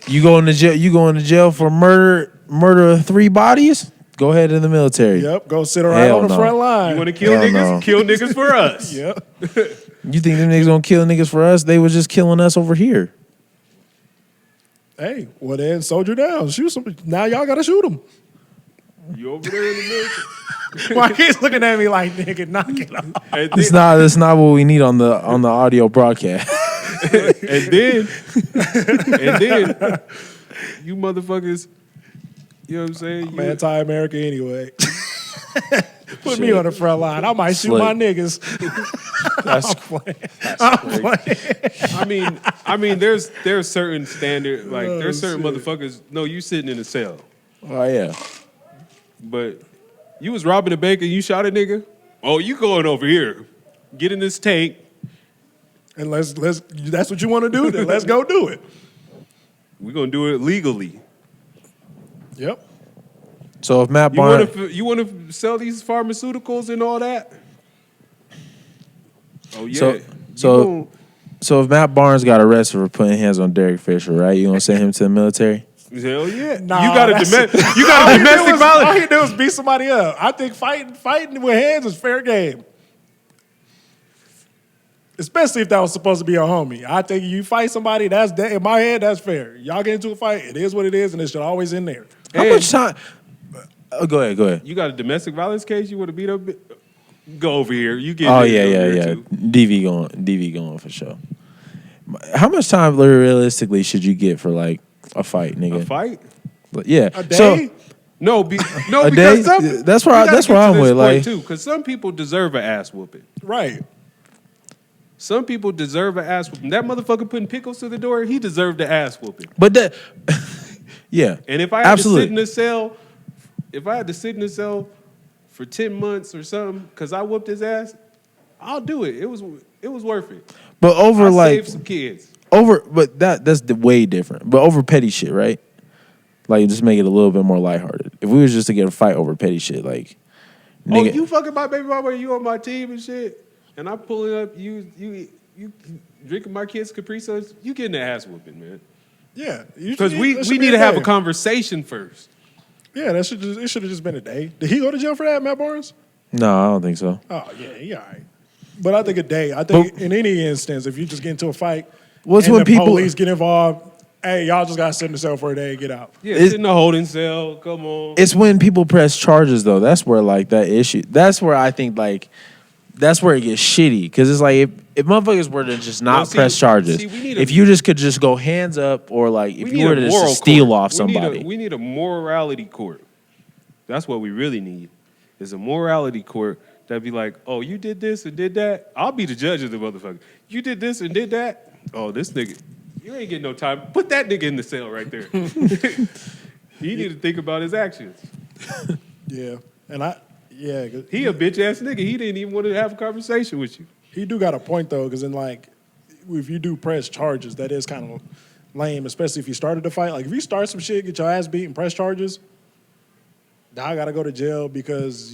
You going to jail? You going to jail for murder of 3 bodies? Go ahead in the military. Yep. Go sit around on the front line. You want to kill niggas? No. Kill niggas for us. Yep. You think them niggas gonna kill niggas for us? They was just killing us over here. Hey, well then, soldier down. Shoot some. Now y'all gotta shoot them. You over there in the military? Marquis looking at me like, nigga, knock it off. That's not what we need on the audio broadcast. and then you motherfuckers, you know what I'm saying? I'm anti-America anyway. Put me on the front line. I might shoot Slick. my niggas. That's playing. I mean, there's certain standard, like there's certain motherfuckers. No, you sitting in a cell, Oh yeah. but you was robbing a bank and you shot a nigga. Oh, you going over here? Get in this tank. And let's that's what you want to do, then let's go do it. We're gonna do it legally. Yep. So if Matt You Barnes, want to sell these pharmaceuticals and all that? Oh yeah. so if Matt Barnes got arrested for putting hands on Derek Fisher, right? You gonna send him to the military? Hell yeah. Nah, you got a domestic All violence. he did was beat somebody up. I think fighting with hands is fair game. Especially if that was supposed to be a homie. I think you fight somebody, in my head, that's fair. Y'all get into a fight, it is what it is, and it should always end there. How much time? Go ahead. You got a domestic violence case you want to beat up? Go over here. You get Oh it yeah. over here, too. DV going for sure. How much time realistically should you get for like a fight, nigga? A fight? Yeah. A day? So No, A because day? some, That's where we gotta get I'm to this with, point, like- too, because some people deserve an ass whooping. Right. Some people deserve an ass whooping. That motherfucker putting pickles to the door, he deserved the ass whooping. but that yeah. And if I had Absolutely. to sit in a cell, for 10 months or something, because I whooped his ass, I'll do it. It was worth it. But over I like saved some kids. but that's way different. But over petty shit, right? Like just make it a little bit more lighthearted. If we was just to get a fight over petty shit, like nigga, You fucking my baby mama, you on my team and shit, and I'm pulling up, you drinking my kids' Capri Suns, you getting the ass whooping, man. Yeah. Because we need to have a conversation first. Yeah, it should have just been a day. Did he go to jail for that, Matt Barnes? no, I don't think so. Oh, yeah, he all right. But I think a day. I think in any instance, if you just get into a fight What's and when the people- police get involved, hey, y'all just got to sit in the cell for a day and get out. Yeah, sit in the holding cell, come on. It's when people press charges though. That's where like that issue. That's where I think like that's where it gets shitty because it's like if motherfuckers were to just not press charges, if you just could just go hands up or like if you were to just steal off somebody, we need a morality court. That's what we really need. Is a morality court that'd be like, oh, you did this and did that. I'll be the judge of the motherfucker. You did this and did that. Oh, this nigga, you ain't getting no time. Put that nigga in the cell right there. He need to think about his actions. Yeah. And He a bitch ass nigga. He didn't even want to have a conversation with you. he do got a point, though, because if you do press charges, that is kind of lame, especially if you started the fight. Like, if you start some shit, get your ass beat, and press charges, now I got to go to jail because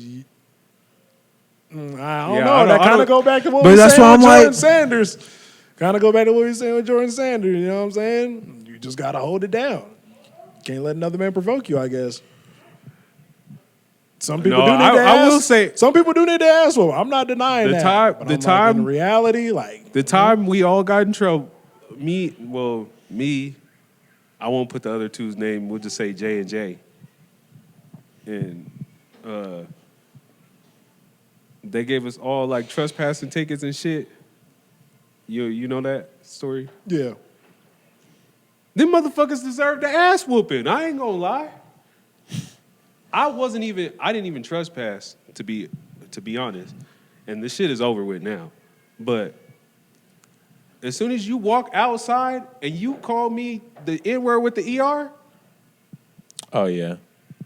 I don't know. That kind of go back to what we were saying with Jordan Sanders. Kind of go back to what we were saying with Jordan Sanders. You know what I'm saying? You just got to hold it down. Can't let another man provoke you, I guess. Some people do need to ask. I will say some people do need to ask. Well, I'm not denying The that. time- but the I'm like, time- in reality, like The time we all got in trouble, me, I won't put the other two's name. We'll just say J and J. And they gave us all like trespassing tickets and shit. You know that story? yeah. Them motherfuckers deserve the ass whooping. I ain't gonna lie. I didn't even trespass to be honest. And this shit is over with now. But as soon as you walk outside and you call me the N-word with the ER, oh yeah,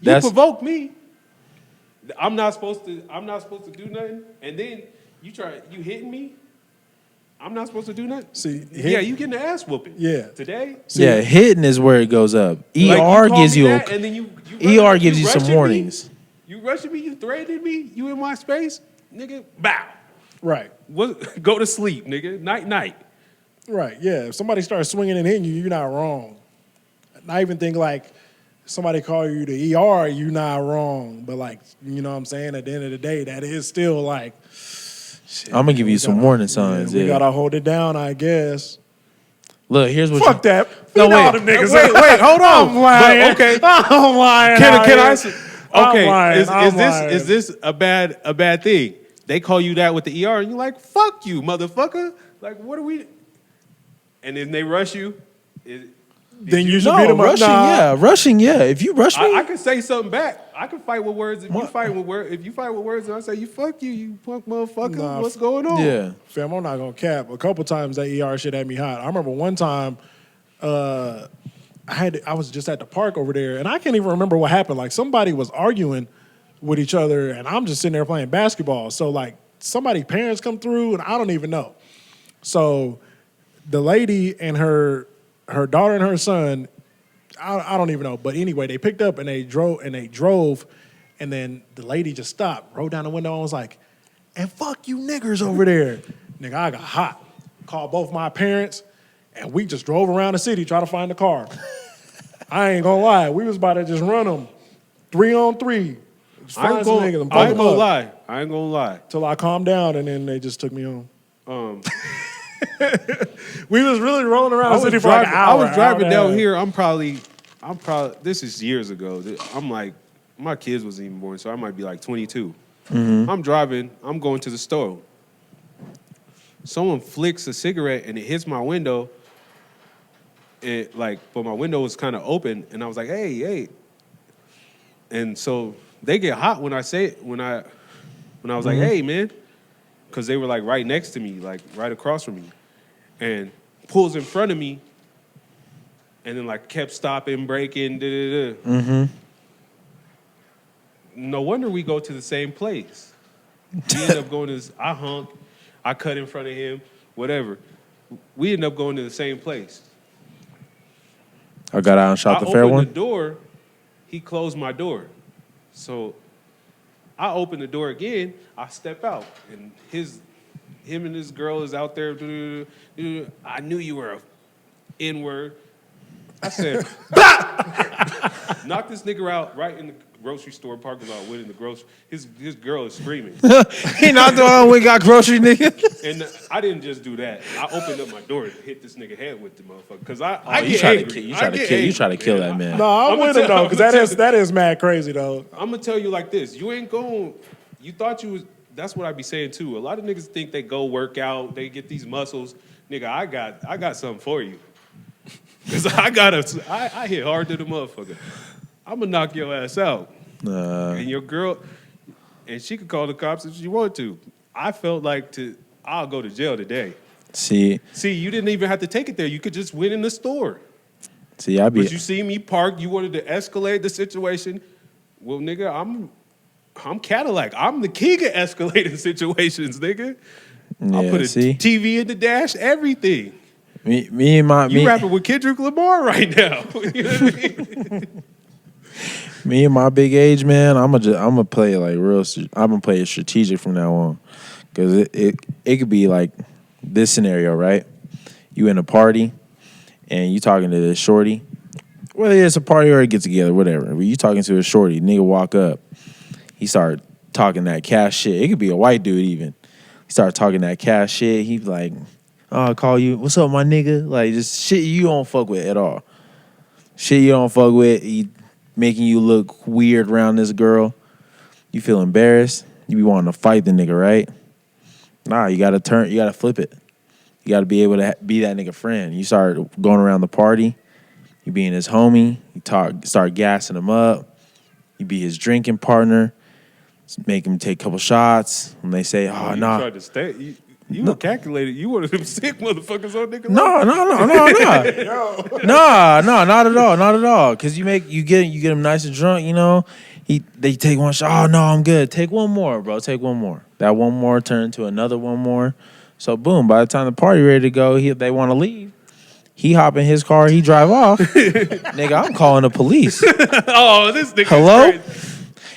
you provoke me. I'm not supposed to do nothing. And then you hitting me. I'm not supposed to do nothing. See, you getting the ass whooping. Yeah. Today. yeah. Hitting is where it goes up. Like, you ER call gives me you that, and then you ER gives you rushing some me? warnings. You rushing me? You threatening me? You in my space, nigga? Bow. Right. Go to sleep, nigga. Night. Right. Yeah. If somebody starts swinging and hitting you, you're not wrong. And I even think like somebody call you the ER, you're not wrong. But like, you know what I'm saying? At the end of the day, that is still like, shit, I'm gonna give you some warning signs. We Yeah. gotta hold it down, I guess. Look, here's what. Fuck that. No, Feed all wait. them niggas. Wait, hold on. I'm lying. But, okay. I'm lying. Can out I? here. Okay. I'm lying. Is this a bad thing? They call you that with the ER, and you're like, "Fuck you, motherfucker!" Like, what are we? And then they rush you. then you should beat him up. rushing, rushing, yeah. If you rush me, I can say something back. I can fight with words. If you fight with words, and I say you fuck you punk motherfucker. Nah, What's going on? yeah. Fam, I'm not gonna cap. A couple times that ER shit had me hot. I remember one time, I was just at the park over there, and I can't even remember what happened. Like somebody was arguing with each other, and I'm just sitting there playing basketball. So like somebody's parents come through, and I don't even know. So the lady and her daughter and her son, I don't even know. But anyway, they picked up and they drove, and then the lady just stopped, rolled down the window, and was like, "And fuck you niggers over there." Nigga, I got hot. Called both my parents, and we just drove around the city trying to find the car. I ain't gonna lie, we was about to just run them 3-on-3. I ain't gonna lie. Till I calmed down, and then they just took me home. We was really rolling around the city for like an hour. I was driving down here. I'm probably. This is years ago. I'm like, my kids wasn't even born, so I might be like 22. Mm-hmm. I'm driving. I'm going to the store. Someone flicks a cigarette and it hits my window. But my window was kind of open, and I was like, hey. And so they get hot when I say it, when I was like, hey, man, because they were like right next to me, like right across from me, and pulls in front of me, and then like kept stopping, braking, Mm-hmm. No wonder we go to the same place. We end up going to this, I honk, I cut in front of him, whatever. We end up going to the same place. I got out and shot the fair one. I opened the door, he closed my door. So I open the door again, I step out, and him and his girl is out there. I knew you were a N-word. I said, knock this nigga out right in the grocery store parking lot, went in the grocery. His girl is screaming. He knocked on we got grocery nigga. And I didn't just do that. I opened up my door and hit this nigga head with the motherfucker. Because You try to kill that man. No, I'm with him though, because that is mad crazy though. I'm gonna tell you like this: you thought you was. That's what I be saying too. A lot of niggas think they go work out, they get these muscles. Nigga, I got something for you. Cause I hit hard to the motherfucker. I'm gonna knock your ass out. And your girl, and she could call the cops if she wanted to. I felt like I'll go to jail today. See, you didn't even have to take it there. You could just win in the store. But you see me park. You wanted to escalate the situation. Well, nigga, I'm Cadillac. I'm the king of escalating situations, nigga. Yeah, I'll put a TV in the dash, everything. You rapping with Kendrick Lamar right now. You know what I mean? Me and my big age, man, I'm gonna play it like real. I'm gonna play it strategic from now on, because it could be like this scenario, right? You in a party, and you talking to this shorty, whether it's a party or a get together, whatever. But you talking to a shorty, nigga walk up, he start talking that cash shit. It could be a white dude even. He start talking that cash shit. He be like, "Oh, I'll call you. What's up, my nigga?" Like just shit you don't fuck with at all. Shit you don't fuck with. He making you look weird around this girl. You feel embarrassed. You be wanting to fight the nigga, right? Nah, you gotta flip it. You gotta be able to be that nigga friend. You start going around the party. You being his homie. You start gassing him up. You be his drinking partner. Make him take a couple shots. When they say, "Oh, you nah," tried to stay. You were calculated. You one of them sick motherfuckers on nigga. No, not at all. Because you get him nice and drunk. You know, they take one shot. Oh no, I'm good. Take one more, bro. Take one more. That one more turned to another one more. So boom. By the time the party ready to go, they want to leave. He hop in his car. He drive off. Nigga, I'm calling the police. Oh, this nigga. Hello? Crazy.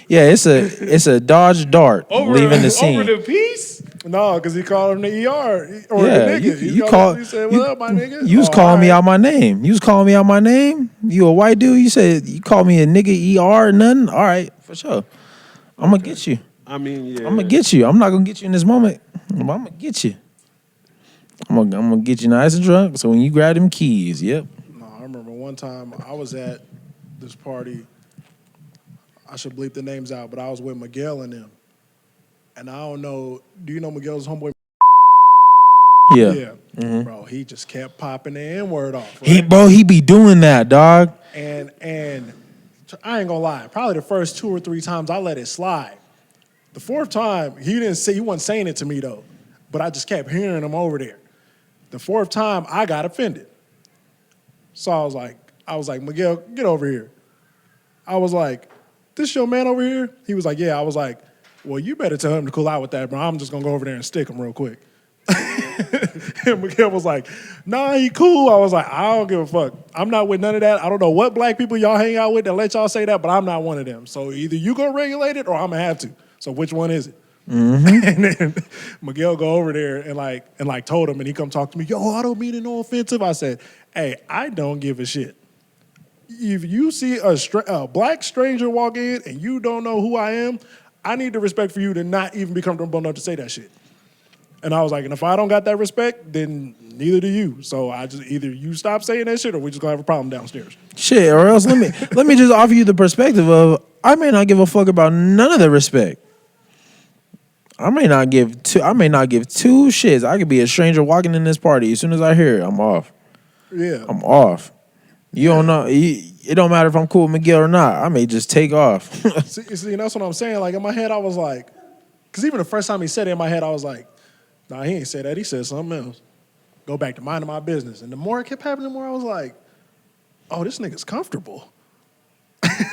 Yeah, it's a Dodge Dart leaving the scene. Over the piece? No, because he called him the ER or Yeah, the nigga. He said, "What up, my nigga?" You was calling me out my name. You was calling me out my name. You a white dude. You said you called me a nigga ER nothing. All right, for sure. I'm gonna get you. I mean, yeah. I'm gonna get you. I'm not gonna get you in this moment. I'm gonna get you. I'm gonna get you nice and drunk. So when you grab them keys, yep. No, I remember one time I was at this party. I should bleep the names out, but I was with Miguel and them. And I don't know, do you know Miguel's homeboy? Yeah. Bro, he just kept popping the N-word off. He Right? he be doing that, dog. And I ain't gonna lie, probably the first 2 or 3 times I let it slide. The 4th time, he wasn't saying it to me though, but I just kept hearing him over there. The 4th time, I got offended. So I was like, Miguel, get over here. I was like, this your man over here? He was like, yeah. I was like, well, you better tell him to cool out with that, bro. I'm just gonna go over there and stick him real quick. And Miguel was like, nah, he cool. I was like, I don't give a fuck. I'm not with none of that. I don't know what black people y'all hang out with that let y'all say that, but I'm not one of them. So either you gonna regulate it or I'm gonna have to. So which one is it? And then Miguel go over there and told him, and he come talk to me. Yo, I don't mean it no offensive. I said, hey, I don't give a shit. If you see a black stranger walk in and you don't know who I am, I need the respect for you to not even be comfortable enough to say that shit. And I was like, and if I don't got that respect, then neither do you. So I just either you stop saying that shit or we just gonna have a problem downstairs. Shit, or else let me just offer you the perspective of I may not give a fuck about none of the respect. I may not give two shits. I could be a stranger walking in this party. As soon as I hear it, I'm off. Yeah. I'm off. You don't know. It don't matter if I'm cool with Miguel or not. I may just take off. See, that's what I'm saying. Like in my head, I was like, because even the first time he said it in my head, I was like, nah, he ain't said that. He said something else. Go back to minding my business. And the more it kept happening, the more I was like, oh, this nigga's comfortable.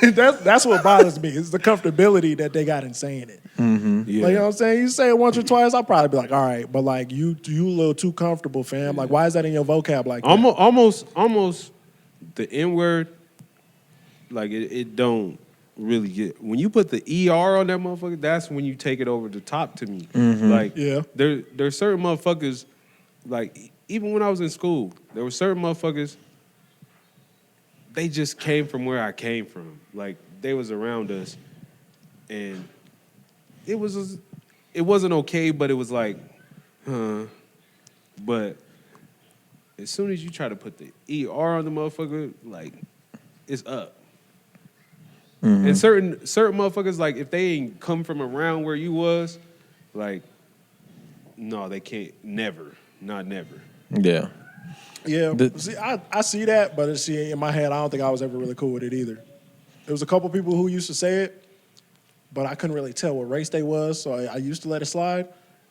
That's what bothers me. It's the comfortability that they got in saying it. Mm-hmm. Yeah. Like, you know what I'm saying? You say it once or twice, I'll probably be like, all right, but like you a little too comfortable, fam. Like, why is that in your vocab like that? Almost the N-word, like it don't really get when you put the ER on that motherfucker, that's when you take it over the top to me. Mm-hmm. Like Yeah. there's certain motherfuckers, like even when I was in school, there were certain motherfuckers, they just came from where I came from. Like they was around us and it wasn't okay, but it was like, but as soon as you try to put the ER on the motherfucker, like, it's up. Mm-hmm. And certain motherfuckers, like, if they ain't come from around where you was, like, no, they can't. Never. Not never. Yeah. Yeah. See, I see that, but see, in my head, I don't think I was ever really cool with it either. There was a couple people who used to say it, but I couldn't really tell what race they was, so I used to let it slide.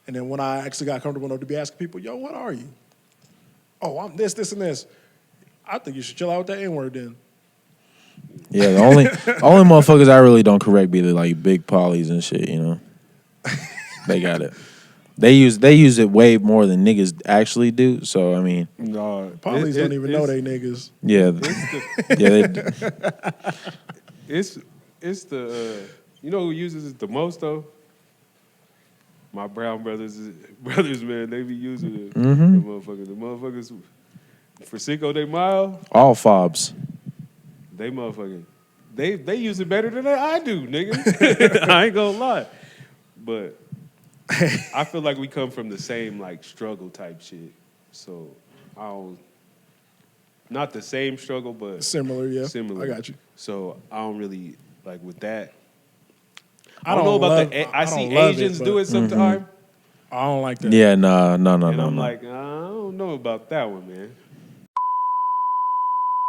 And then when I actually got comfortable enough to be asking people, yo, what are you? Oh, I'm this, and this. I think you should chill out with that N-word then. Yeah, the only motherfuckers I really don't correct be the like big polys and shit, you know. They got it. They use it way more than niggas actually do. So I mean, No, polys don't even know they niggas. Yeah, it's the you know who uses it the most though? My brown brothers, man, they be using it. Mm-hmm. The motherfuckers for Cinco de Mayo. All fobs. They motherfucking, they use it better than I do, nigga. I ain't gonna lie, but I feel like we come from the same like struggle type shit. So I don't, not the same struggle, but Similar, yeah. Similar. I got you. So I don't really like with that. I don't know about I see Asians do it sometimes. I don't like that. Yeah, no. And I'm like, I don't know about that one, man.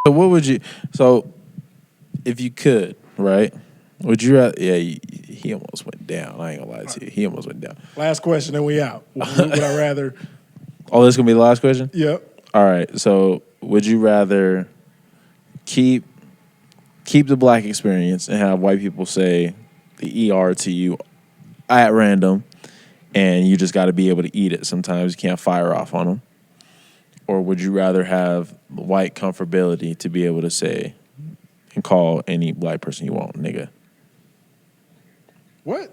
So what would you? So if you could, right? Would you rather? Yeah, he almost went down. I ain't gonna lie to you. He almost went down. Last question, then we out. Would I rather? Oh, this gonna be the last question? Yep. All right. So would you rather keep the black experience and have white people say the ER to you at random, and you just got to be able to eat it? Sometimes you can't fire off on them. Or would you rather have the white comfortability to be able to say and call any black person you want, nigga? What?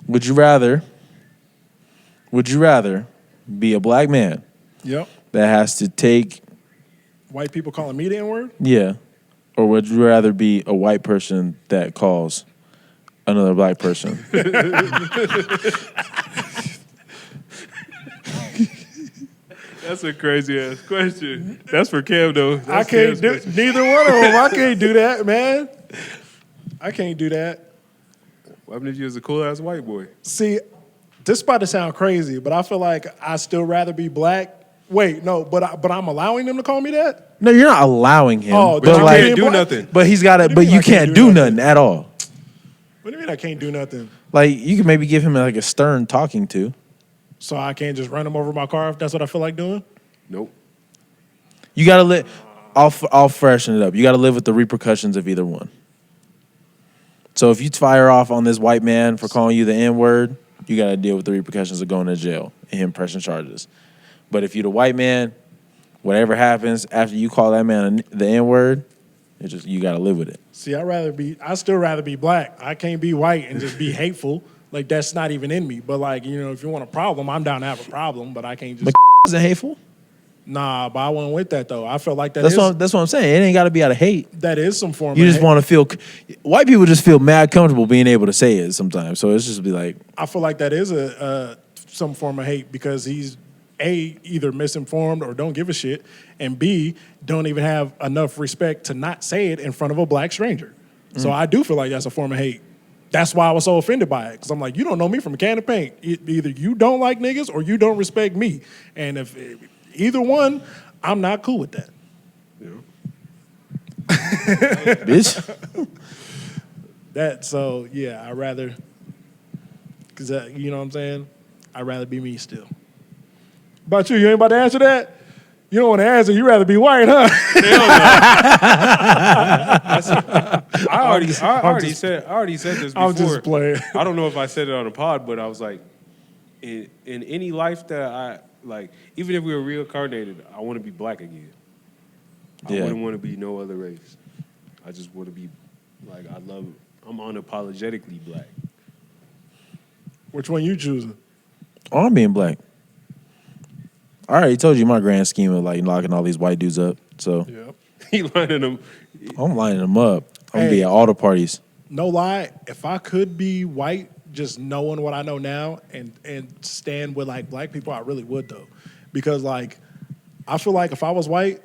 Would you rather be a black man Yep. that has to take, White people calling me the N-word? yeah, or would you rather be a white person that calls another black person? That's a crazy ass question. That's for Cam though. I can't do neither one of them. I can't do that, man. I can't do that. What happened if you was a cool ass white boy? See, This is about to sound crazy, but I feel like I still rather be black. Wait, no, but I'm allowing them to call me that? No, you're not allowing him. Oh, but then like, you can't do nothing. But he's got to. What do But you mean you I can't can't do do nothing? nothing at all. What do you mean I can't do nothing? Like you can maybe give him like a stern talking to. So I can't just run him over my car if that's what I feel like doing? Nope. You got to live. I'll freshen it up. You got to live with the repercussions of either one. So if you fire off on this white man for calling you the N-word, you got to deal with the repercussions of going to jail and him pressing charges. But if you're the white man, whatever happens after you call that man the N-word, it's just you got to live with it. See, I still rather be black. I can't be white and just be hateful. Like, that's not even in me. But, like, you know, if you want a problem, I'm down to have a problem, but I can't just... Isn't hateful? Nah, but I wasn't with that, though. I felt like That's what I'm saying. It ain't got to be out of hate. that is some form You of just hate. want to feel... White people just feel mad comfortable being able to say it sometimes. So it's just be like... I feel like that is some form of hate because he's, A, either misinformed or don't give a shit, and B, don't even have enough respect to not say it in front of a black stranger. So I do feel like that's a form of hate. That's why I was so offended by it, because I'm like, you don't know me from a can of paint. Either you don't like niggas or you don't respect me. And if either one, I'm not cool with that. Bitch. So yeah, I'd rather, because you know what I'm saying? I'd rather be me still. About you ain't about to answer that? You don't want to answer, you'd rather be white, huh? I already said this before. I'm just playing. I don't know if I said it on the pod, but I was like, in any life that I like, even if we were reincarnated, I want to be black again. I wouldn't want to be no other race. I just want to be like I'm unapologetically black. Which one you choosing? Oh, I'm being black. I already told you my grand scheme of like locking all these white dudes up. So Yep. He lining them. I'm lining them up. I'm gonna Hey. be at all the parties. No lie, if I could be white, just knowing what I know now and stand with like black people, I really would though. Because like I feel like if I was white,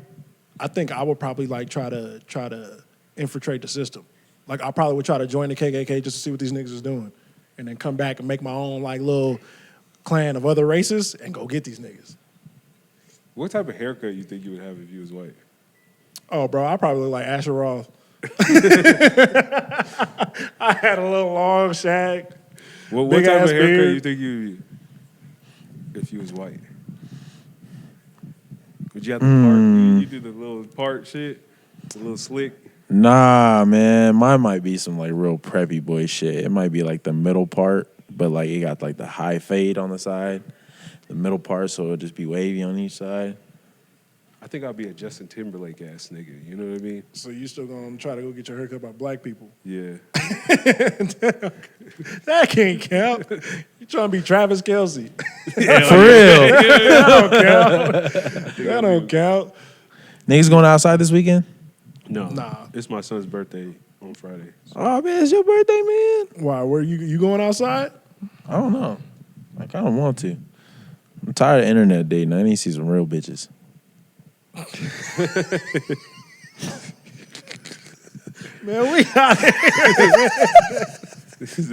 I think I would probably like try to infiltrate the system. Like I probably would try to join the KKK just to see what these niggas is doing. And then come back and make my own like little clan of other races and go get these niggas. What type of haircut you think you would have if you was white? Oh, bro, I probably look like Asher Roth. I had a little long shag. What Big type ass of haircut beard. you think you if you was white? Would you have the part? You do the little part shit, the little slick. Nah, man, mine might be some like real preppy boy shit. It might be like the middle part, but like it got like the high fade on the side, the middle part, so it'll just be wavy on each side. I think I'll be a Justin Timberlake ass nigga. You know what I mean? So you still gonna try to go get your haircut by black people? Yeah. That can't count. You trying to be Travis Kelce? For real. That don't count. Niggas going outside this weekend? No. Nah. It's my son's birthday on Friday. Oh man, it's your birthday, man. Why? Where you going outside? I don't know. I kind of want to. I'm tired of internet dating. I need to see some real bitches. Man, we got it. This is